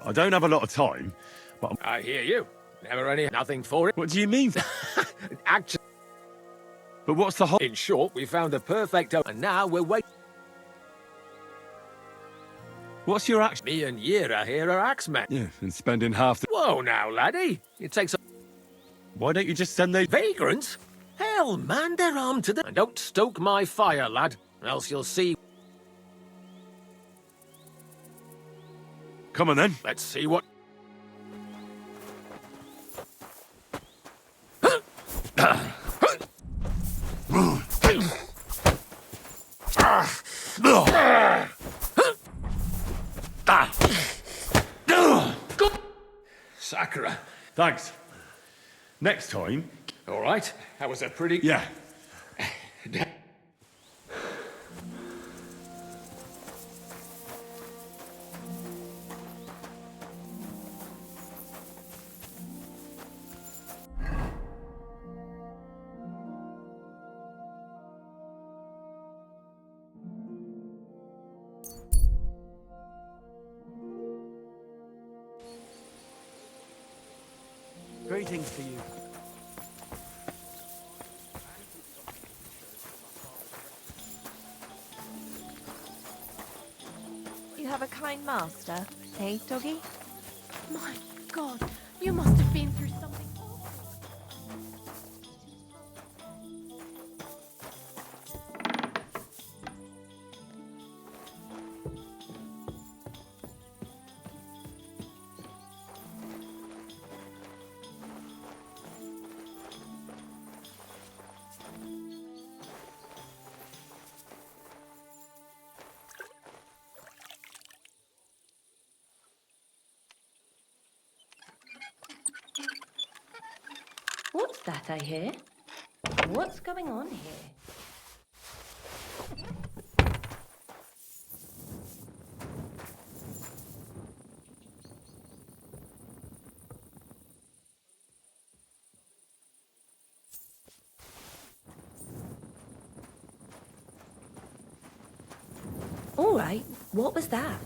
I don't have a lot of time, but... I hear you. Never any... Nothing for it. What do you mean? Actually... But what's the whole... In short, we found a perfect... And now we're waiting... What's your axe? Me and Yira here are axemen. Yeah, and spending half the... Whoa now, laddie. It takes a... Why don't you just send those... Vagrants? Hell, man, they're armed to the... And don't stoke my fire, lad, else you'll see... Come on, then. Let's see what... Sakura. Thanks. Next time... All right. That was a pretty... Yeah. Greetings to you. You have a kind master, eh, doggy? My God, you must have been through something awful. What's that I hear? What's going on here? All right, what was that?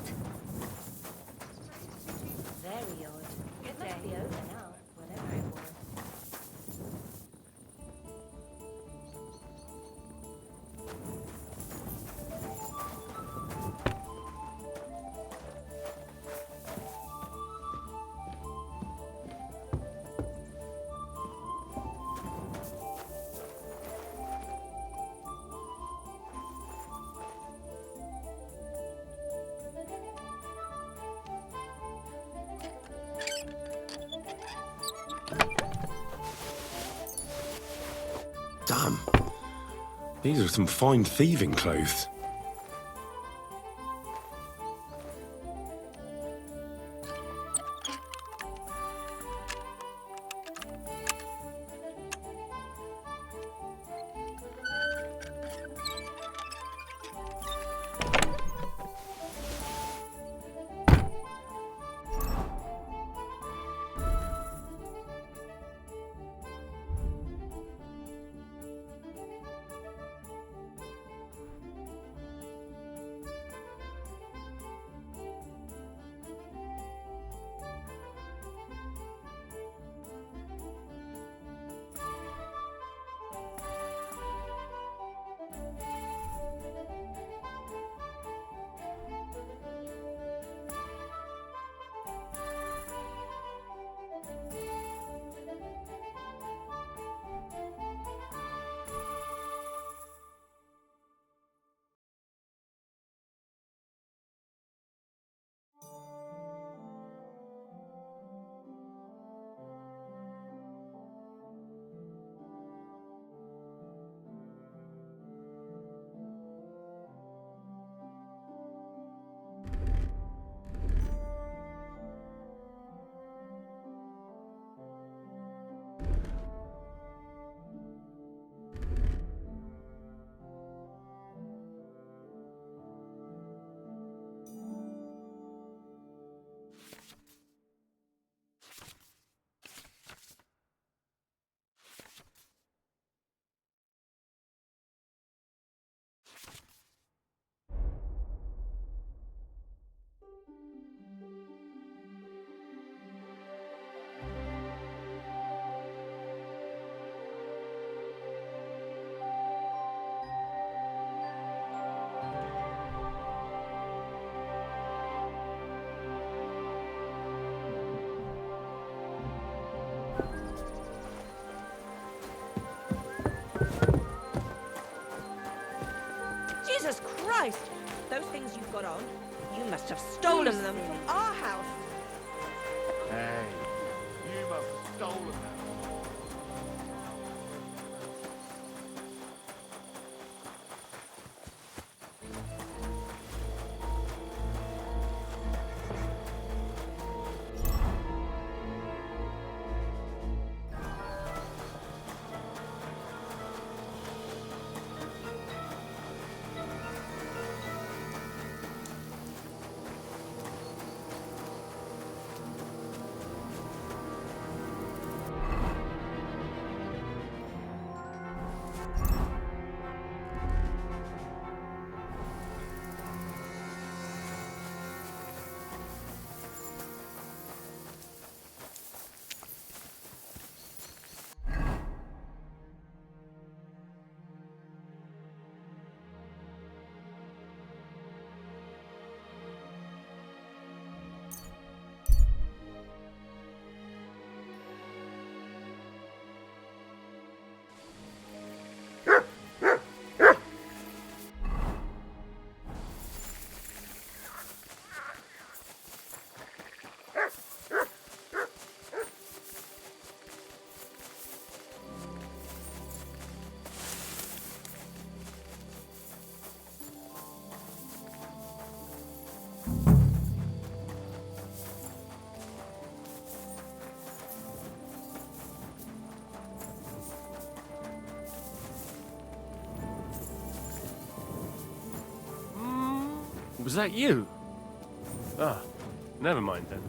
Very odd. It must be over now, whatever it was. These are some fine thieving clothes. Jesus Christ! Those things you've got on, you must have stolen them from our house. Hey, you must have stolen them. Was that you? Ah, never mind then.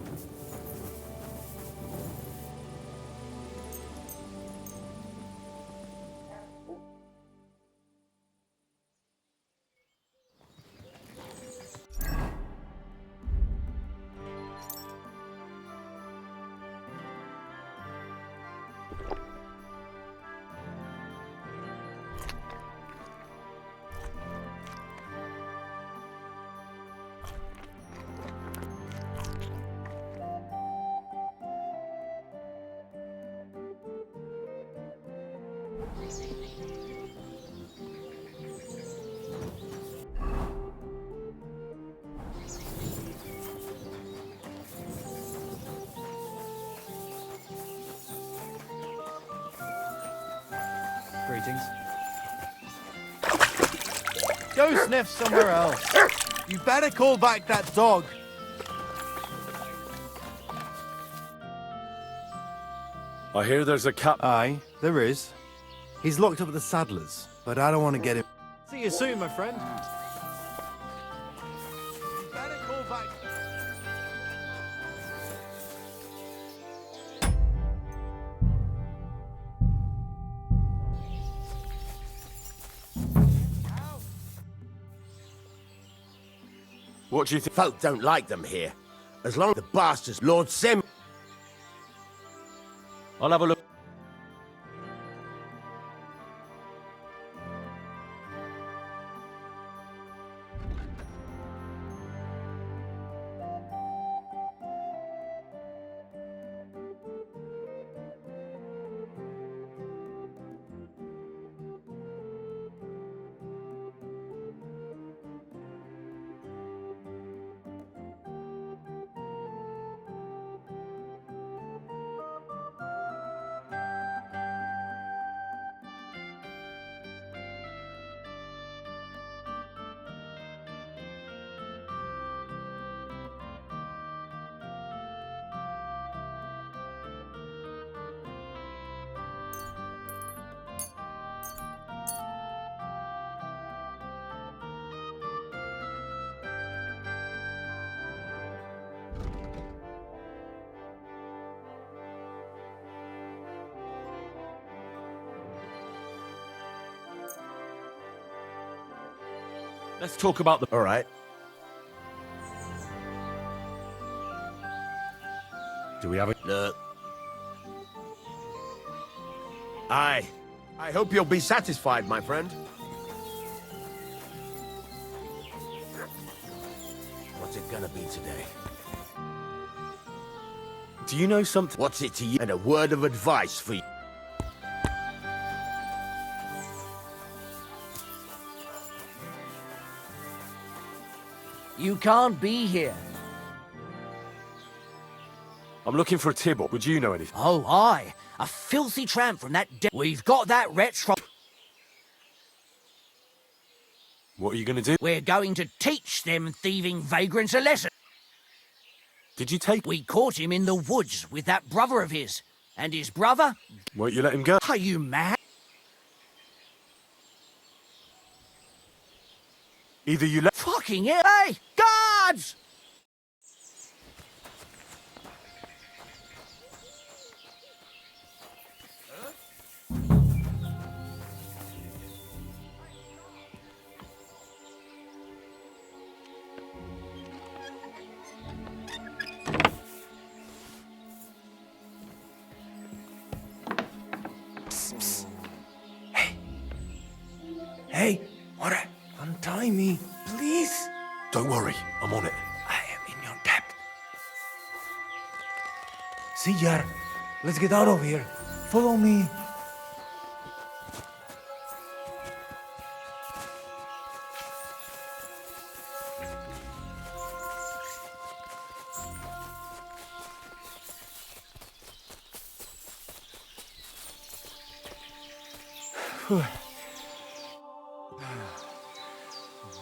Greetings. Go sniff somewhere else. You better call back that dog. I hear there's a cap. Aye, there is. He's locked up at the Saddlers, but I don't want to get him. See you soon, my friend. You better call back. What do you think? Folk don't like them here. As long as the bastards, Lord Sem. I'll have a look. Let's talk about the... All right. Do we have a... No. I hope you'll be satisfied, my friend. What's it gonna be today? Do you know something? What's it to you? And a word of advice for you. You can't be here. I'm looking for a Tibble. Would you know anything? Oh, aye. A filthy tramp from that We've got that wretch from... What are you going to do? We're going to teach them thieving vagrants a lesson. Did you take... We caught him in the woods with that brother of his. And his brother... Won't you let him go? Are you mad? Either you let... Fucking hell! Hey! Guards! Hey, what? Untie me, please. Don't worry, I'm on it. I am in your debt. Sijar, let's get out of here. Follow me.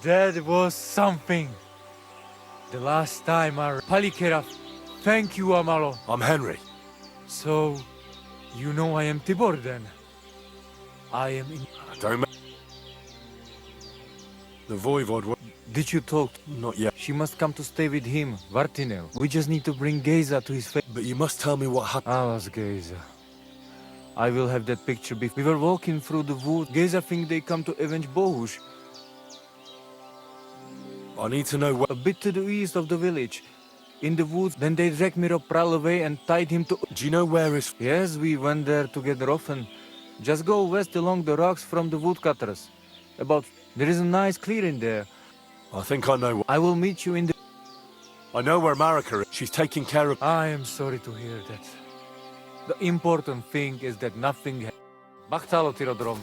That was something. The last time Palikera. Thank you, Amalo. I'm Henry. So, you know I am Tibor then? I am in... Don't... The Voivod... Did you talk? Not yet. She must come to stay with him, Vartinel. We just need to bring Geza to his face. But you must tell me what happened. Alas, Geza. I will have that picture before. We were walking through the woods. Geza think they come to avenge Bohush. I need to know what... A bit to the east of the village. In the woods, then they dragged Miropral away and tied him to... Do you know where is... Yes, we went there together often. Just go west along the rocks from the woodcutters. There is a nice clearing there. I think I know... I will meet you in the... I know where Marika is. She's taking care of... I am sorry to hear that. The important thing is that nothing... Bachtalo, Tirodrom.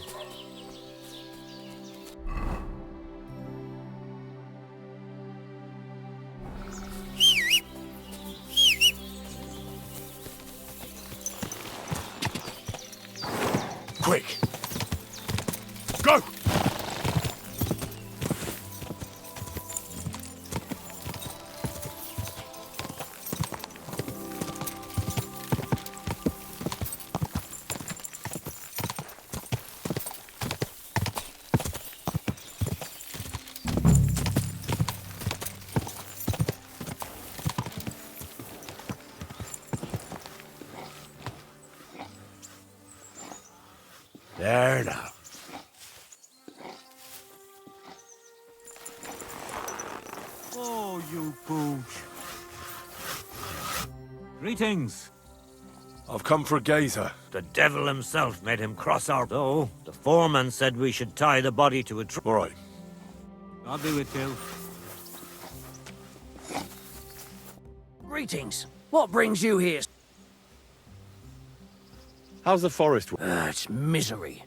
Quick! Go! You boosh. Greetings. I've come for Gazer. The devil himself made him cross our... Though, the foreman said we should tie the body to a tree. All right. I'll be with you. Greetings. What brings you here? How's the forest? It's misery.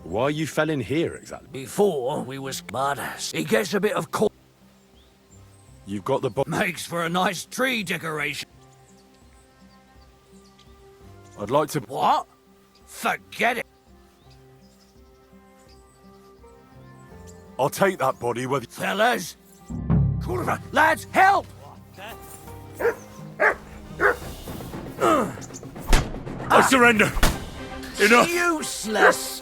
Why you fell in here exactly? Before, we was mud. He gets a bit of corn. You've got the Makes for a nice tree decoration. I'd like to... What? Forget it. I'll take that body with... Fellas! Kurva! Lads, help! I surrender! Enough! Useless!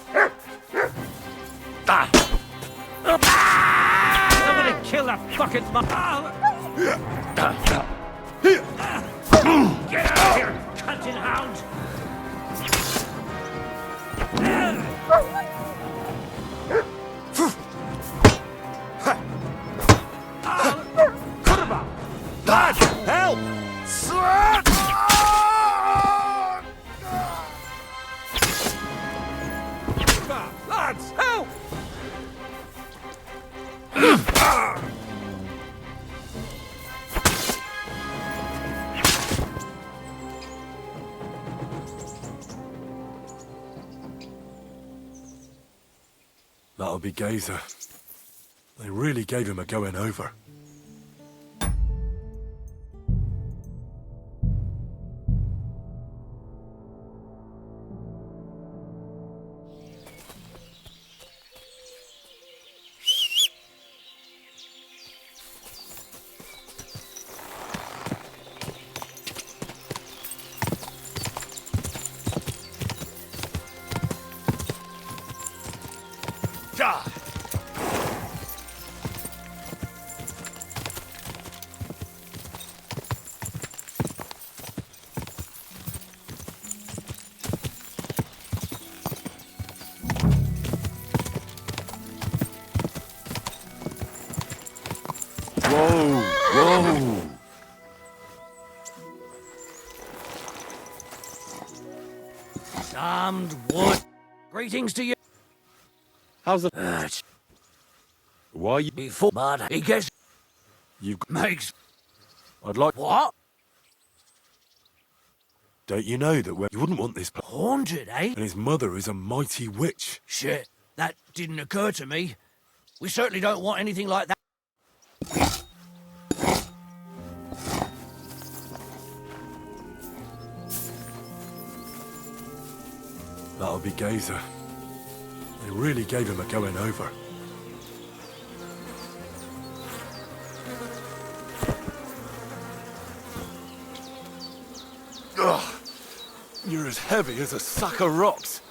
Somebody kill that fucking Get out here, cunting hound! Lad, help! Lads, help! That'll be Gazer. They really gave him a going over. Whoa! Whoa! Damned wood. Greetings to you. How's the... Why you... Before mud, he gets... You... Makes... I'd like... What? Don't you know that you wouldn't want this... Haunted, eh? And his mother is a mighty witch. Shit, that didn't occur to me. We certainly don't want anything like that. That'll be Gazer. They really gave him a going over. Ugh! You're as heavy as a sack of rocks.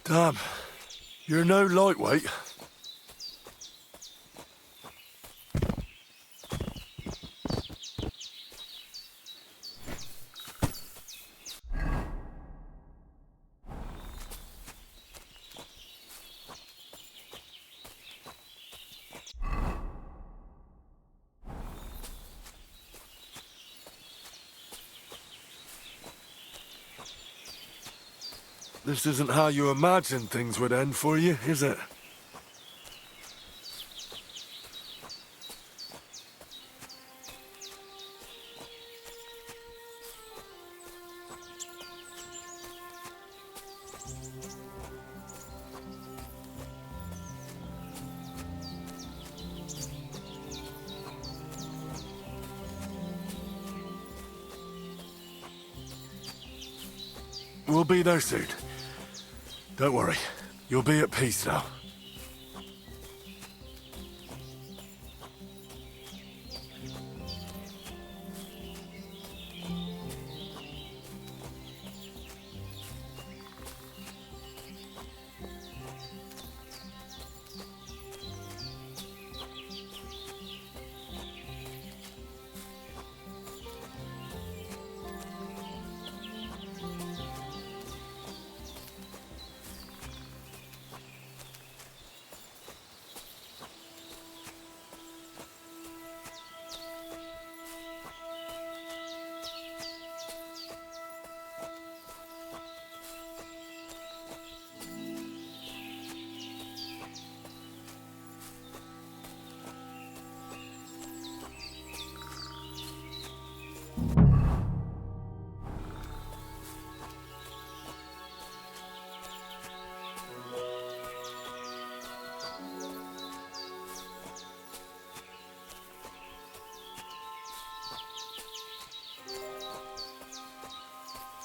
Damn, you're no lightweight. This isn't how you imagined things would end for you, is it? We'll be there soon. Don't worry. You'll be at peace now.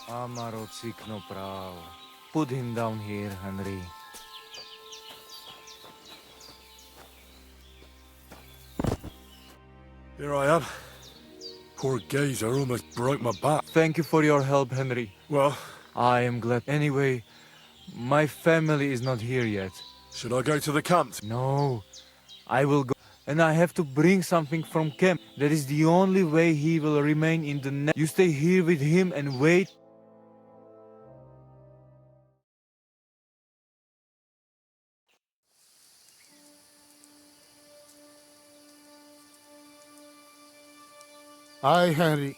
Amaro cikno prav. Put him down here, Henry. Here I am. Poor Gazer almost broke my back. Thank you for your help, Henry. Well, I am glad. Anyway, my family is not here yet. Should I go to the camp? No, I will go. And I have to bring something from camp. That is the only way he will remain in the net. You stay here with him and wait. Aye, Henry.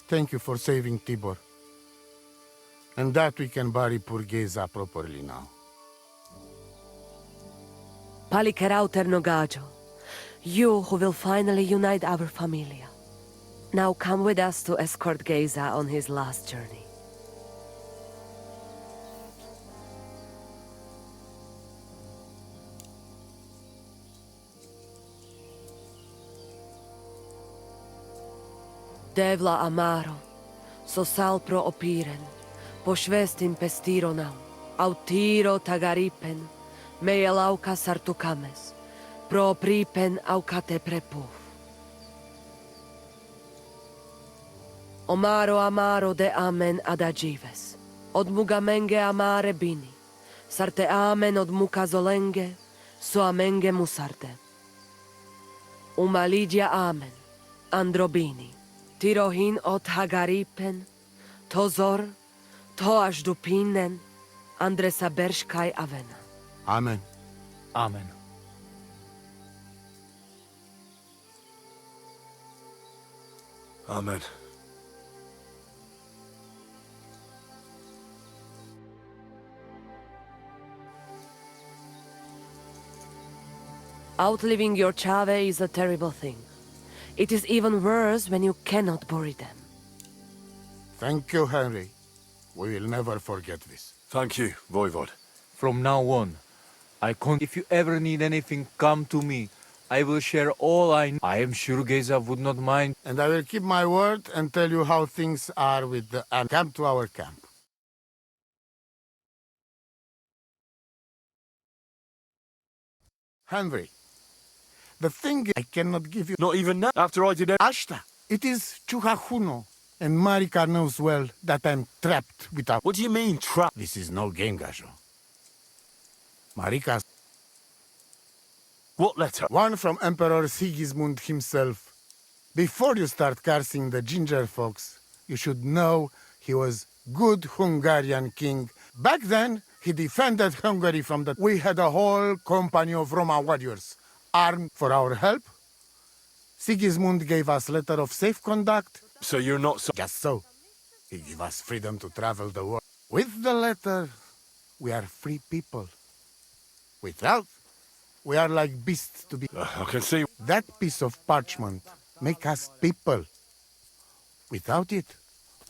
Thank you for saving Tibor. And that we can bury poor Geza properly now. Palikerauter Nogajo, you who will finally unite our familia. Now come with us to escort Geza on his last journey. Devla amaro, so sal pro opiren, pošvestin pestironau, autiro tagaripen, mejelauka sartukames, pro pripen aukate prepuf. Omaro amaro de amen adagives, od mugamenge amare bini, sarte amen od mukazolenge, so amenge musarte. Umalidia amen, androbini. Tirohin od Hagaripen, Tozor, Toash Dupinen, Andresa Bershkai Avena. Amen. Amen. Amen. Outliving your chave is a terrible thing. It is even worse when you cannot bury them. Thank you, Henry. We will never forget this. Thank you, Voivod. From now on, if you ever need anything, come to me. I will share all I know. I am sure Geza would not mind. And I will keep my word and tell you how things are with the... and come to our camp. Henry, the thing is, I cannot give you... Not even now, after I did it. Ashta, it is Chuhajuno. And Marika knows well that I'm trapped without... What do you mean, trapped? This is no game, Gajo. Marika... What letter? One from Emperor Sigismund himself. Before you start cursing the ginger fox, you should know he was good Hungarian king. Back then, he defended Hungary from the... We had a whole company of Roma warriors, armed for our help. Sigismund gave us letter of safe conduct. So you're not so... Just so. He gave us freedom to travel the world. With the letter, we are free people. Without, we are like beasts to be... I can see... That piece of parchment make us people. Without it,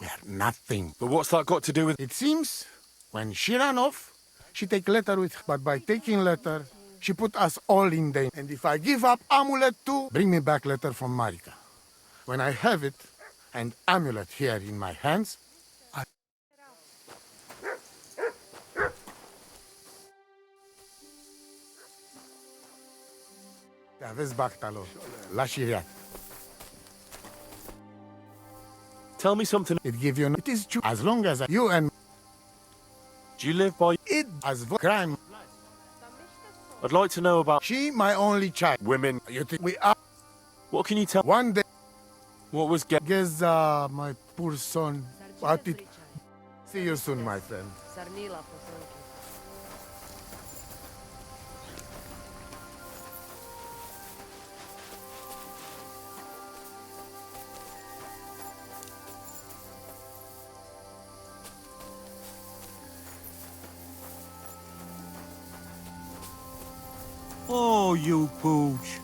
we are nothing. But what's that got to do with... It seems, when she ran off, she take letter with... But by taking letter, she put us all in danger. And if I give up amulet too, bring me back letter from Marika. When I have it, and amulet here in my hands, Tell me something. It give you. It is true. As long as you and Do you live by it as crime. I'd like to know about She, my only child. women. You think we are? What can you tell? One day, What was Geza, my poor son. What it? See you soon, my friend. Oh, you pooch.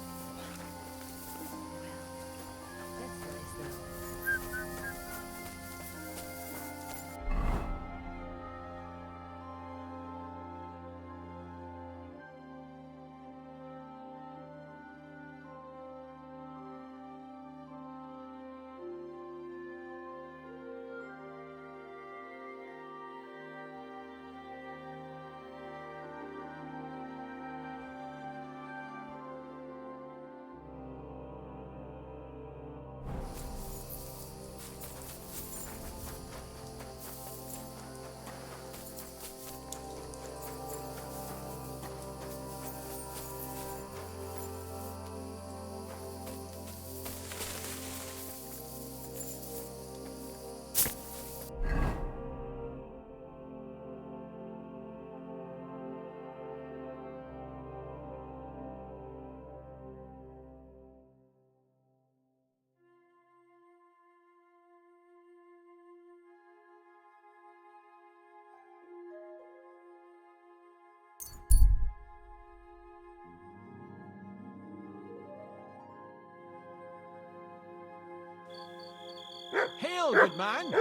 Hail, good man.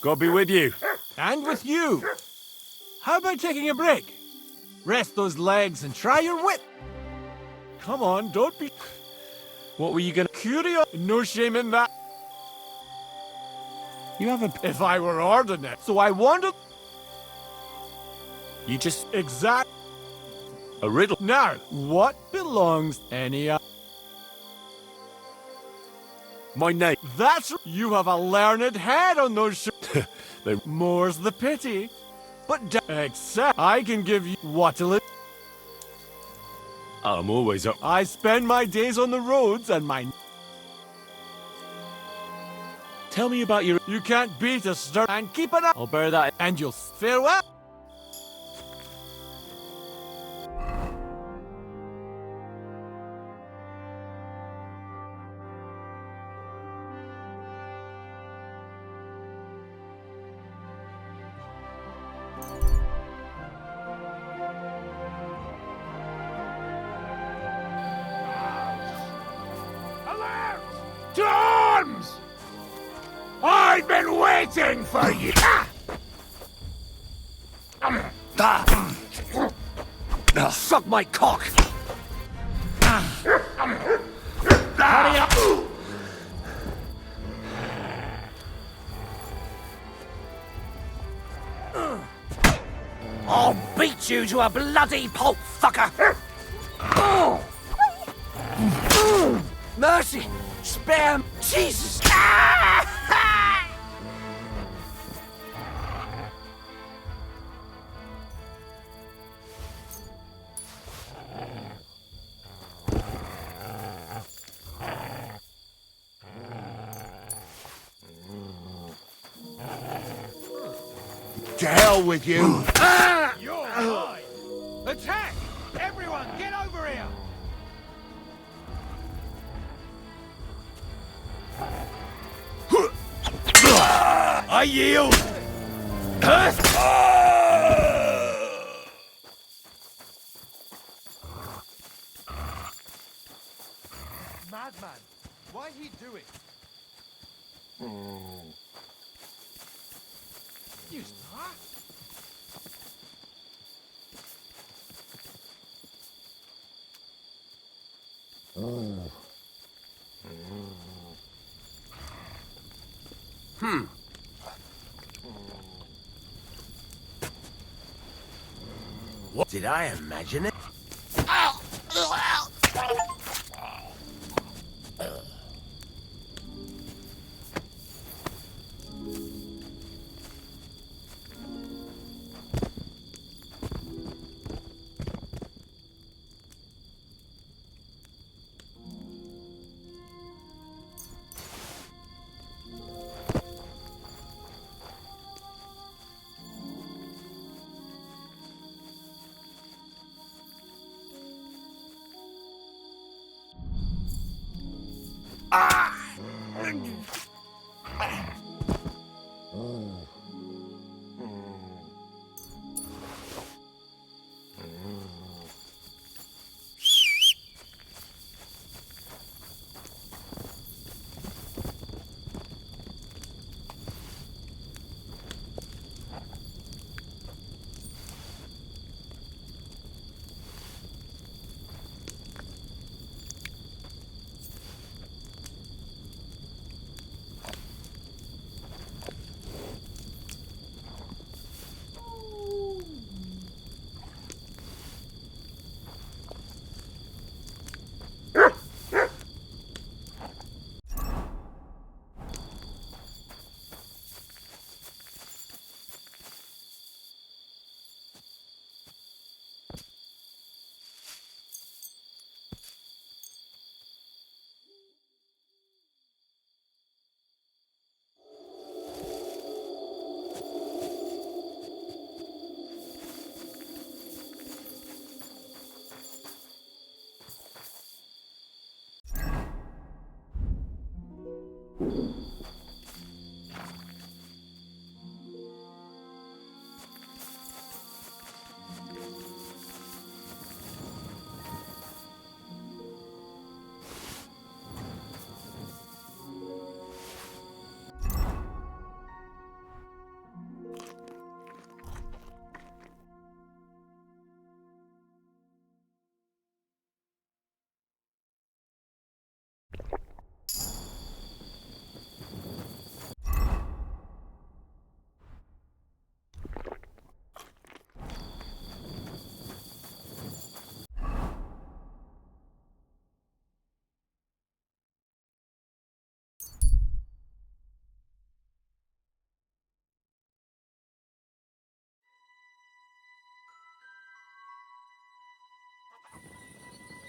God be with you. And with you. How about taking a break? Rest those legs and try your wit. Come on, don't be... What were you gonna... Curious. No shame in that. You haven't... If I were ordinary. So I wanted... You just... Exact... A riddle. Now, what belongs any... My name. That's... You have a learned head on those More's the pity. But except I can give you what to live. I'm always up. I spend my days on the roads and my... Tell me about your... You can't beat a stir and keep it up. I'll bear that. And you'll farewell. To arms! I've been waiting for you! Suck my cock! Hurry up! I'll beat you to a bloody pulp, fucker! Mercy! Spare me! Jesus! To hell with you! You're mine! Attack! Everyone, get over here! I yield! Madman, why he do it? You start? What did I imagine it?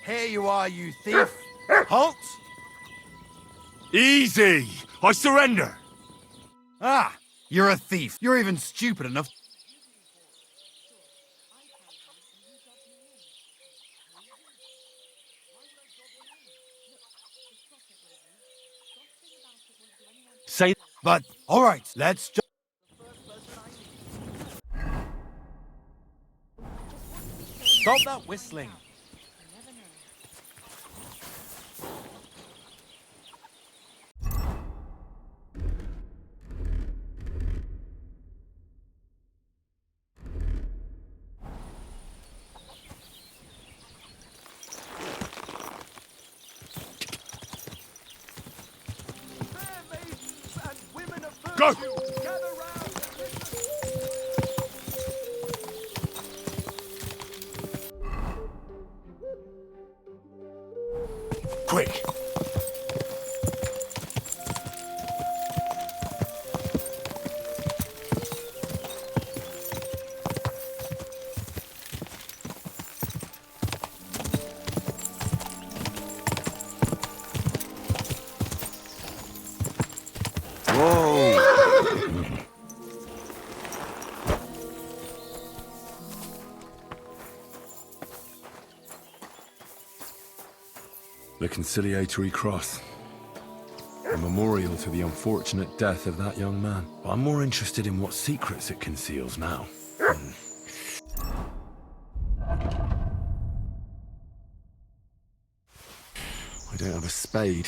Here you are, you thief! Halt! Easy! I surrender! Ah! You're a thief. You're even stupid enough. Say... But, alright, let's just... Stop that whistling. Go! Quick! The conciliatory cross. A memorial to the unfortunate death of that young man. But I'm more interested in what secrets it conceals now. I don't have a spade.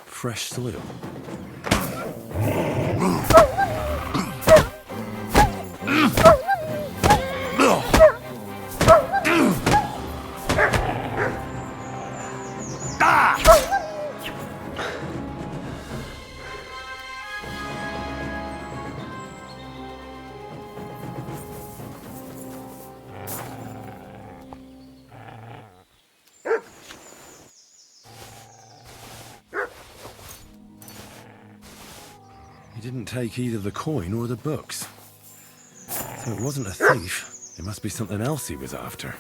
Fresh soil. He didn't take either the coin or the books. So it wasn't a thief. It must be something else he was after.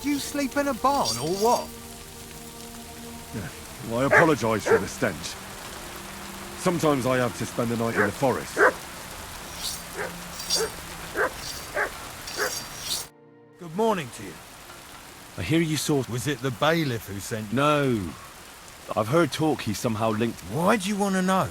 Did you sleep in a barn or what? Well, I apologise for the stench. Sometimes I have to spend the night in the forest. Good morning to you. I hear you saw... Was it the bailiff who sent you? No. I've heard talk he's somehow linked... Why do you want to know?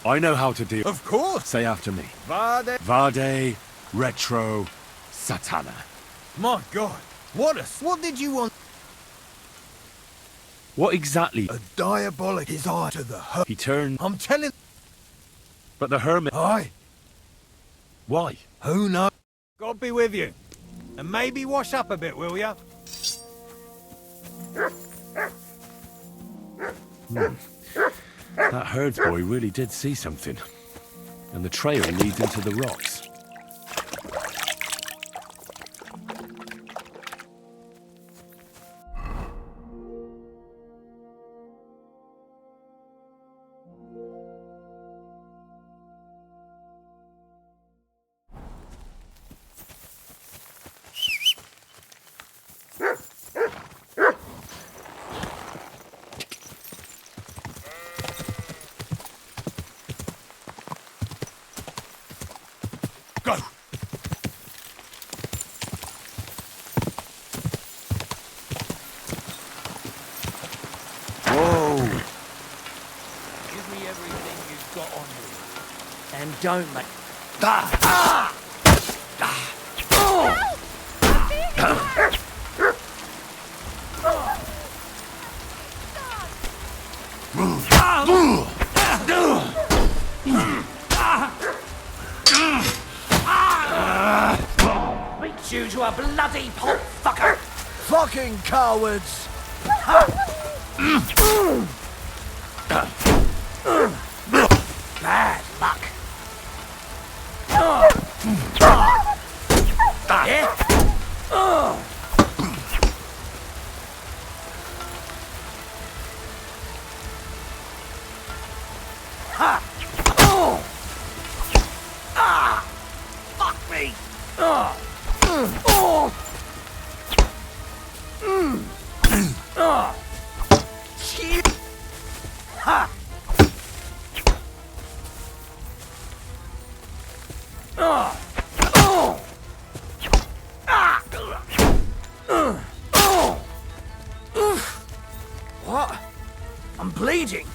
I know how to deal... Of course! Say after me. Vade. Vade Retro Satana. My God! What did you want? What exactly? A diabolic his eye to the hermit. He turned... I'm telling... But the hermit... Aye. Why? Who knows? God be with you. And maybe wash up a bit, will ya? That herdsboy really did see something. And the trail leads into the rocks. Go! Whoa! Give me everything you've got on you. And don't make... Beat you to a bloody pulp, fucker! Fucking cowards! Bad luck. Fuck me! Ha! What? I'm bleeding.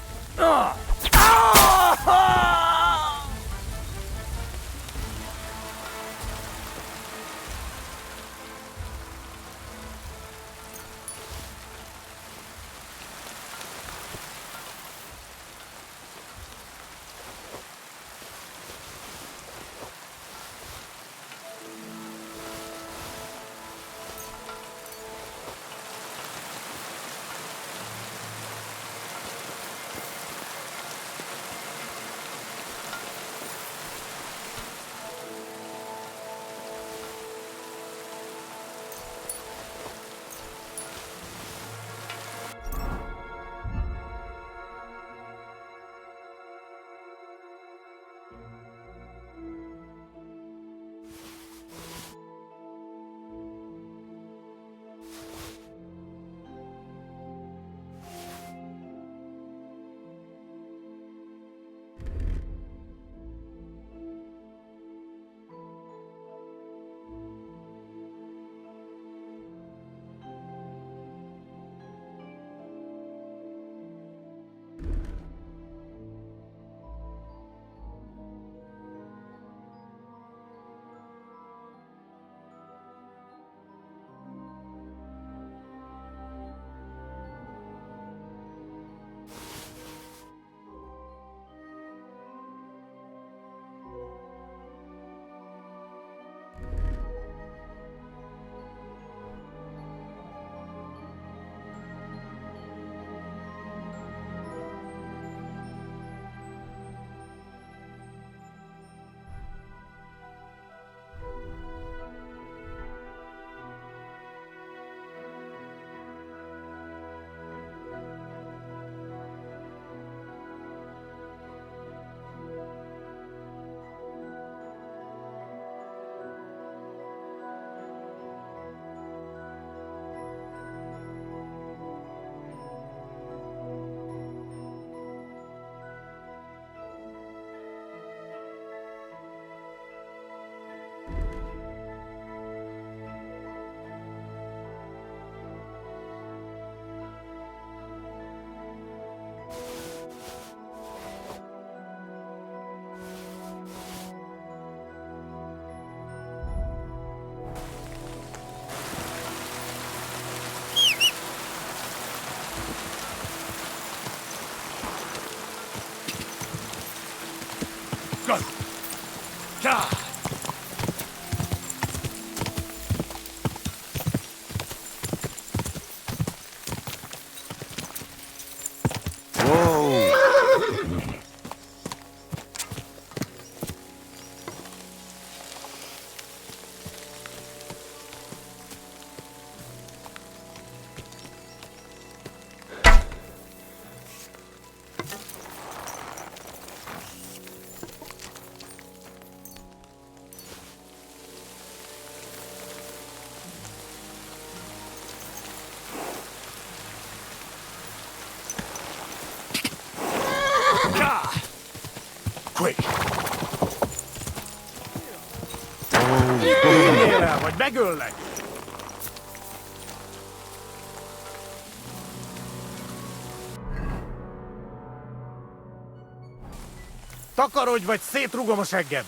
Quick! Yeah, vagy megöllek! Takarodj, vagy szétrugom a segged!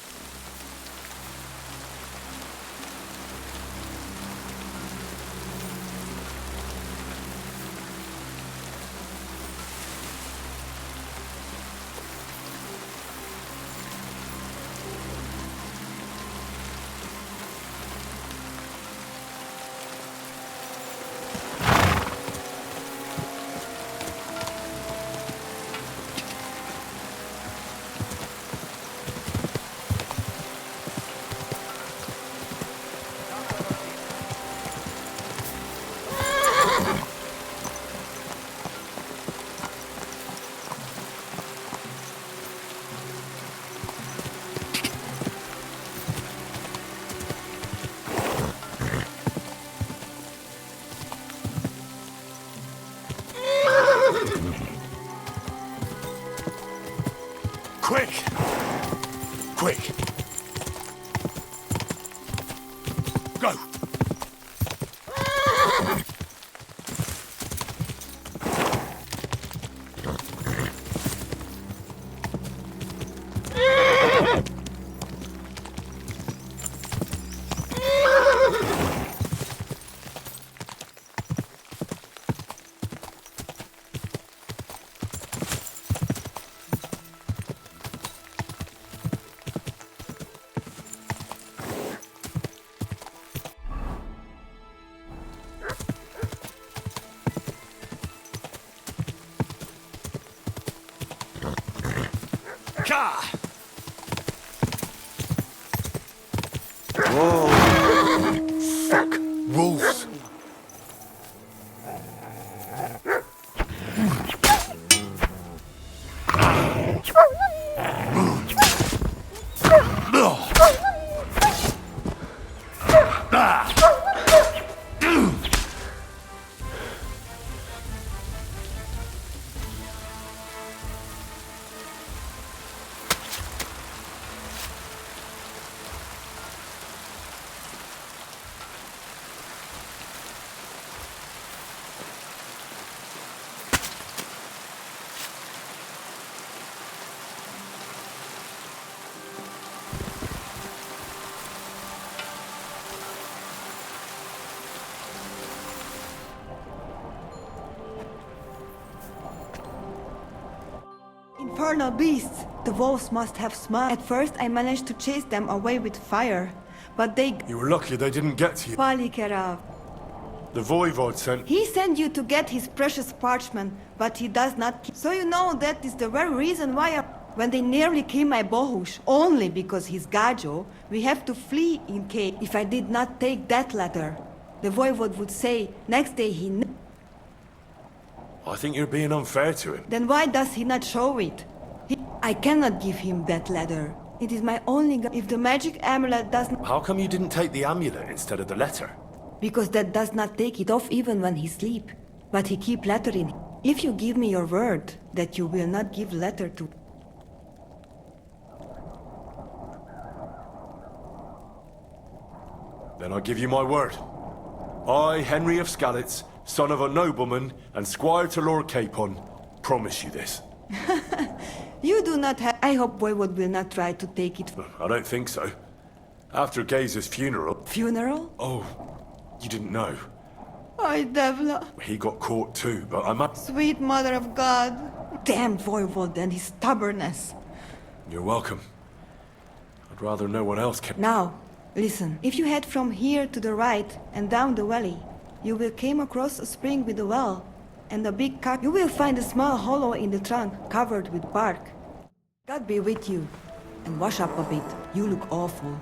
Quick! Quick! Go! Whoa! Fuck! Wolves! Infernal beasts! The wolves must have smart. At first I managed to chase them away with fire, but they... You were lucky they didn't get to you. Palikerav. The Voivod sent... He sent you to get his precious parchment, but he does not keep... So you know that is the very reason why when they nearly killed my Bohush, only because he's Gajo, we have to flee in case. If I did not take that letter, the Voivod would say next day he... I think you're being unfair to him. Then why does he not show it? I cannot give him that letter. It is my only... If the magic amulet does not... How come you didn't take the amulet instead of the letter? Because that does not take it off even when he sleep. But he keep letter in. If you give me your word that you will not give letter to... Then I give you my word. I, Henry of Skalitz, son of a nobleman and squire to Lord Capon, promise you this. You do not have... I hope Voivod will not try to take it... I don't think so. After Gaze's funeral... Funeral? Oh, you didn't know. Ay, Devla. He got caught too, but I'm up... Sweet mother of God. Damn Voivod and his stubbornness. You're welcome. I'd rather no one else can. Now, listen. If you head from here to the right and down the valley, you will come across a spring with a well and a big cup. You will find a small hollow in the trunk covered with bark. God be with you. And wash up a bit. You look awful.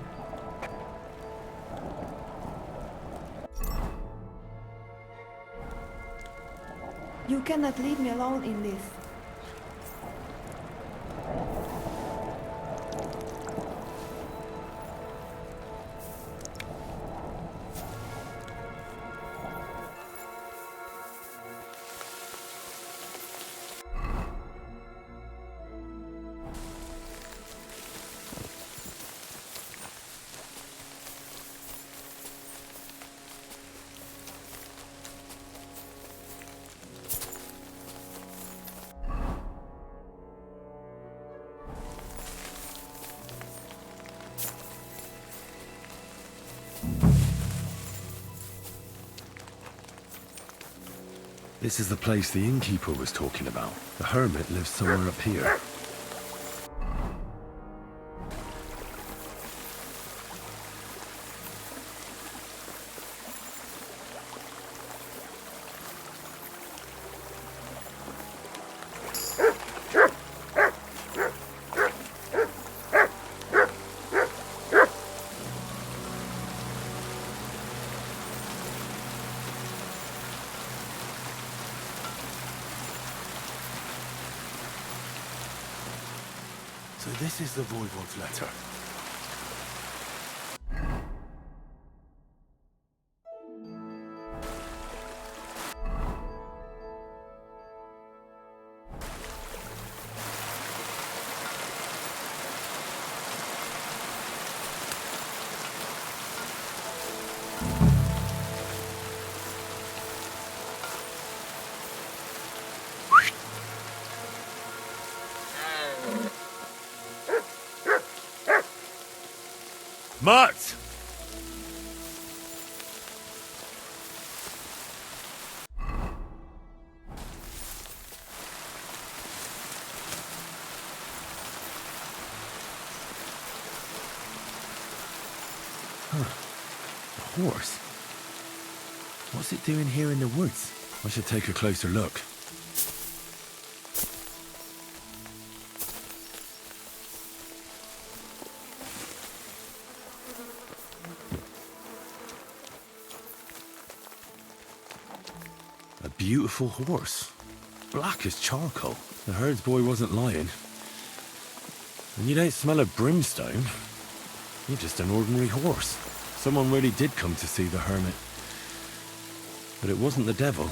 You cannot leave me alone in this. This is the place the innkeeper was talking about. The hermit lives somewhere up here. So this is the Voivode's letter. Mutt! Huh. A horse? What's it doing here in the woods? I should take a closer look. A beautiful horse. Black as charcoal. The herdsboy wasn't lying. And you don't smell of brimstone. You're just an ordinary horse. Someone really did come to see the hermit. But it wasn't the devil.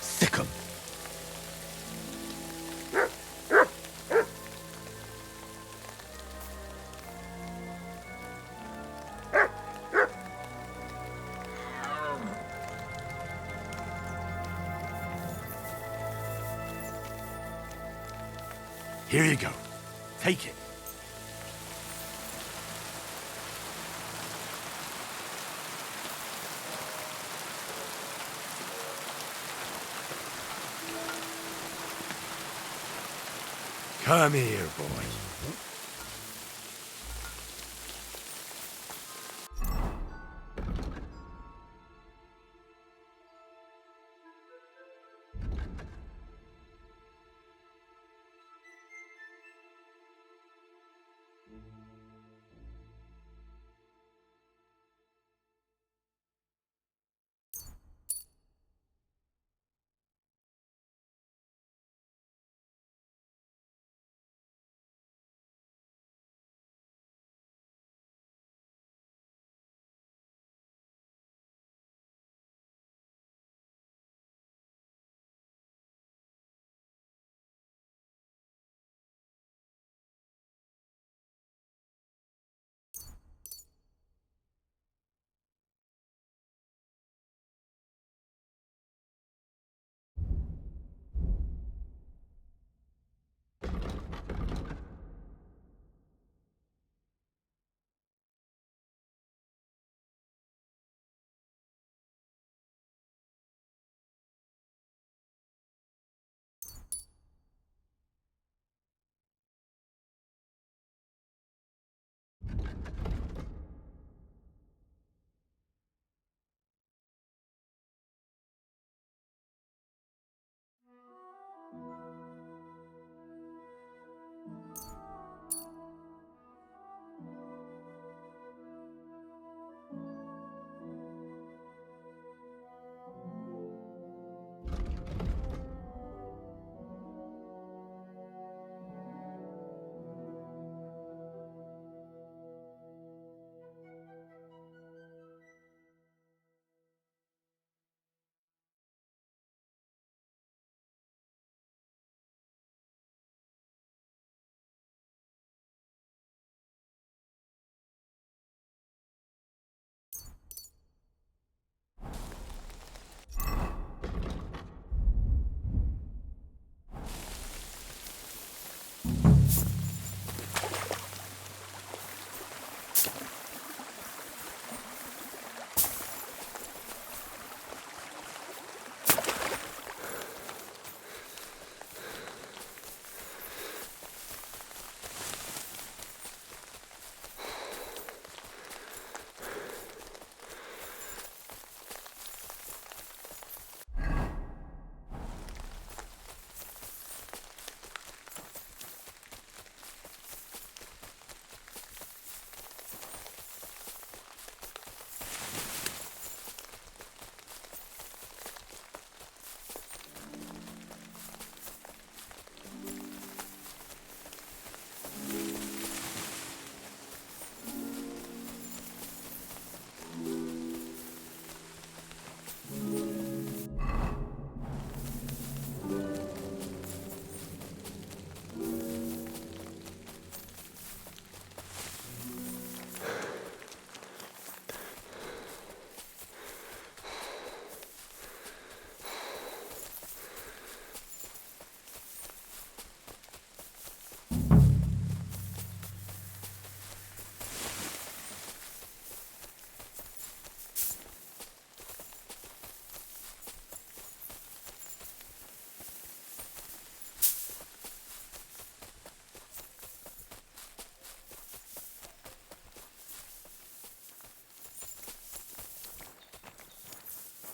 Sick 'em. Here you go. Take it. Come here, boy.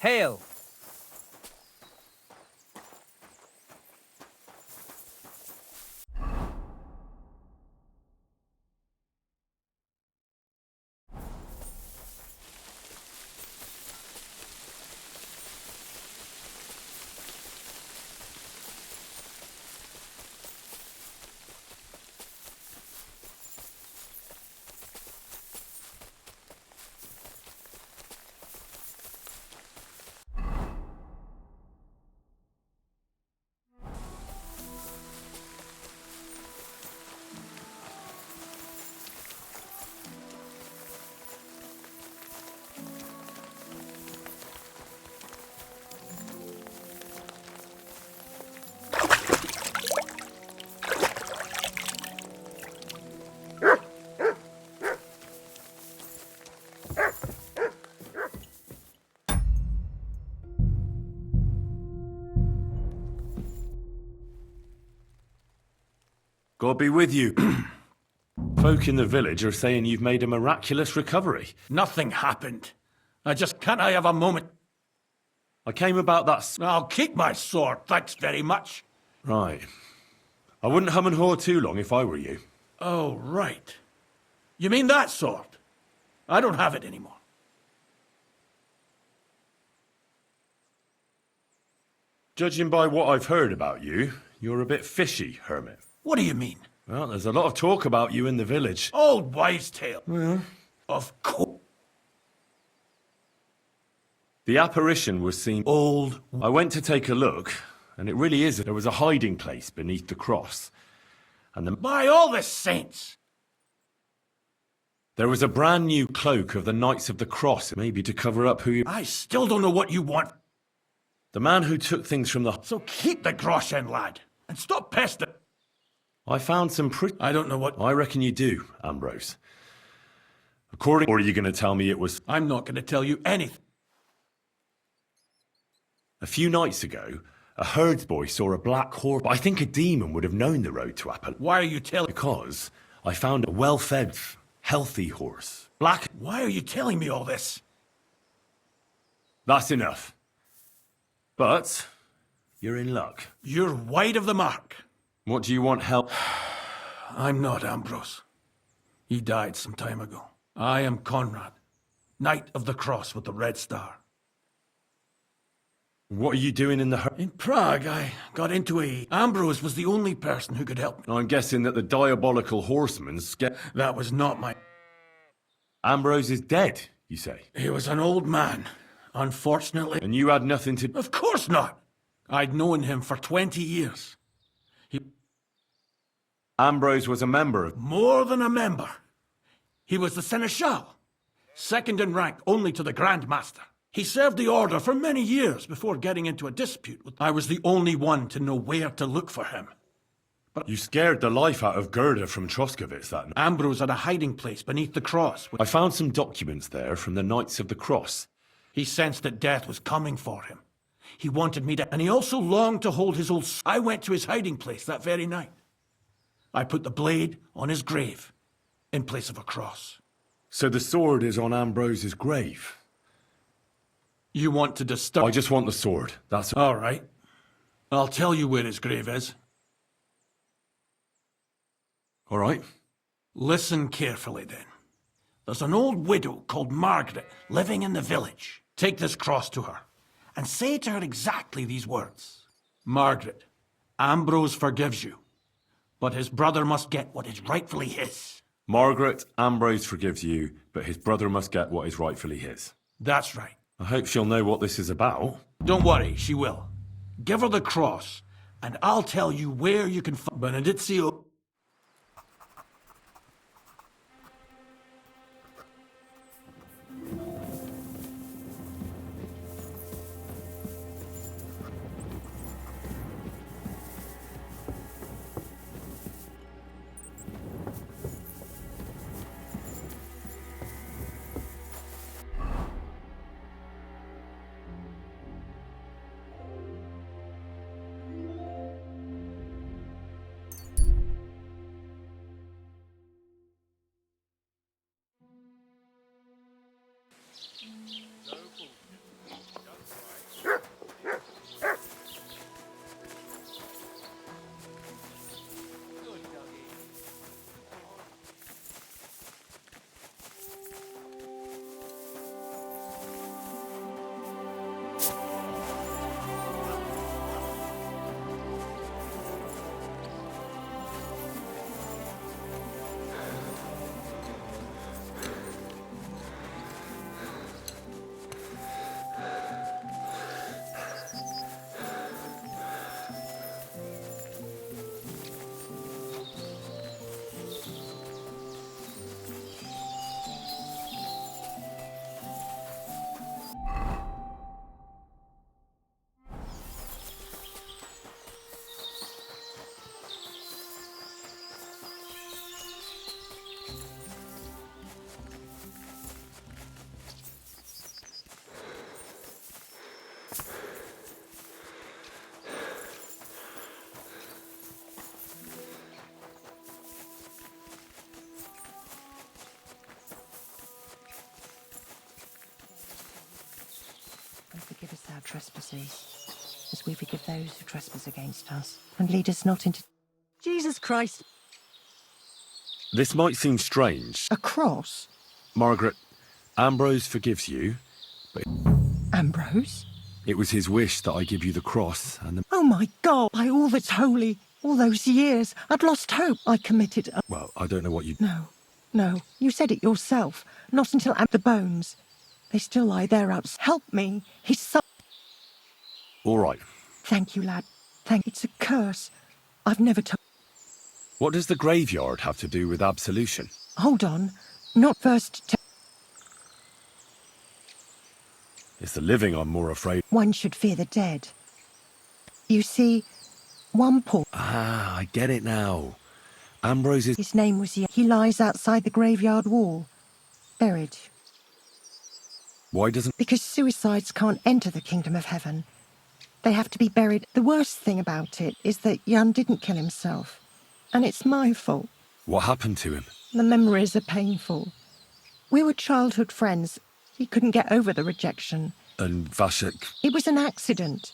Hail! God be with you. Folk in the village are saying you've made a miraculous recovery. Nothing happened. Can't I have a moment? I came about that... I'll keep my sword, thanks very much. Right. I wouldn't hum and haw too long if I were you. Oh, right. You mean that sword? I don't have it anymore. Judging by what I've heard about you, you're a bit fishy, Hermit. What do you mean? Well, there's a lot of talk about you in the village. Old wives' tale. Well, Of course. the apparition was seen... Old. I went to take a look, and it really is. There was a hiding place beneath the cross. And By all the saints! there was a brand new cloak of the Knights of the Cross, maybe to cover up who you... I still don't know what you want. The man who took things from the... So keep the groschen, lad, and stop pestering. I found some pretty... I don't know what... I reckon you do, Ambrose. Or are you going to tell me it was... I'm not going to tell you anything. A few nights ago, a herdsboy saw a black horse. I think a demon would have known the road to Appalachia. Why are you telling... Because I found a well-fed, healthy horse. Black... Why are you telling me all this? That's enough. But you're in luck. You're wide of the mark. What do you want help? I'm not Ambrose. He died some time ago. I am Conrad, Knight of the Cross with the Red Star. What are you doing in the... In Prague, I got into a... Ambrose was the only person who could help me. I'm guessing that the diabolical horseman's get... That was not my... Ambrose is dead, you say? He was an old man, unfortunately. And you had nothing to... Of course not! I'd known him for 20 years. Ambrose was a member of... More than a member. He was the Seneschal, second in rank only to the Grand Master. He served the order for many years before getting into a dispute with... I was the only one to know where to look for him. But you scared the life out of Gerda from Troskovitz that night. Ambrose had a hiding place beneath the cross. I found some documents there from the Knights of the Cross. He sensed that death was coming for him. He wanted me to... And he also longed to hold his old... I went to his hiding place that very night. I put the blade on his grave, in place of a cross. So the sword is on Ambrose's grave? You want to disturb... I just want the sword, that's all. All right. I'll tell you where his grave is. All right. Listen carefully, then. There's an old widow called Margaret living in the village. Take this cross to her, and say to her exactly these words. Margaret, Ambrose forgives you. But his brother must get what is rightfully his. Margaret, Ambrose forgives you, but his brother must get what is rightfully his. That's right. I hope she'll know what this is about. Don't worry, she will. Give her the cross, and I'll tell you where you can find Benedizio. trespasses, as we forgive those who trespass against us. And lead us not into... Jesus Christ! This might seem strange. A cross? Margaret, Ambrose forgives you, but... Ambrose? It was his wish that I give you the cross and the... Oh my God! By all that's holy, all those years, I'd lost hope. I committed a... Well, I don't know what you... No, you said it yourself. Not until the bones. They still lie there outside. Help me! His son... All right. Thank you, lad. It's a curse. I've never told... What does the graveyard have to do with absolution? Hold on. Not first... It's the living I'm more afraid... One should fear the dead. You see, one poor... Ah, I get it now. Ambrose is... His name was... He lies outside the graveyard wall. Buried. Why doesn't... Because suicides can't enter the kingdom of heaven. They have to be buried. The worst thing about it is that Jan didn't kill himself. And it's my fault. What happened to him? The memories are painful. We were childhood friends. He couldn't get over the rejection. And Vashek? It was an accident.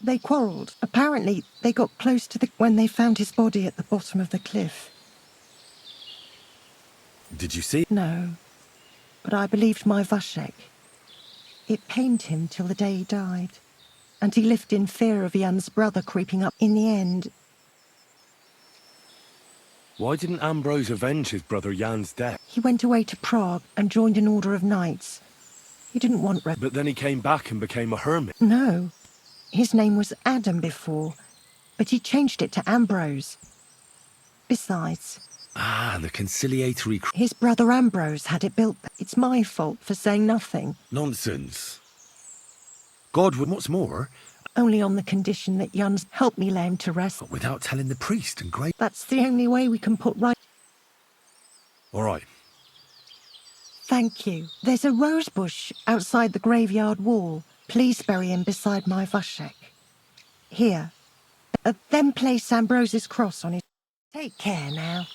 They quarrelled. Apparently, they got close to when they found his body at the bottom of the cliff. Did you see? No. But I believed my Vashek. It pained him till the day he died. And he lived in fear of Jan's brother creeping up. In the end... Why didn't Ambrose avenge his brother Jan's death? He went away to Prague and joined an order of knights. He didn't want... But then he came back and became a hermit. No. His name was Adam before, but he changed it to Ambrose. Besides... Ah, the conciliatory... His brother Ambrose had it built. It's my fault for saying nothing. Nonsense. God would... What's more... Only on the condition that Jan's helped me lay him to rest. But without telling the priest and great... That's the only way we can put right... All right. Thank you. There's a rose bush outside the graveyard wall. Please bury him beside my Vashek. Here. Then place Ambrose's cross on his... Take care now.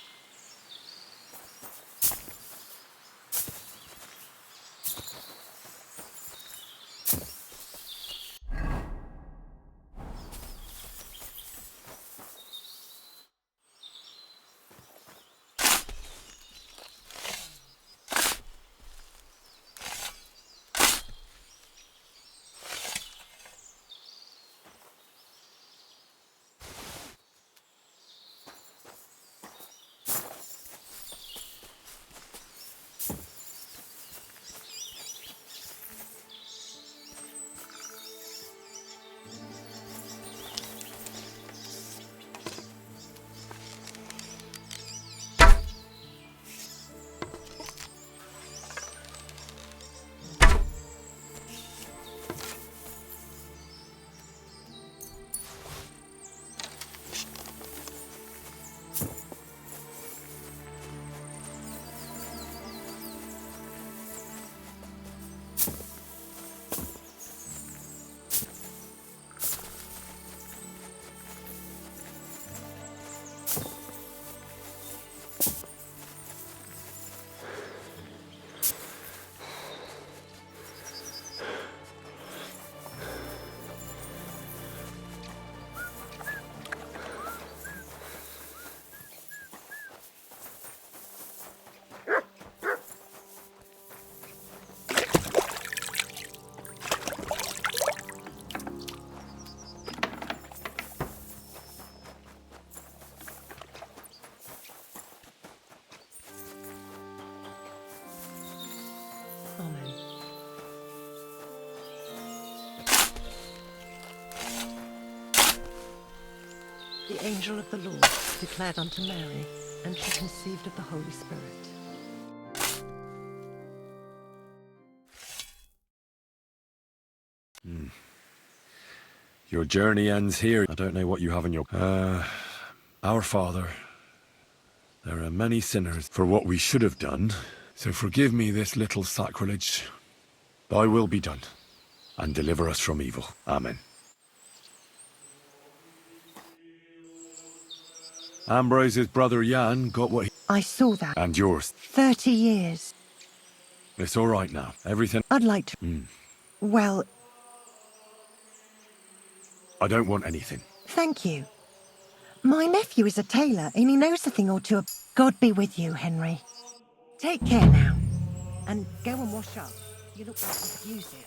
The angel of the Lord declared unto Mary, and she conceived of the Holy Spirit. Your journey ends here. I don't know what you have in your... Our Father, there are many sinners for what we should have done, so forgive me this little sacrilege. Thy will be done, and deliver us from evil. Amen. Ambrose's brother Jan got what he... I saw that. And yours. 30 years. It's all right now. Everything... I'd like to... Well, I don't want anything. Thank you. My nephew is a tailor, and he knows a thing or two. God be with you, Henry. Take care now. And go and wash up. You look like you could use it.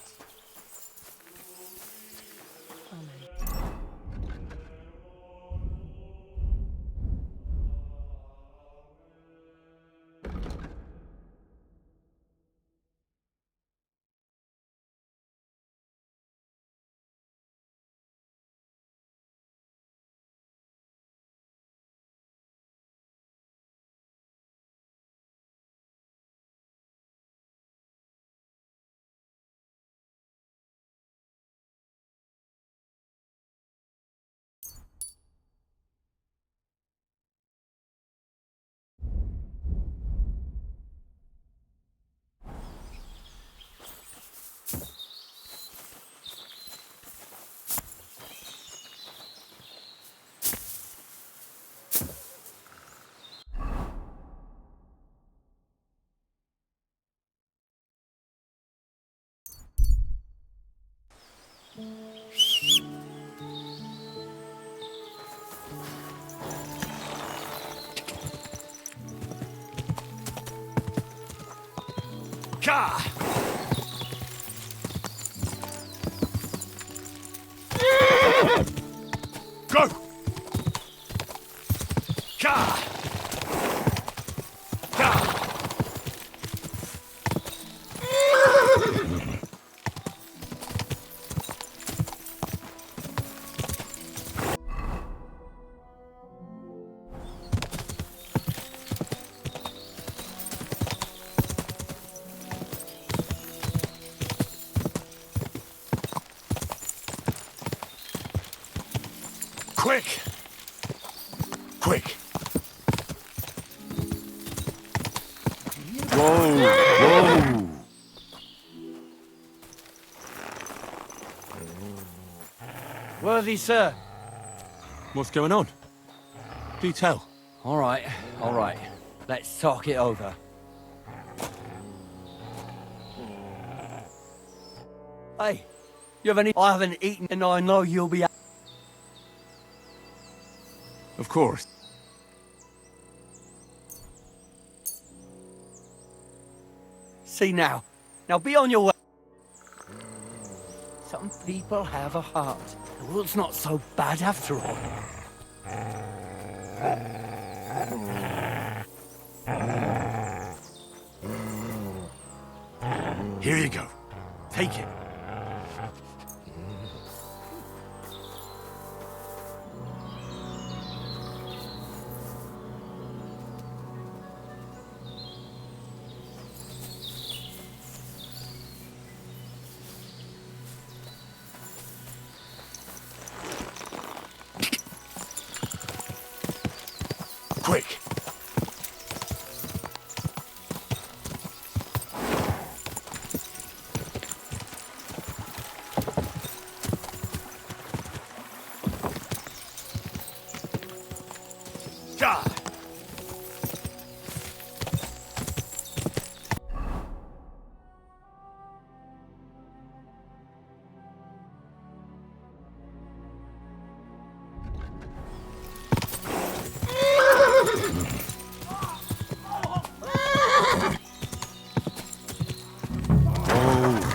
Ka! Go! Ka! Ka! Quick! Quick! Whoa! Whoa! Worthy sir. What's going on? Do tell. All right. Let's talk it over. Hey, you have any? I haven't eaten, and I know you'll be. Of course. See now. Now be on your way. Some people have a heart. The world's not so bad after all. Here you go. Take it. Quick! Ka!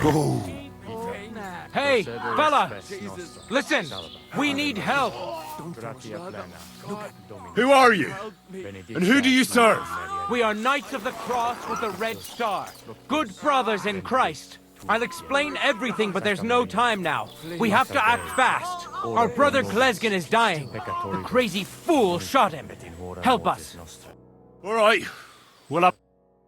Go! Hey, fella! Listen! We need help! Who are you? And who do you serve? We are Knights of the Cross with the Red Star. Good brothers in Christ. I'll explain everything, but there's no time now. We have to act fast. Our brother Glesgan is dying. The crazy fool shot him. Help us. All right. Well,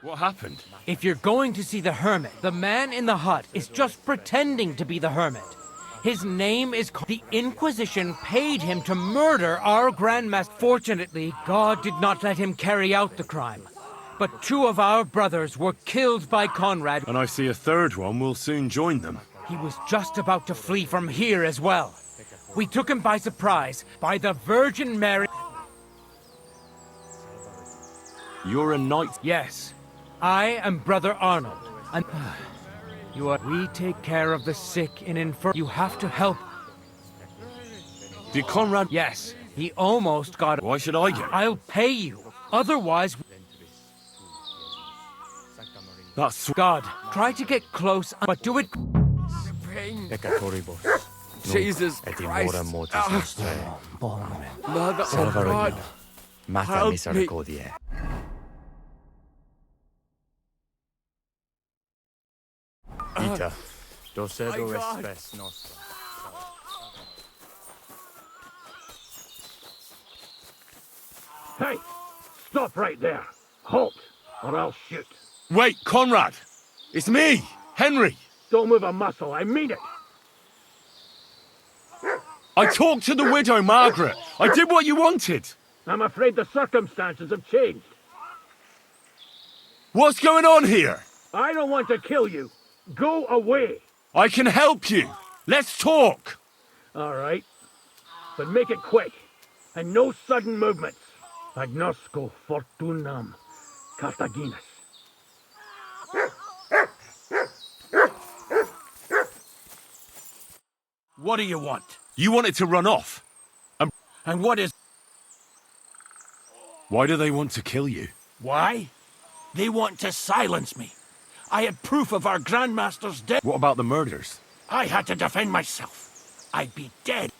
what happened? If you're going to see the hermit, the man in the hut is just pretending to be the hermit. His name is... The Inquisition paid him to murder our Grandmaster. Fortunately, God did not let him carry out the crime. But 2 of our brothers were killed by Conrad. And I see a third one will soon join them. He was just about to flee from here as well. We took him by surprise, by the Virgin Mary. You're a knight? Yes. I am Brother Arnold. And we take care of the sick in infirmary. You have to help. Did Conrad... Yes, he almost got... Why should I get it? I'll pay you. Otherwise... That's... God, try to get close, but do it... Jesus Christ. Mother of God. Help me. Ita, docedo My God. espes nostra. Hey! Stop right there! Halt, or I'll shoot. Wait, Conrad! It's me, Henry! Don't move a muscle, I mean it! I talked to the widow, Margaret. I did what you wanted. I'm afraid the circumstances have changed. What's going on here? I don't want to kill you. Go away! I can help you. Let's talk. All right. But make it quick. And no sudden movements. Agnosco fortunam Carthaginus. What do you want? You wanted to run off. And what is... Why do they want to kill you? Why? They want to silence me. I had proof of our Grandmaster's death. What about the murders? I had to defend myself. I'd be dead.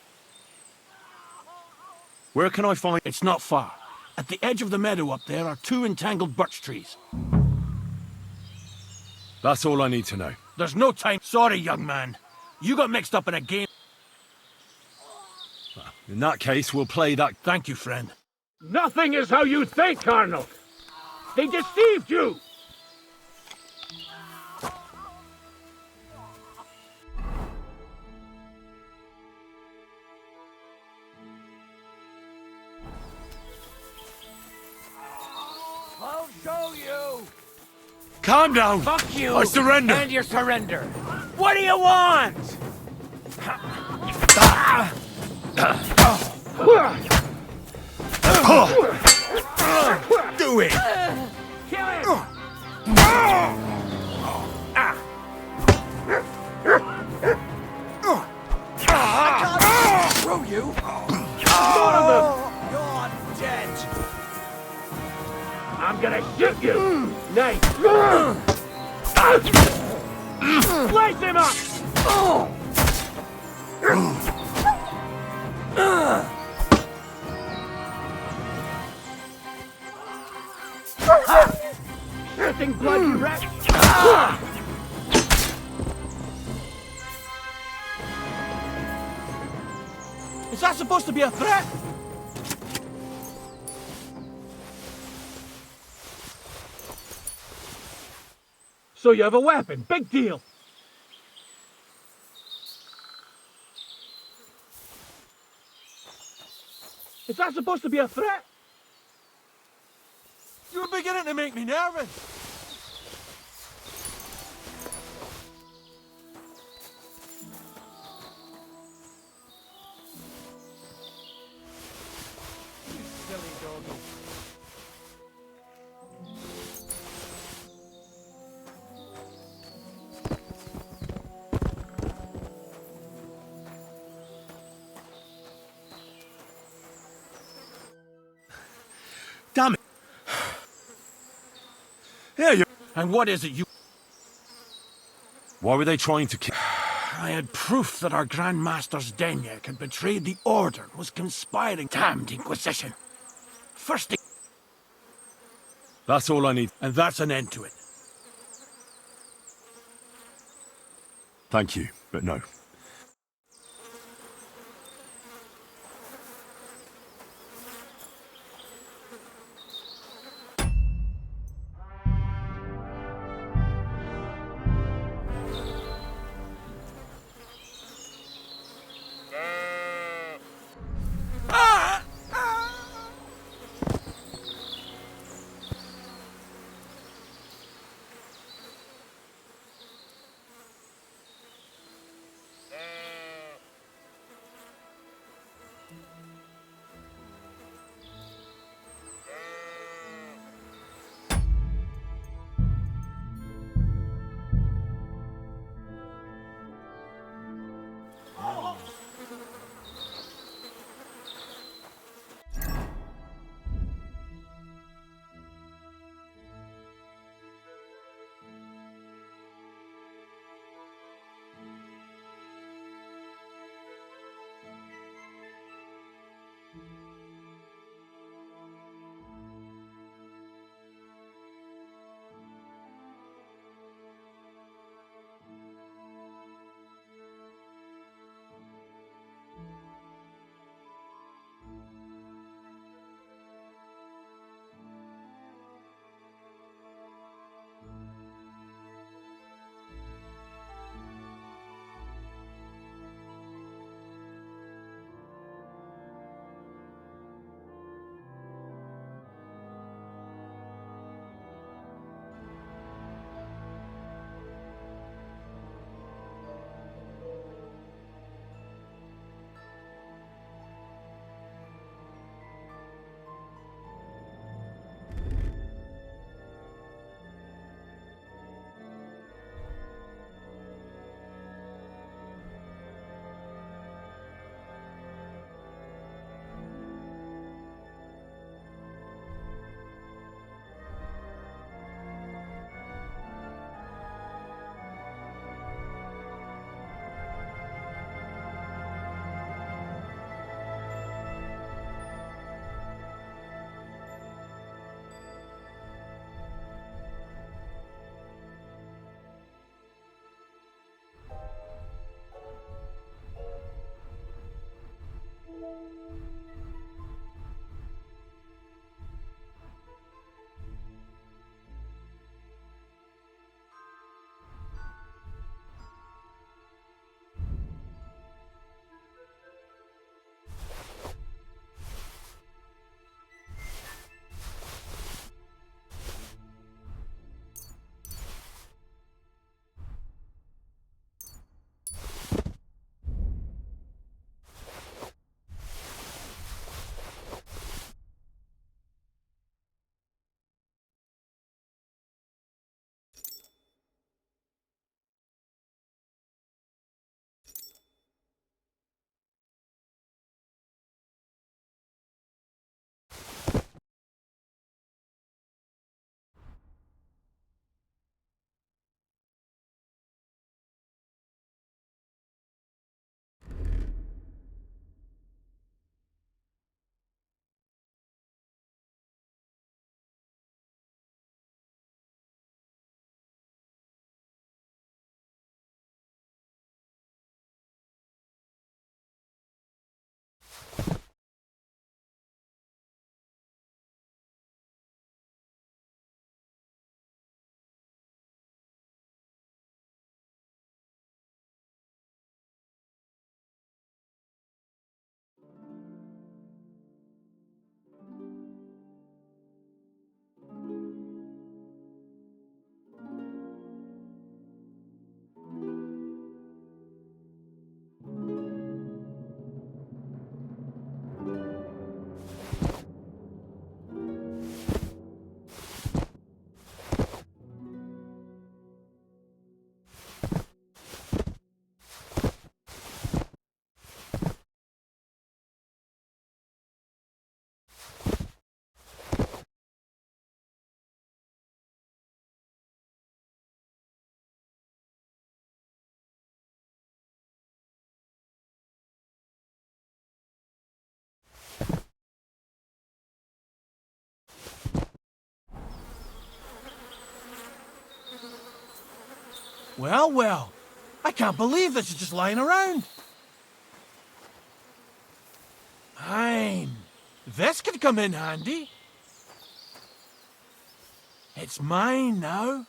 Where can I find... It's not far. At the edge of the meadow up there are 2 entangled birch trees. That's all I need to know. There's no time. Sorry, young man. You got mixed up in a game. In that case, we'll play that... Thank you, friend. Nothing is how you think, Arnold. They deceived you. I'll show you! Calm down! Fuck you! I surrender! And your surrender! What do you want? Do it! Kill him! I can't throw you. More of them! You're dead. I'm gonna shoot you! Nice! Slice him up! Shitting blood, you rat! Is that supposed to be a threat? So you have a weapon. Big deal. Is that supposed to be a threat? You're beginning to make me nervous. You silly doggy. Damn it! Yeah, you... And what is it you... Why were they trying to kill... I had proof that our Grand Master's Denyak had betrayed the Order and was conspiring. Damned Inquisition. First... That's all I need. And that's an end to it. Thank you, but no. Well, well. I can't believe this is just lying around. Fine. This could come in handy. It's mine now.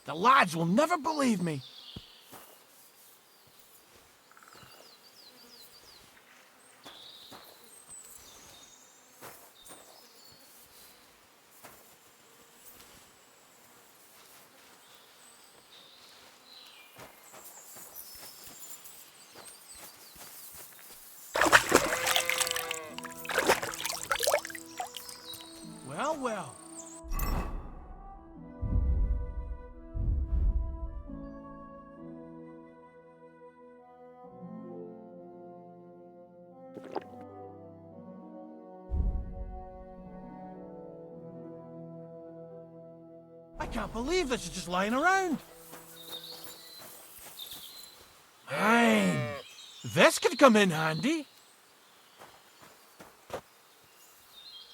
The lads will never believe me. Well, well. I can't believe this is just lying around. Fine. This could come in handy.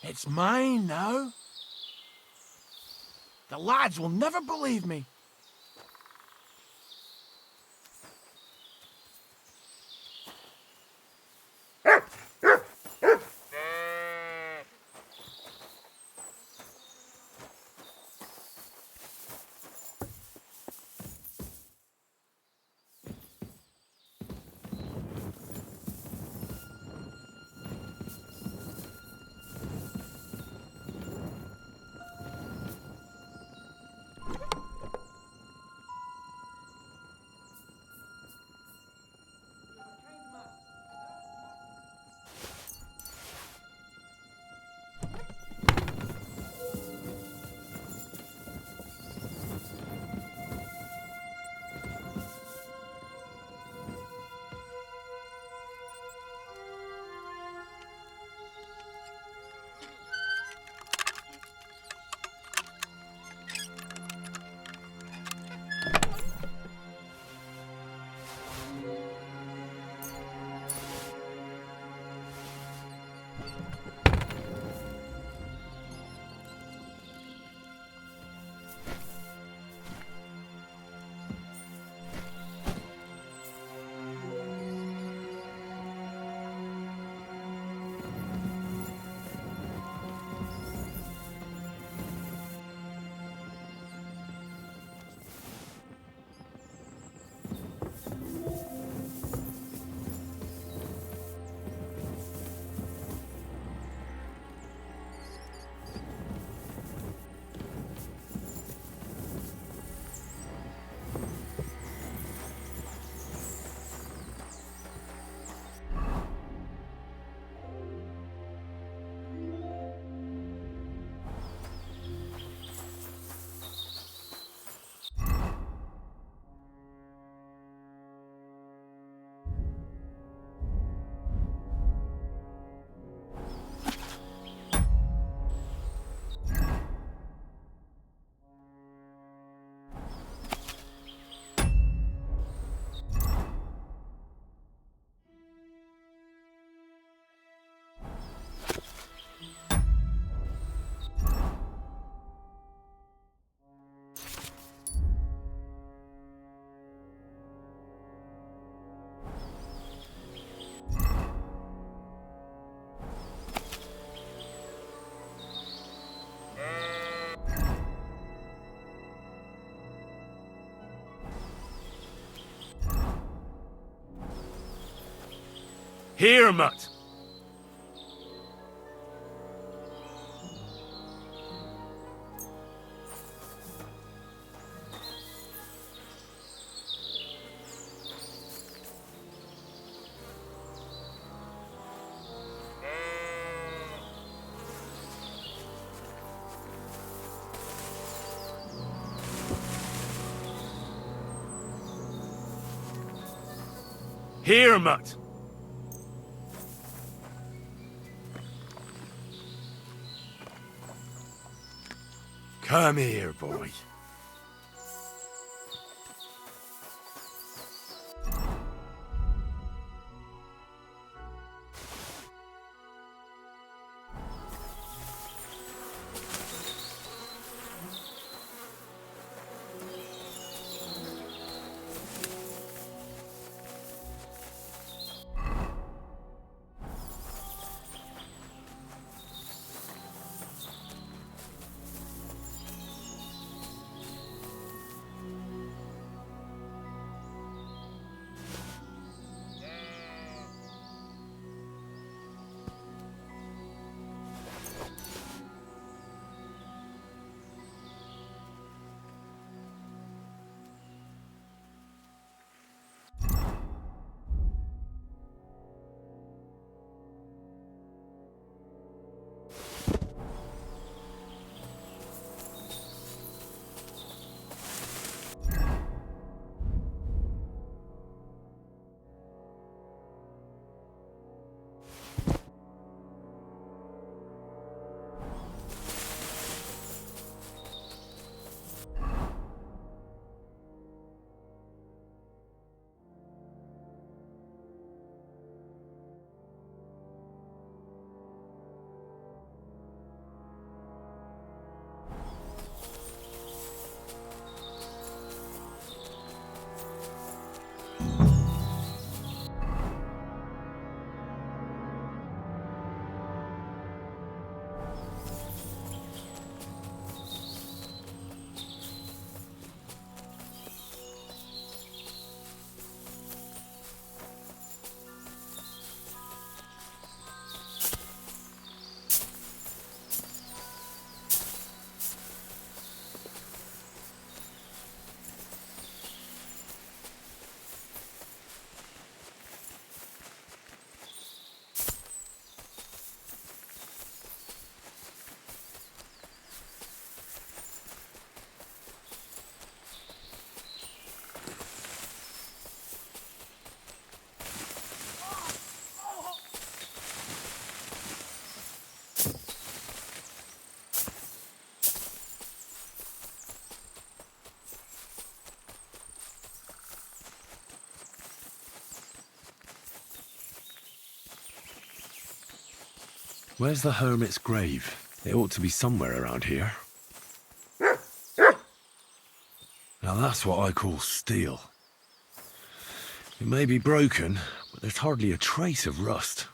It's mine now. The lads will never believe me. Here, Mutt. Here, Mutt. Come here, boy. Where's the hermit's grave? It ought to be somewhere around here. Now that's what I call steel. It may be broken, but there's hardly a trace of rust.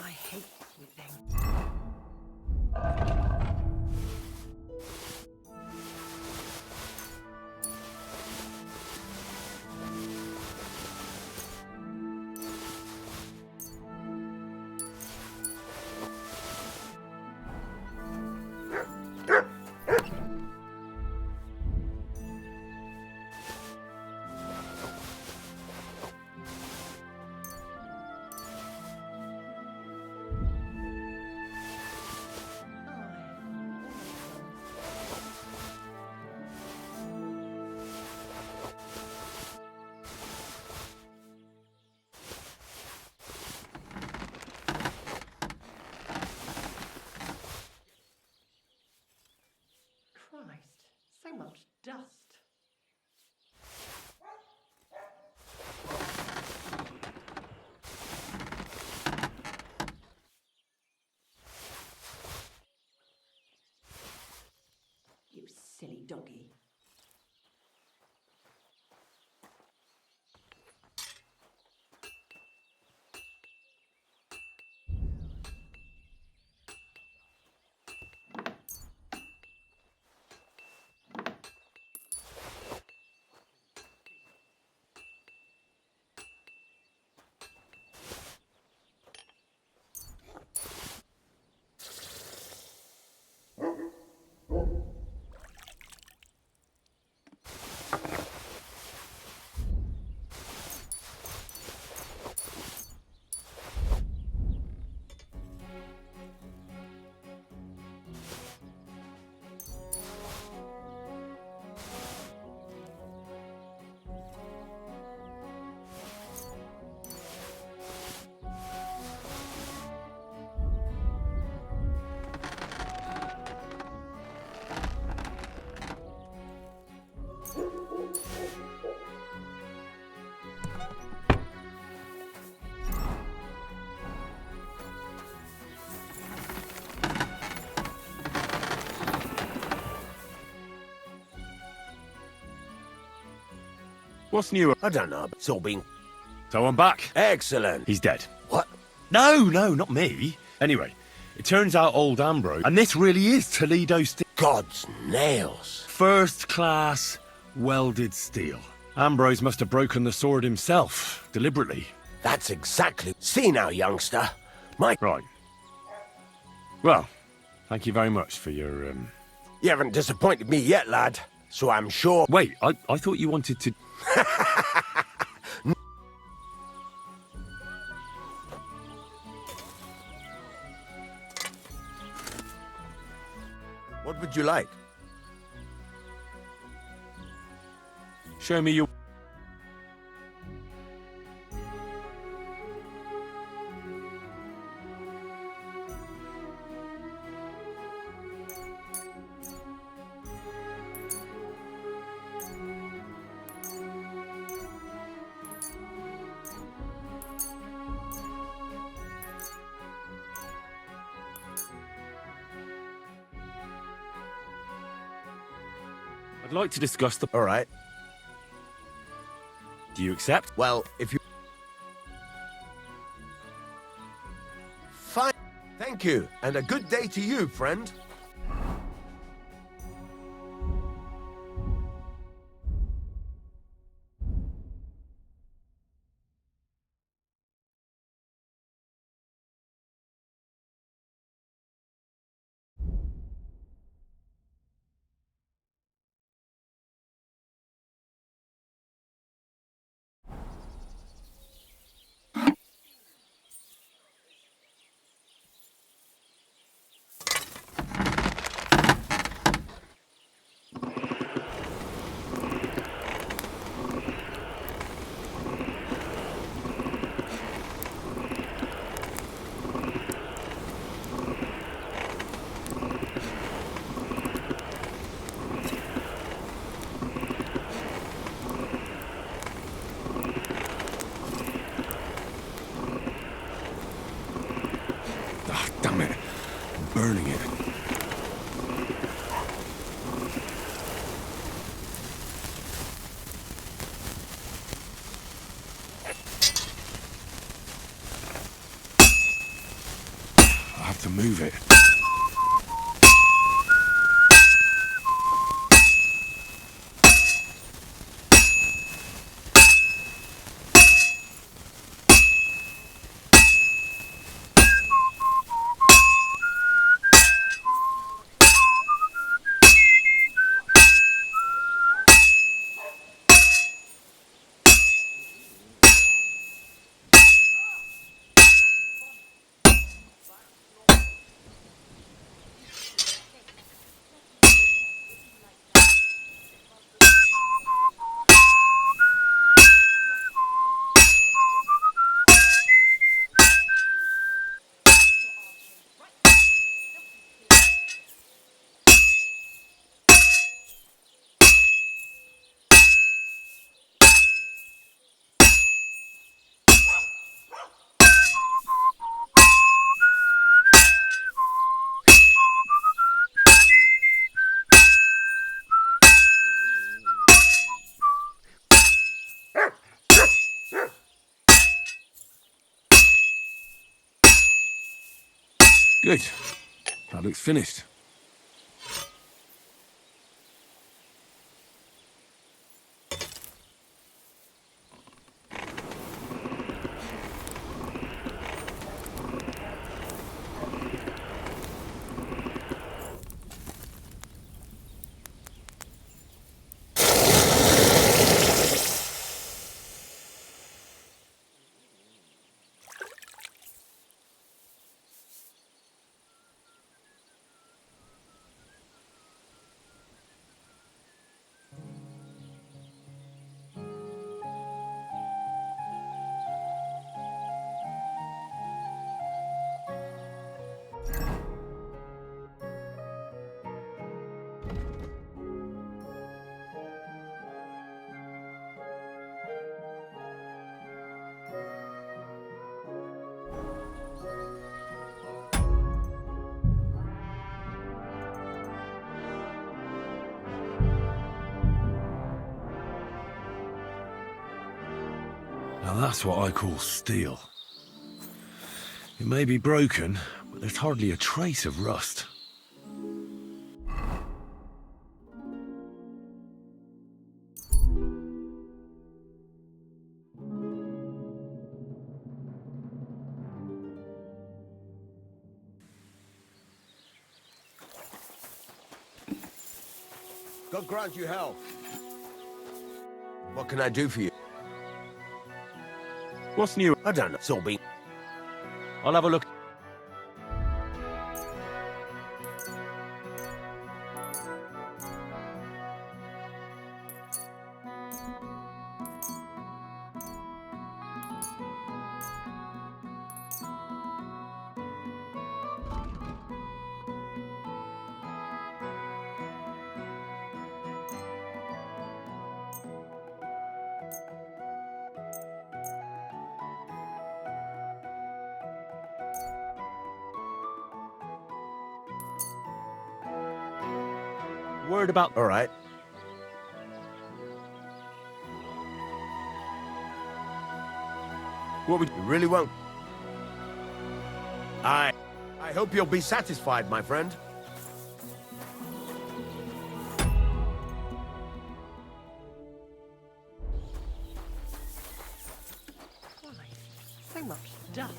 I hate sweeping. Christ, so much dust. You silly doggy. What's new? I don't know, but it's all been... So I'm back. Excellent. He's dead. What? No, not me. Anyway, it turns out old Ambrose, and this really is Toledo steel. God's nails. First class welded steel. Ambrose must have broken the sword himself, deliberately. That's exactly... See now, youngster. Right. Well, thank you very much for your, You haven't disappointed me yet, lad. So I'm sure... Wait, I thought you wanted to... What would you like? Show me your... I'd like to discuss the... All right. Do you accept? Well, if you... Fine. Thank you, and a good day to you, friend. Damn it. I'm burning it. I have to move it. Good. That looks finished. Now that's what I call steel. It may be broken, but there's hardly a trace of rust. God grant you health. What can I do for you? What's new? I don't know. Sorby. I'll have a look. Word about... All right. What would you really won't? I hope you'll be satisfied, my friend. So much dust.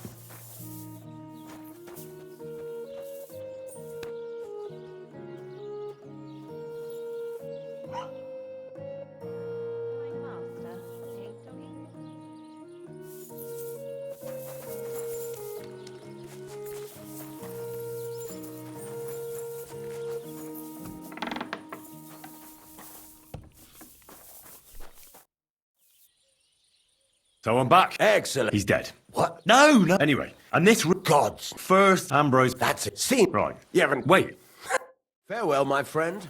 So I'm back. Excellent. He's dead. What? No. Anyway, and this Gods. first Ambrose. That's it. See? Right. You haven't... Wait. Farewell, my friend.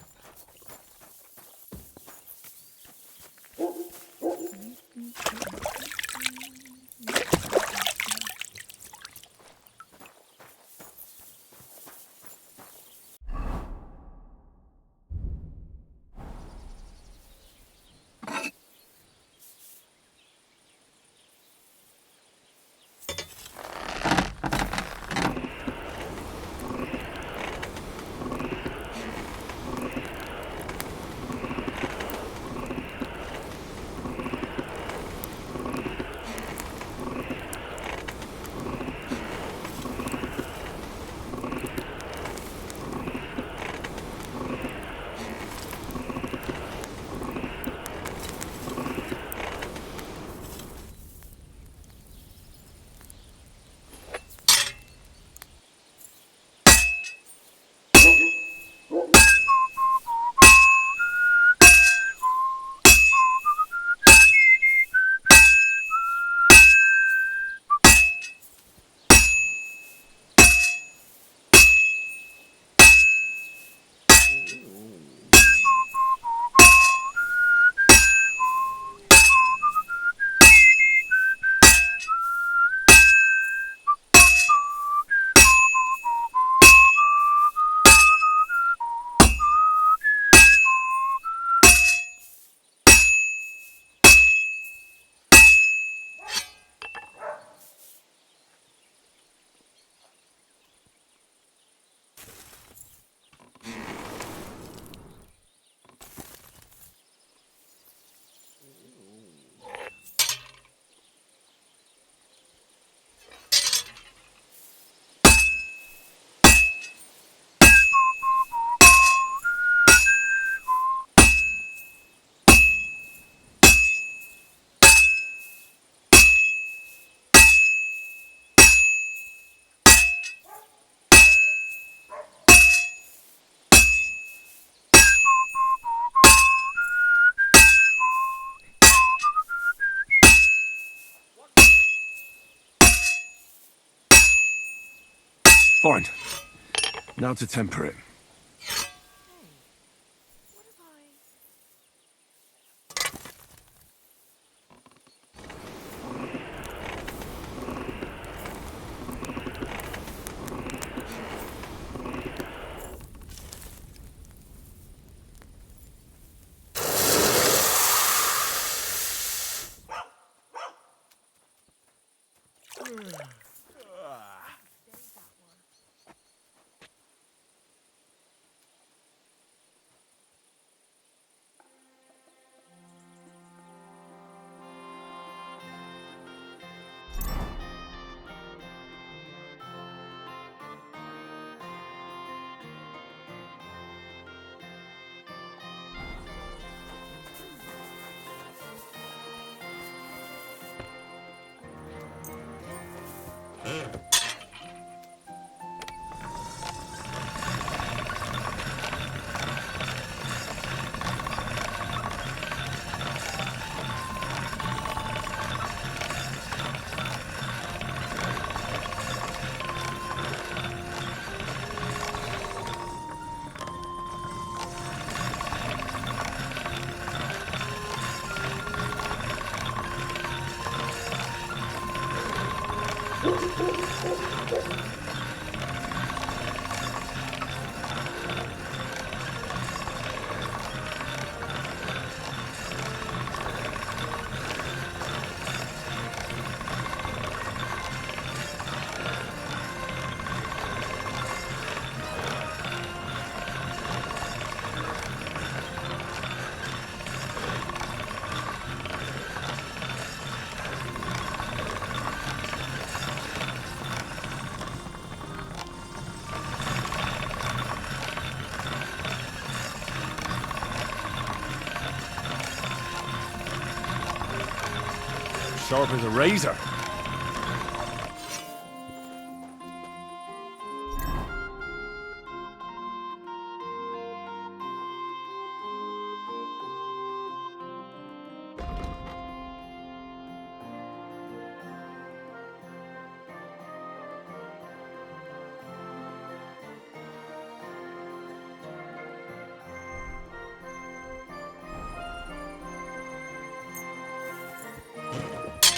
Fine. Now to temper it. sharp as a razor.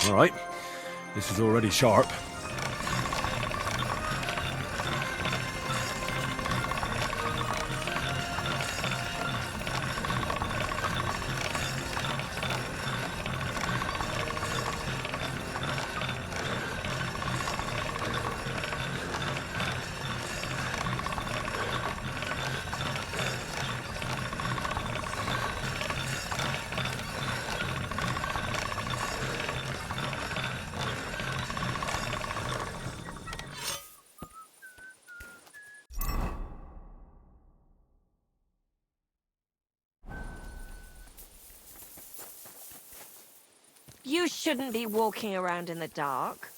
All right, this is already sharp. You shouldn't be walking around in the dark.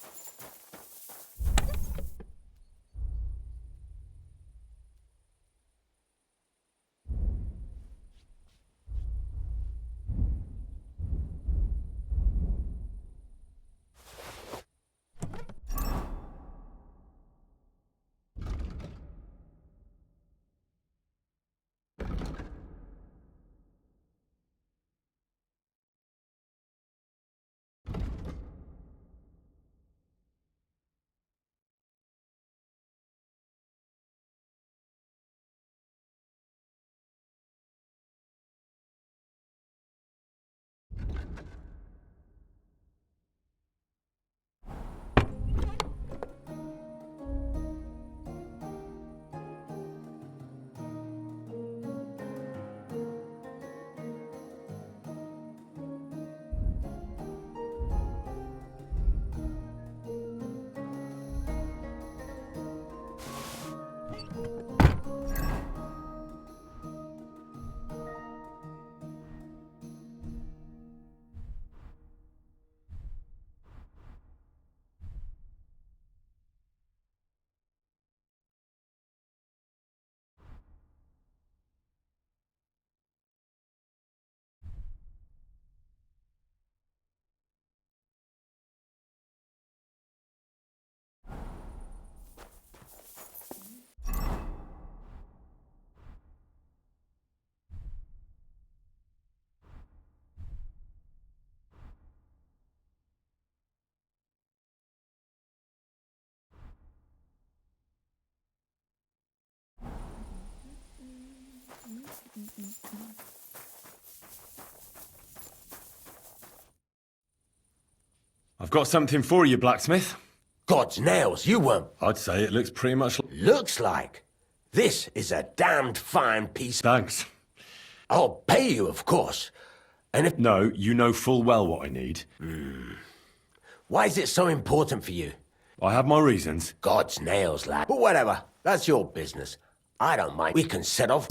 I've got something for you, blacksmith. God's nails, you won't. I'd say it looks pretty much Looks like. This is a damned fine piece. Thanks. I'll pay you, of course. And if... No, you know full well what I need. Why is it so important for you? I have my reasons. God's nails, lad. But whatever. That's your business. I don't mind. We can set off...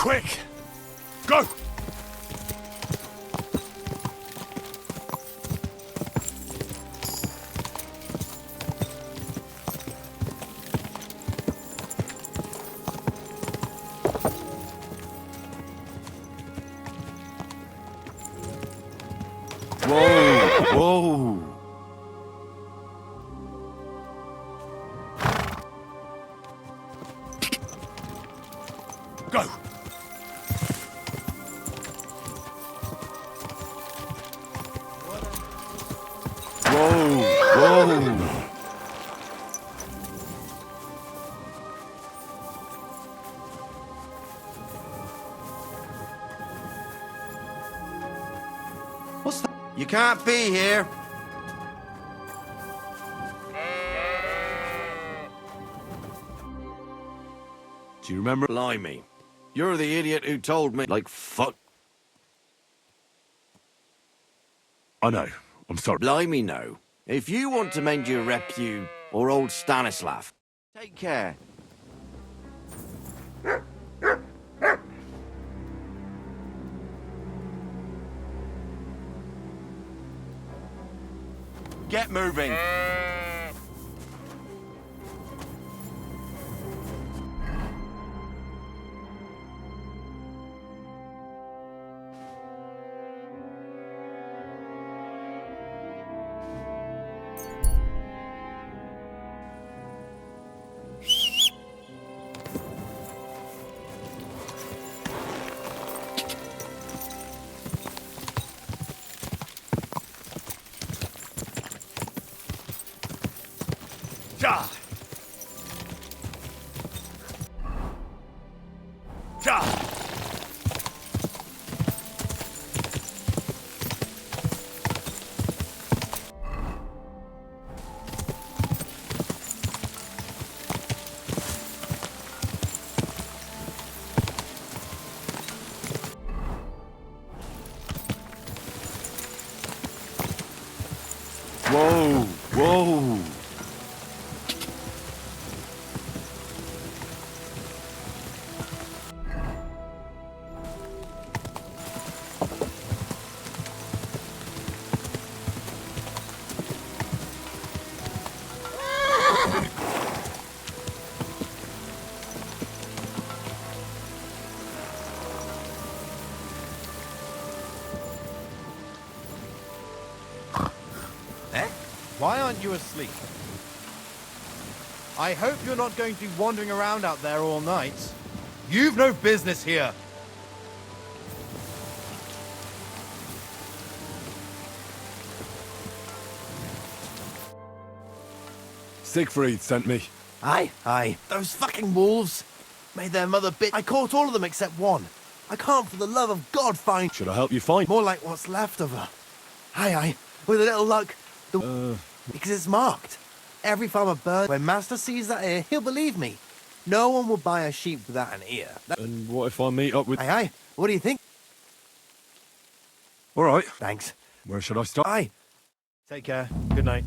Quick! Go! Whoa! Go! Whoa! What's that? You can't be here. Do you remember? Blimey. You're the idiot who told me. Like, fuck. I know. I'm sorry. Blimey, no. If you want to mend your repute, or old Stanislav, take care. Get moving. Ja! Ja! Whoa! Whoa! Why aren't you asleep? I hope you're not going to be wandering around out there all night. You've no business here. Siegfried sent me. Aye. Those fucking wolves made their mother bitch. I caught all of them except one. I can't for the love of God find... Should I help you find? More like what's left of her. Aye. With a little luck, because it's marked. Every farmer burns. When Master sees that ear, he'll believe me. No one will buy a sheep without an ear. And what if I meet up with... Aye. What do you think? All right. Thanks. Where should I start? Aye. Take care. Good night.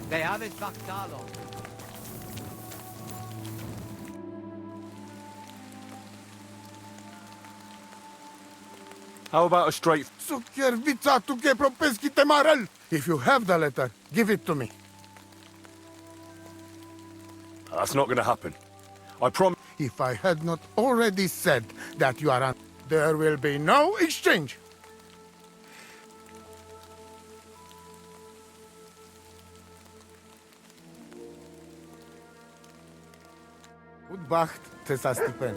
They have it Bactalo. How about a straight... If you have the letter, give it to me. That's not going to happen. I promise... If I had not already said that you are there will be no exchange. Udbacht Tesastipen.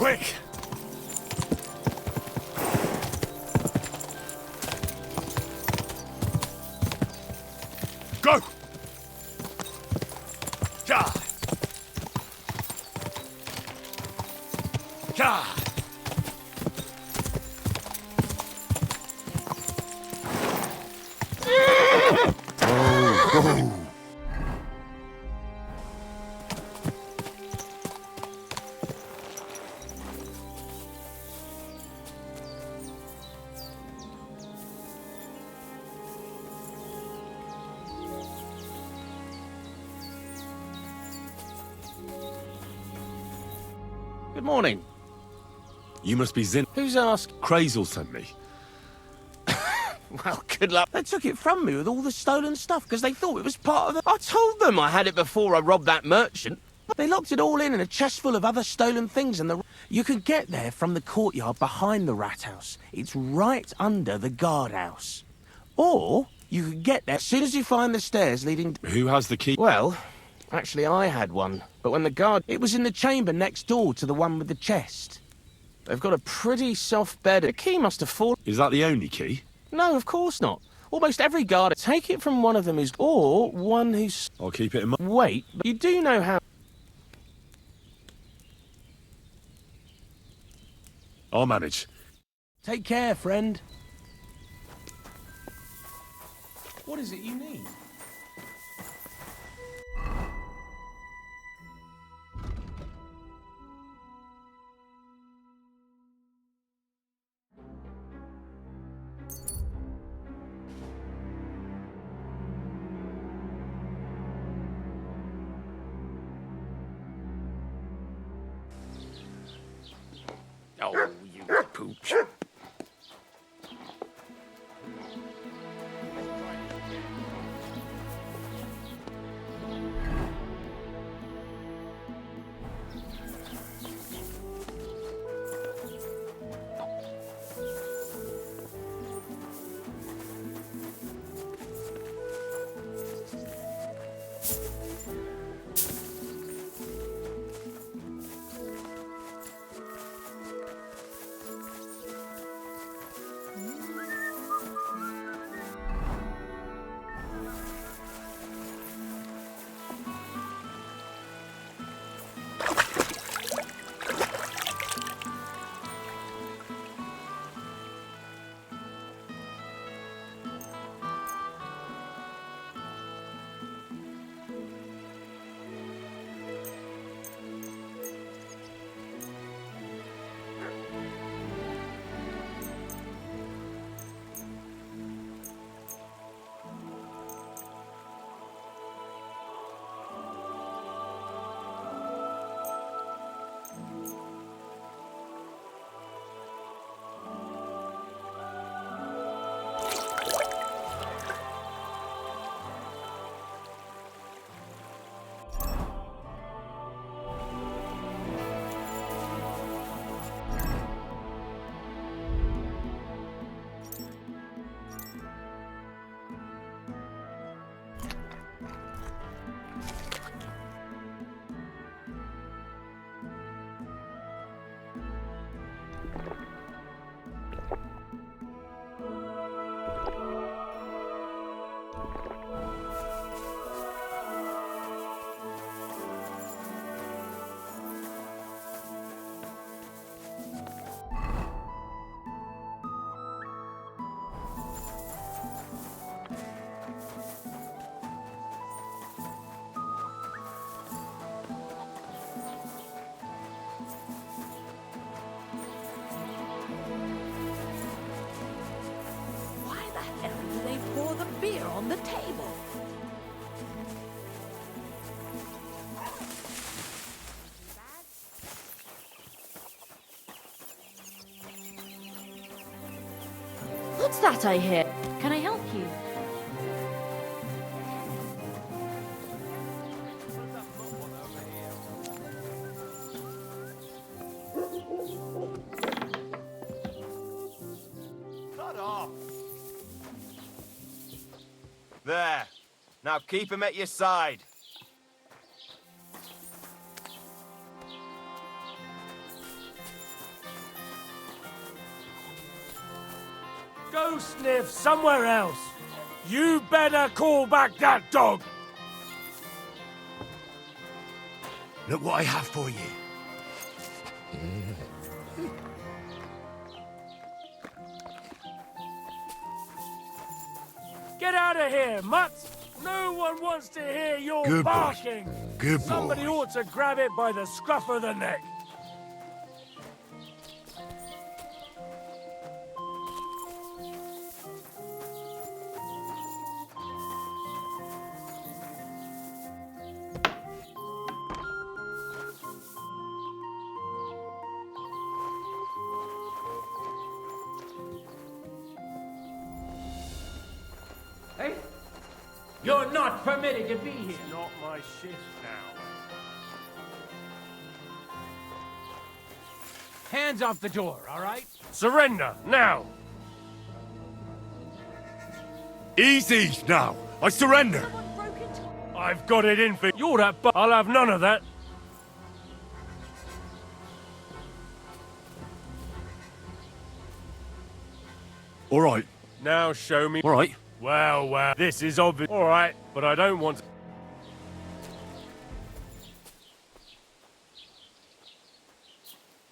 quick! Go! Ja! Ja! Oh. Good morning. You must be Zin. Who's asked? Crazel sent me. Well, good luck. They took it from me with all the stolen stuff because they thought it was part of the... I told them I had it before I robbed that merchant. They locked it all in a chest full of other stolen things and the... You can get there from the courtyard behind the rat house. It's right under the guardhouse. Or you can get there as soon as you find the stairs leading... Who has the key? Well, actually I had one. But when the guard... It was in the chamber next door to the one with the chest. They've got a pretty soft bed. The key must have fallen... Is that the only key? No, of course not. Almost every guard... Take it from one of them who's... Or one who's... I'll keep it in mind. Wait, but you do know how... I'll manage. Take care, friend. What is it you need? Oh, you pooch. On the table. What's that I hear? Can I help you? Cut off. There. Now keep him at your side. Go sniff somewhere else. You better call back that dog. Look what I have for you. Get out of here, mutt! No one wants to hear your Good boy. barking. Good boy. Somebody ought to grab it by the scruff of the neck. Hey, you're not permitted to be here. It's not my shift now. Hands off the door, all right? Surrender, now! Easy now. I surrender. I've got it in for you're that I'll have none of that. All right. Now show me. All right. Well, this is obvious. All right, but I don't want to.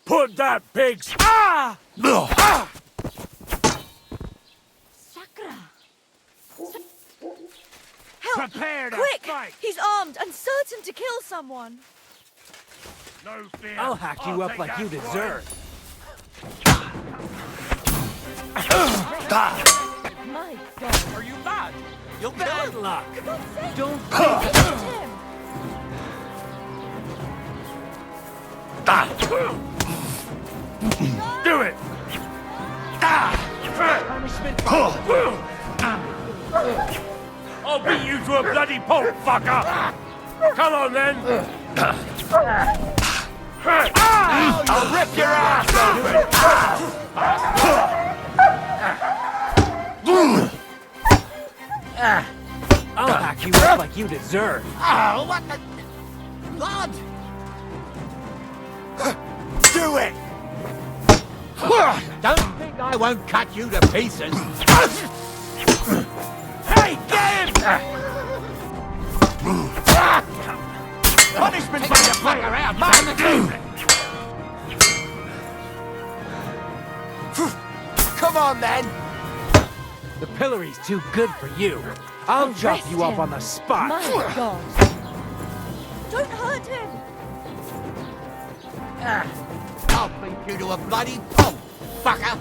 Put that pig's. Ah! Ah! Sakra! Help! Prepare to Quick! fight. He's armed and certain to kill someone. No fear. I'll hack you up like you deserve. My God! Are you mad? You'll bad luck. For God's sake! Don't Hit him! Do it! punishment. I'll beat you to a bloody pulp, fucker! Come on then! I'll rip your ass I'll hack you up like you deserve. Oh, what the... Blood! Do it! Don't think I won't cut you to pieces. Hey, get him! Punishment by the fucker out, man the favorite. Come on, then! The pillory's too good for you. I'll chop you up on the spot. My God! Don't hurt him! I'll beat you to a bloody pulp, fucker!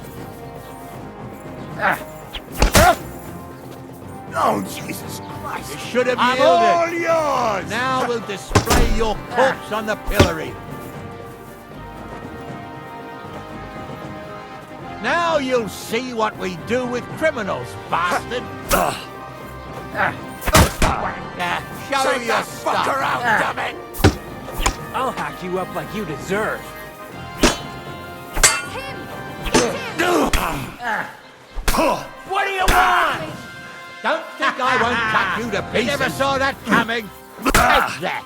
Oh, Jesus Christ! You should have I'm yielded. all yours! Now we'll display your corpse on the pillory. Now you'll see what we do with criminals, bastard. Show Take your that stuff. fucker out, damn it! I'll hack you up like you deserve. What do you want? Don't think I won't cut you to pieces. You never saw that coming. Take that.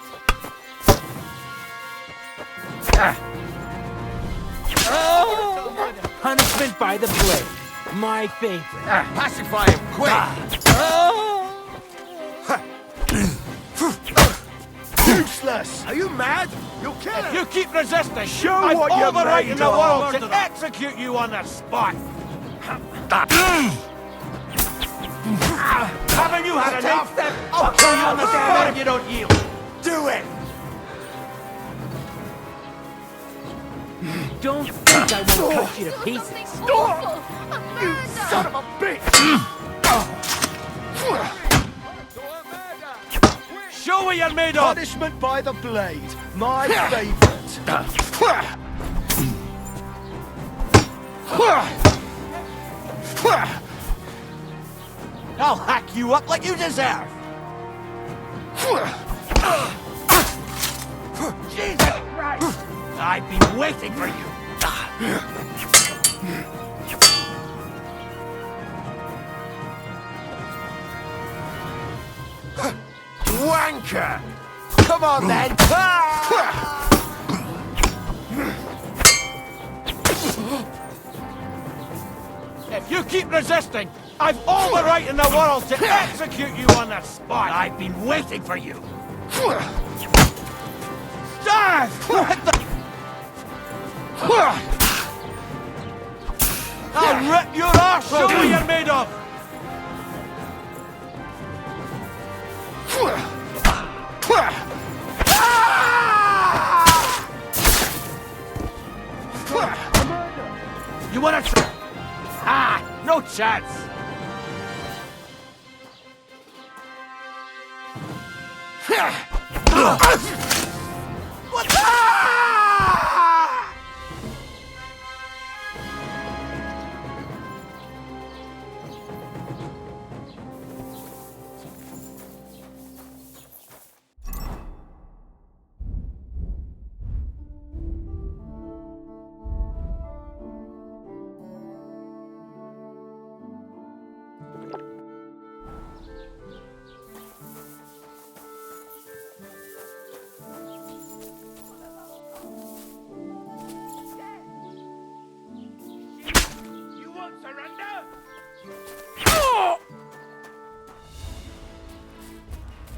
Punishment by the blade. My favorite. Pacify him, quick! Useless! Are you mad? You'll kill him! If you keep resisting, Show I've what all you're the right made in the of. world to execute you on the spot. Haven't you had enough? I'll kill you on the spot if you don't yield. Do it! Don't think I won't cut you to pieces. Awful! A murder! Son of a bitch! Show what you're made of. Punishment by the blade. My favorite. I'll hack you up like you deserve. Jesus Christ! I've been waiting for you. Wanker! Come on, then! If If you keep resisting, I've all the right in the world to execute you on the spot! I've been waiting for you! Dad! What the... I'll rip your arse! Show me what you're made of! You wanna try? Ah! No chance! What the?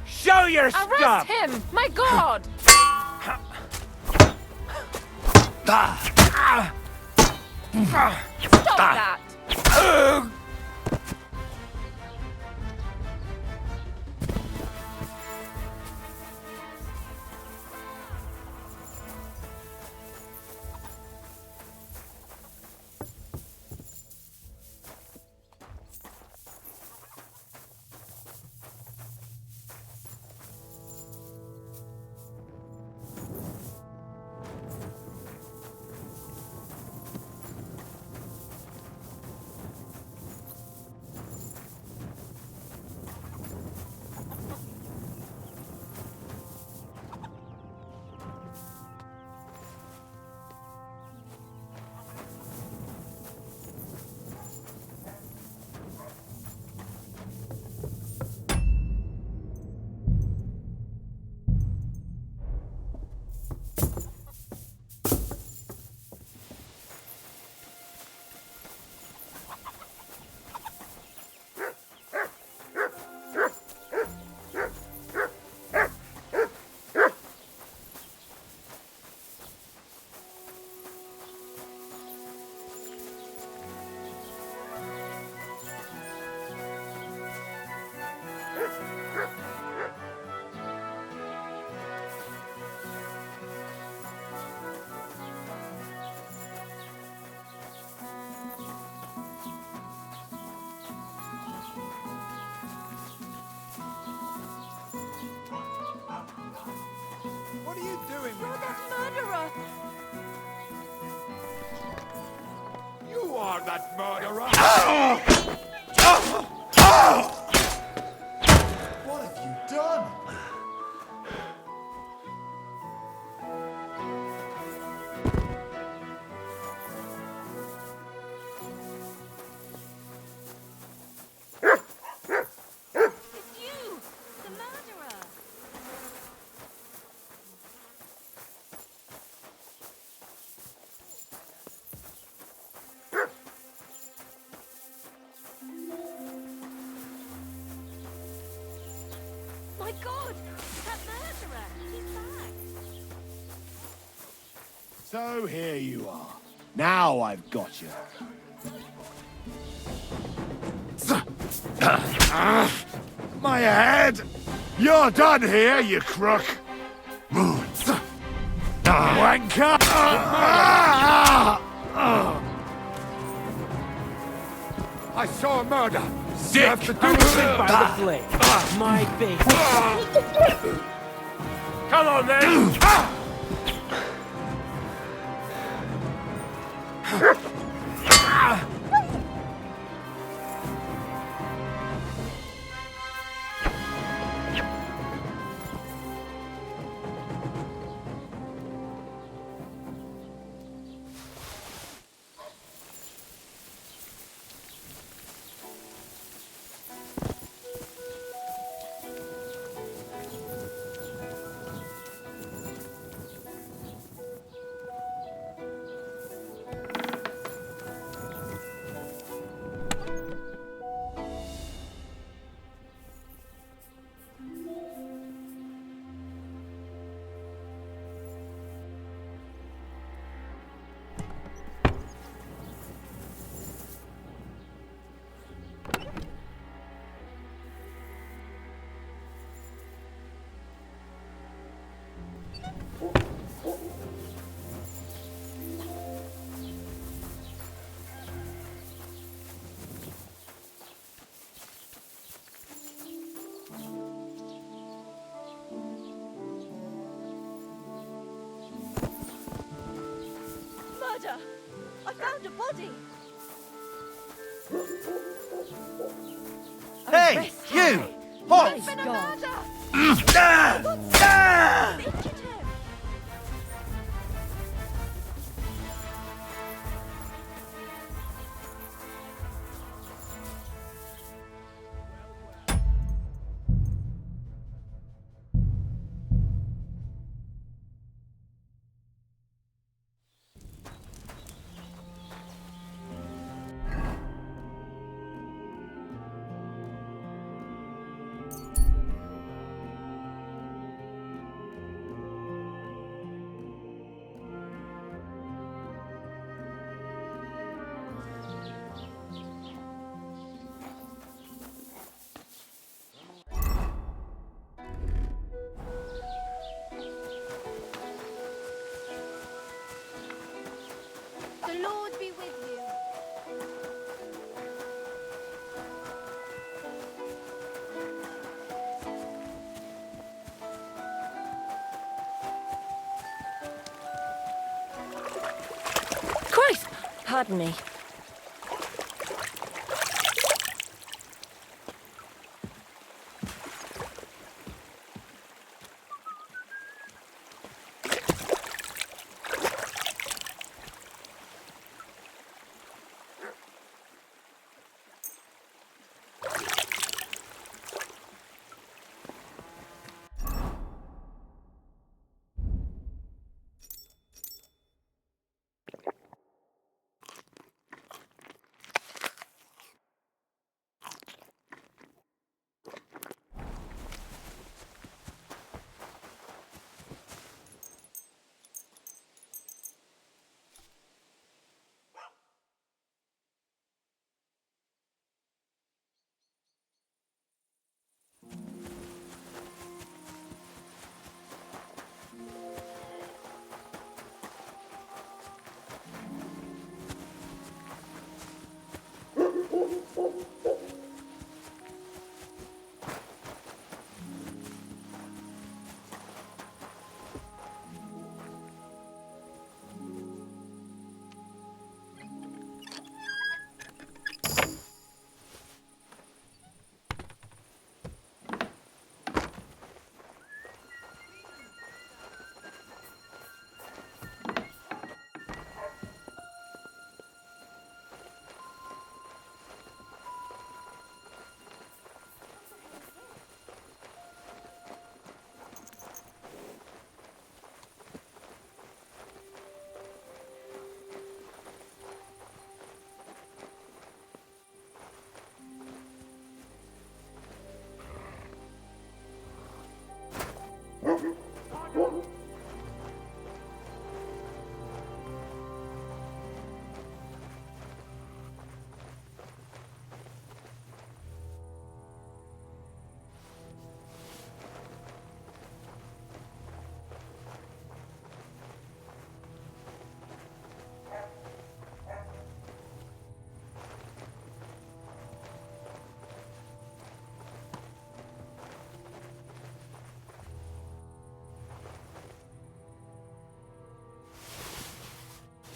Show your Arrest stuff! him! My God! Stop that! What are you doing with You're that? that murderer! You are that murderer! What have you done? It's you! The murderer! My God! That murderer! He's back! So here you are. Now I've got you. My head! You're done here, you crook! Wanker! I saw a murder! Sick! You have to do I'm with lived it! by the blade. My baby. Come on then! found a body. Hey, Arrest you! him. Halt! He's been a murder. Injured him. The Lord be with you. Christ! Pardon me.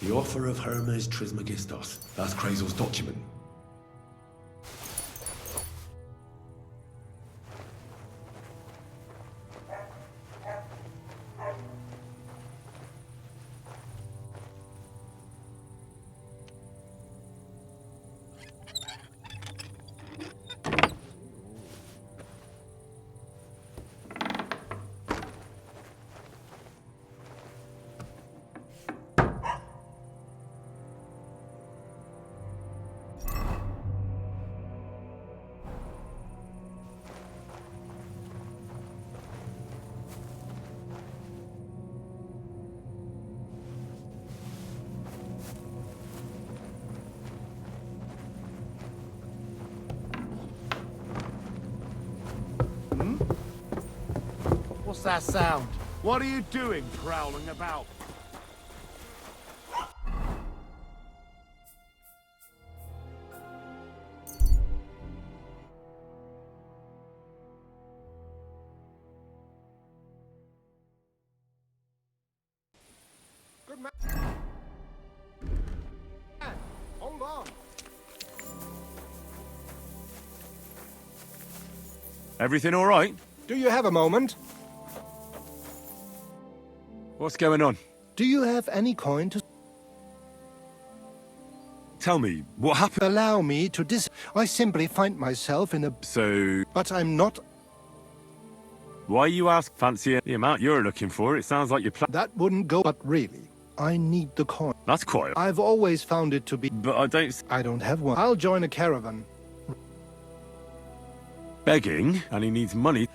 The offer of Hermes Trismegistos. That's Krazel's document. What's that sound? What are you doing prowling about? Everything all right? Do you have a moment? What's going on? Do you have any coin to... Tell me, what happened? Allow me to I simply find myself in a... So... But I'm not... Why you ask? Fancy the amount you're looking for? It sounds like you're That wouldn't go, but really, I need the coin. That's quite... I've always found it to be... But I don't have one. I'll join a caravan. Begging, and he needs money.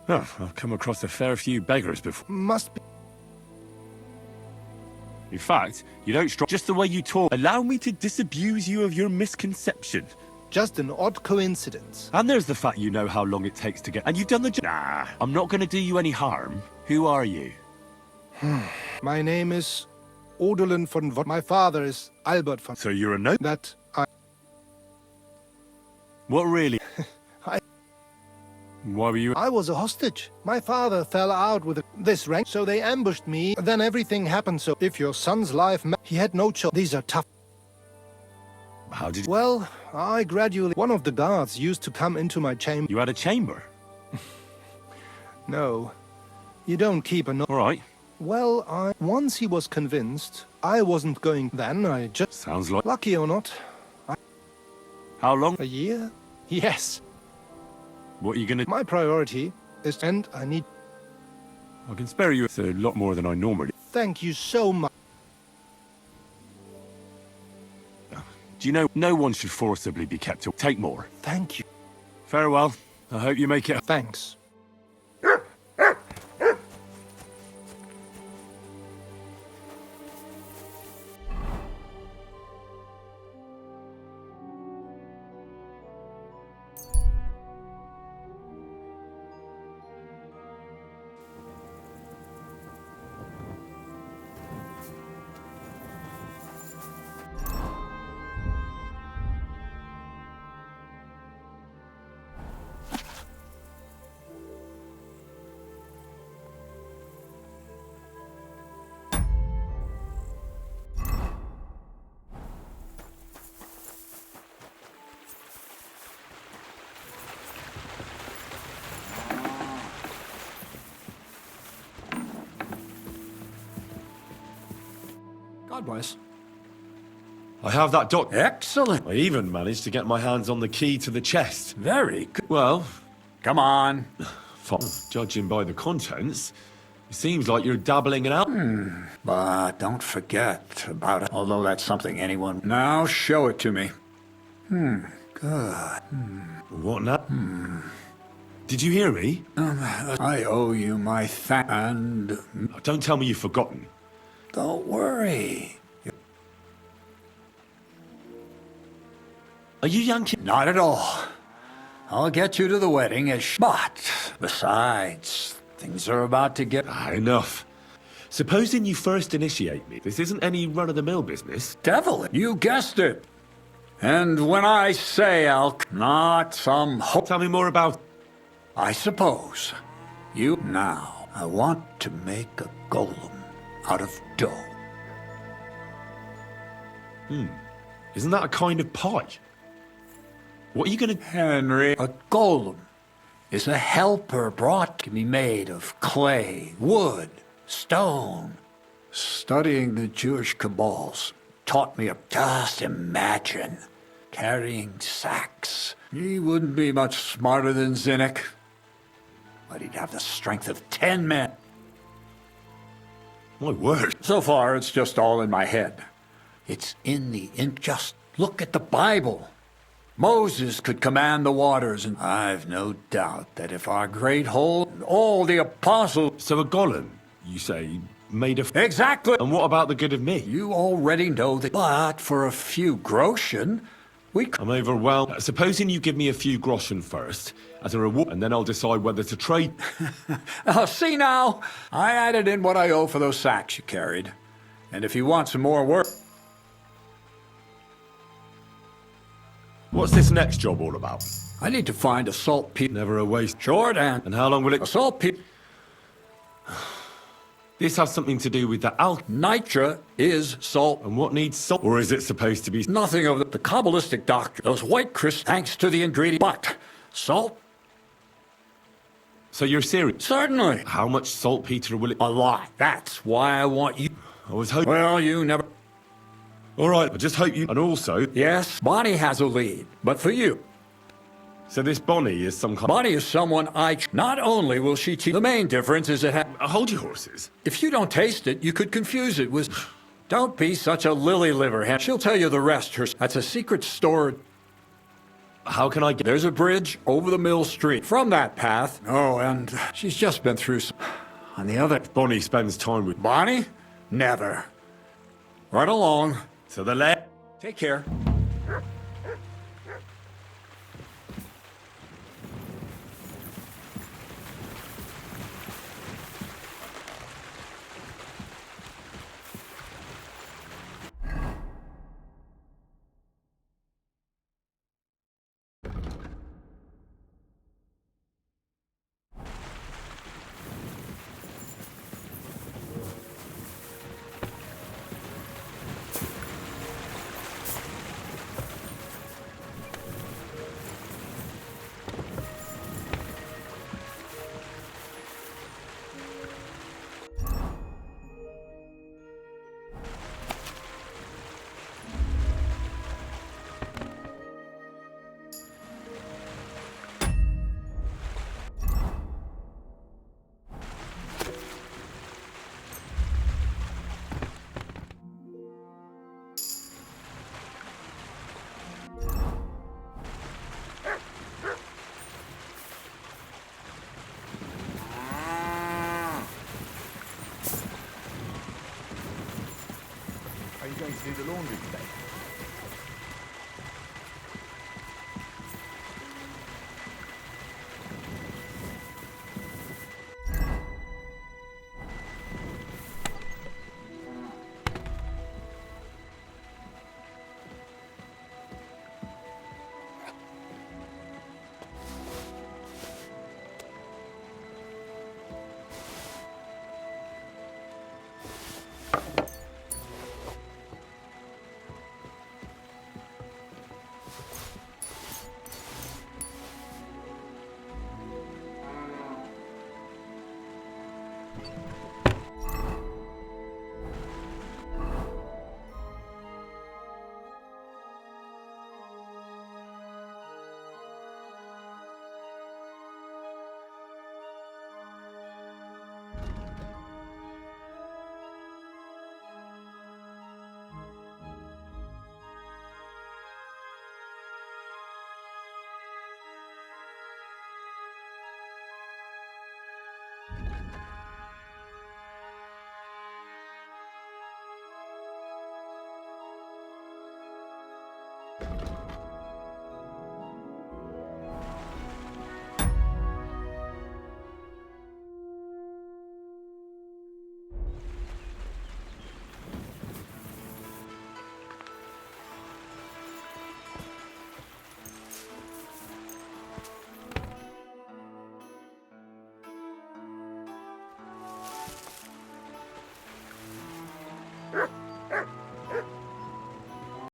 Oh, I've come across a fair few beggars before. Must be... In fact, you don't strike just the way you talk. Allow me to disabuse you of your misconception. Just an odd coincidence. And there's the fact you know how long it takes to get... And you've done the job. Nah, I'm not going to do you any harm. Who are you? My name is Odolin von Vod. My father is Albert von... So you're a no... That I... What really? Why were you... I was a hostage. My father fell out with this rank, so they ambushed me. Then everything happened, so if your son's life... He had no choice. These are tough. How did you... Well, I gradually... One of the guards used to come into my chamber. You had a chamber? No. You don't keep a... All right. Well, once he was convinced I wasn't going... Then I just... Sounds like... Lucky or not. How long? A year? Yes. What are you gonna... My priority is... And I need... I can spare you. It's a lot more than I normally... Thank you so much. Do you know no one should forcibly be kept to... Take more. Thank you. Farewell. I hope you make it... Thanks. God bless. I have that doc... Excellent. I even managed to get my hands on the key to the chest. Very good. Well... Come on. Judging by the contents, it seems like you're dabbling in out... But don't forget about it. Although that's something anyone... Now show it to me. Good. What now? Did you hear me? I owe you my and... Don't tell me you've forgotten. Don't worry. Are you yanking? Not at all. I'll get you to the wedding as... But, besides, things are about to get... Enough. Supposing you first initiate me, this isn't any run-of-the-mill business. Devil, you guessed it. And when I say I'll... Not some... Tell me more about... I suppose. You... Now, I want to make a golem out of dough. Isn't that a kind of pie? What are you gonna... Henry, a golem is a helper brought to be made of clay, wood, stone. Studying the Jewish Kabbals taught me just imagine carrying sacks. He wouldn't be much smarter than Zinnik, but he'd have the strength of 10 men. My word. So far, it's just all in my head. It's in the... Just look at the Bible. Moses could command the waters, and I've no doubt that if our great whole... All the apostles... So a golem, you say, made of... Exactly! And what about the good of me? You already know that... But for a few groschen, I'm overwhelmed. Supposing you give me a few groschen first, as a reward, and then I'll decide whether to trade... See now, I added in what I owe for those sacks you carried. And if you want some more work... What's this next job all about? I need to find a saltpeter. Never a waste. Short and... And how long will it... A saltpeter... This has something to do with the Nitra is salt. And what needs salt? Or is it supposed to be... Nothing of the Kabbalistic doctrine. Those white crystals, thanks to the ingredient. But salt So you're serious? Certainly. How much saltpeter will it... A lot. That's why I want you... I was hoping... Well, you never... All right, I just hope you... And also... Yes, Bonnie has a lead, but for you. So this Bonnie is some kind... Bonnie is someone Not only will she teach... The main difference is it Hold your horses. If you don't taste it, you could confuse it with... Don't be such a lily-liver hen. She'll tell you the rest. That's a secret store... How can I get... There's a bridge over the mill street. From that path... Oh, and she's just been through some... On the other... Bonnie spends time with... Bonnie? Never. Right along. To the left. Take care. Are you going to do the laundry today?